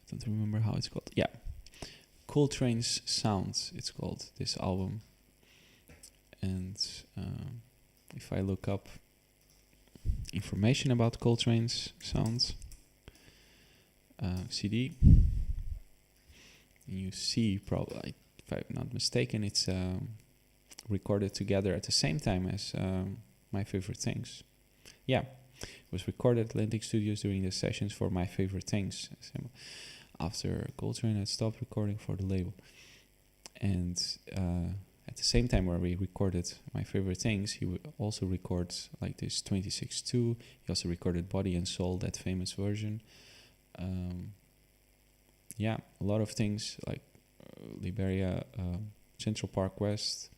I don't remember how it's called. Yeah, Coltrane's Sounds, it's called, this album. And if I look up information about Coltrane's Sounds CD, you see, probably, if I'm not mistaken, it's recorded together at the same time as My Favorite Things. Yeah, it was recorded at Atlantic Studios during the sessions for My Favorite Things. After Coltrane had stopped recording for the label. And at the same time where we recorded My Favorite Things, he would also record like this 26.2. He also recorded Body and Soul, that famous version. Yeah, a lot of things like Lageira, Central Park West,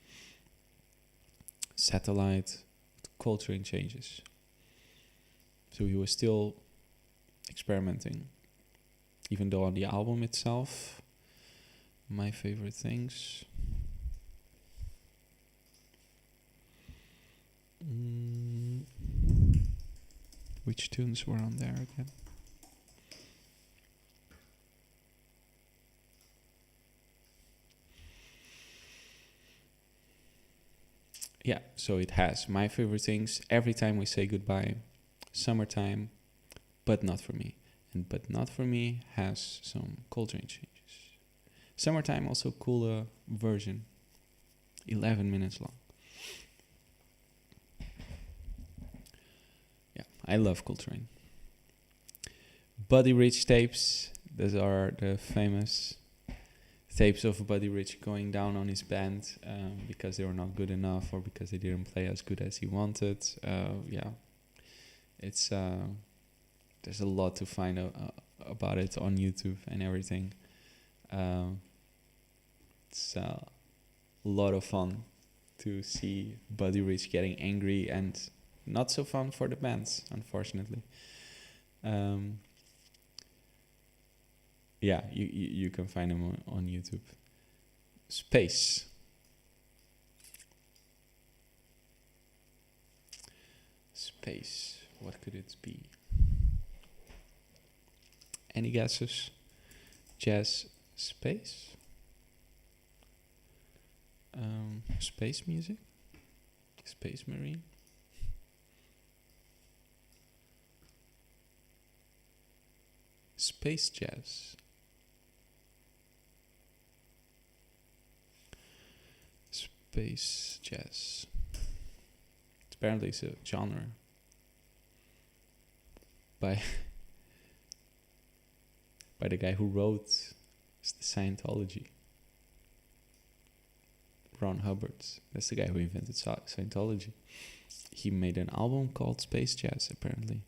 Satellite, Coltrane changes. So he was still experimenting. Even though on the album itself, My Favorite Things, which tunes were on there again? Yeah, so it has My Favorite Things, Every Time We Say Goodbye, Summertime, But Not For Me. And But Not For Me has some Coltrane changes. Summertime, also cooler version, 11 minutes long. Yeah, I love Coltrane. Buddy Rich tapes, those are the famous tapes of Buddy Rich going down on his band because they were not good enough or because they didn't play as good as he wanted. Yeah, it's... there's a lot to find about it on YouTube and everything. It's a lot of fun to see Buddy Rich getting angry, and not so fun for the bands, unfortunately. Yeah, you can find them on YouTube. Space. Space. What could it be? Any guesses? Jazz Space? Space music? Space Marine? Space Jazz? Space Jazz. Apparently it's a genre by the guy who wrote the Scientology. Ron Hubbard. That's the guy who invented Scientology. He made an album called Space Jazz, apparently.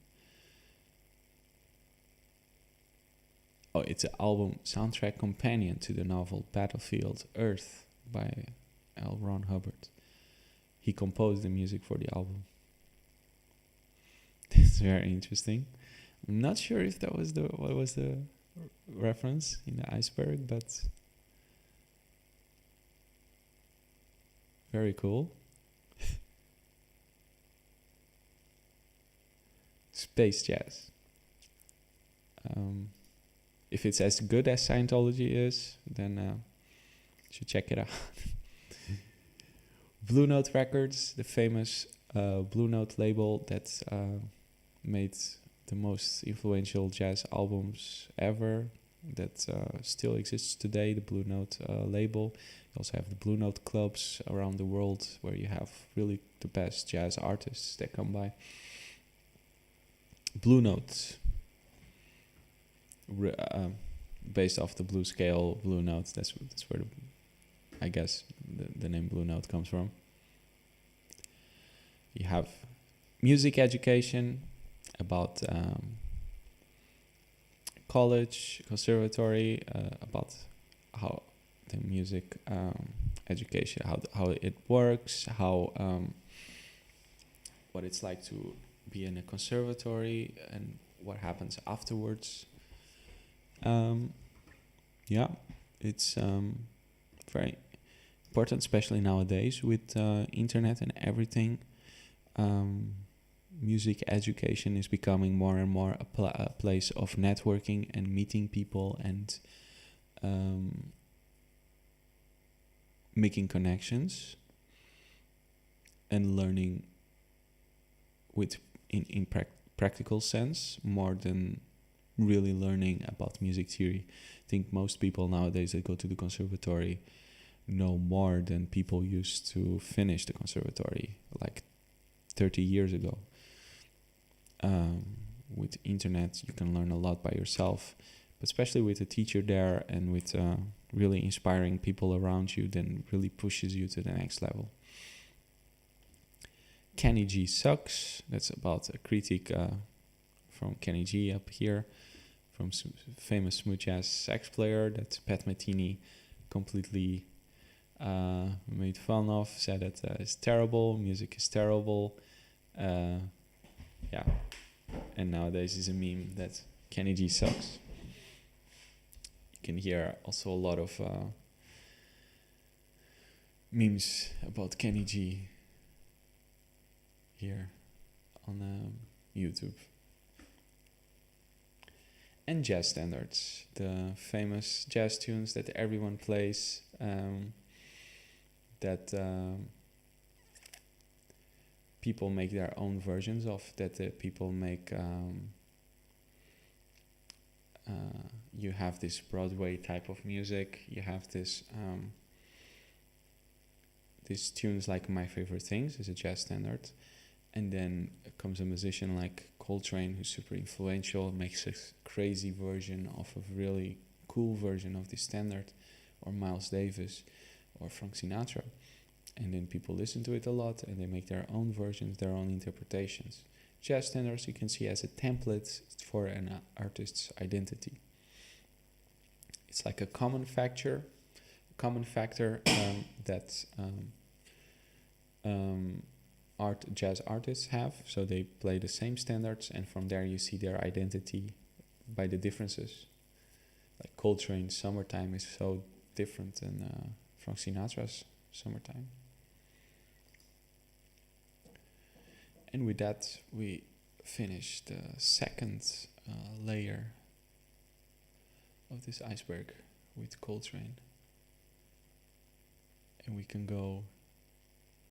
Oh, it's an album soundtrack companion to the novel Battlefield Earth by L. Ron Hubbard. He composed the music for the album. That's very interesting. I'm not sure if that was what was the reference in the iceberg, but very cool. Space Jazz. If it's as good as Scientology is, then you should check it out. Blue Note Records, the famous Blue Note label that made the most influential jazz albums ever, that still exists today, the Blue Note label. You also have the Blue Note clubs around the world where you have really the best jazz artists that come by. Blue Note. based off the blues scale, blue notes. That's where I guess the name blue note comes from. You have music education about college, conservatory, about how the music education, how it works, how what it's like to be in a conservatory and what happens afterwards. Yeah, it's very important, especially nowadays with internet and everything. Music education is becoming more and more a place of networking and meeting people and making connections and learning with in practical sense more than really learning about music theory. I think most people nowadays that go to the conservatory know more than people used to finish the conservatory like 30 years ago. With internet, you can learn a lot by yourself, but especially with a teacher there and with really inspiring people around you, then really pushes you to the next level. Kenny G Sucks. That's about a critique from Kenny G up here, from famous smooth jazz sax player that Pat Metheny completely made fun of, said that it's terrible, music is terrible. Yeah, and nowadays is a meme that Kenny G sucks. You can hear also a lot of memes about Kenny G here on YouTube. And jazz standards, the famous jazz tunes that everyone plays, that people make their own versions of, that people make. You have this Broadway type of music. You have this these tunes like My Favorite Things is a jazz standard, and then comes a musician like Coltrane who's super influential, makes a crazy version of a really cool version of this standard, or Miles Davis, or Frank Sinatra. And then people listen to it a lot and they make their own versions, their own interpretations. Jazz standards you can see as a template for an artist's identity. It's like a common factor that jazz artists have. So they play the same standards, and from there you see their identity by the differences. Like Coltrane's Summertime is so different than Frank Sinatra's Summertime. And with that, we finish the second layer of this iceberg with Coltrane. And we can go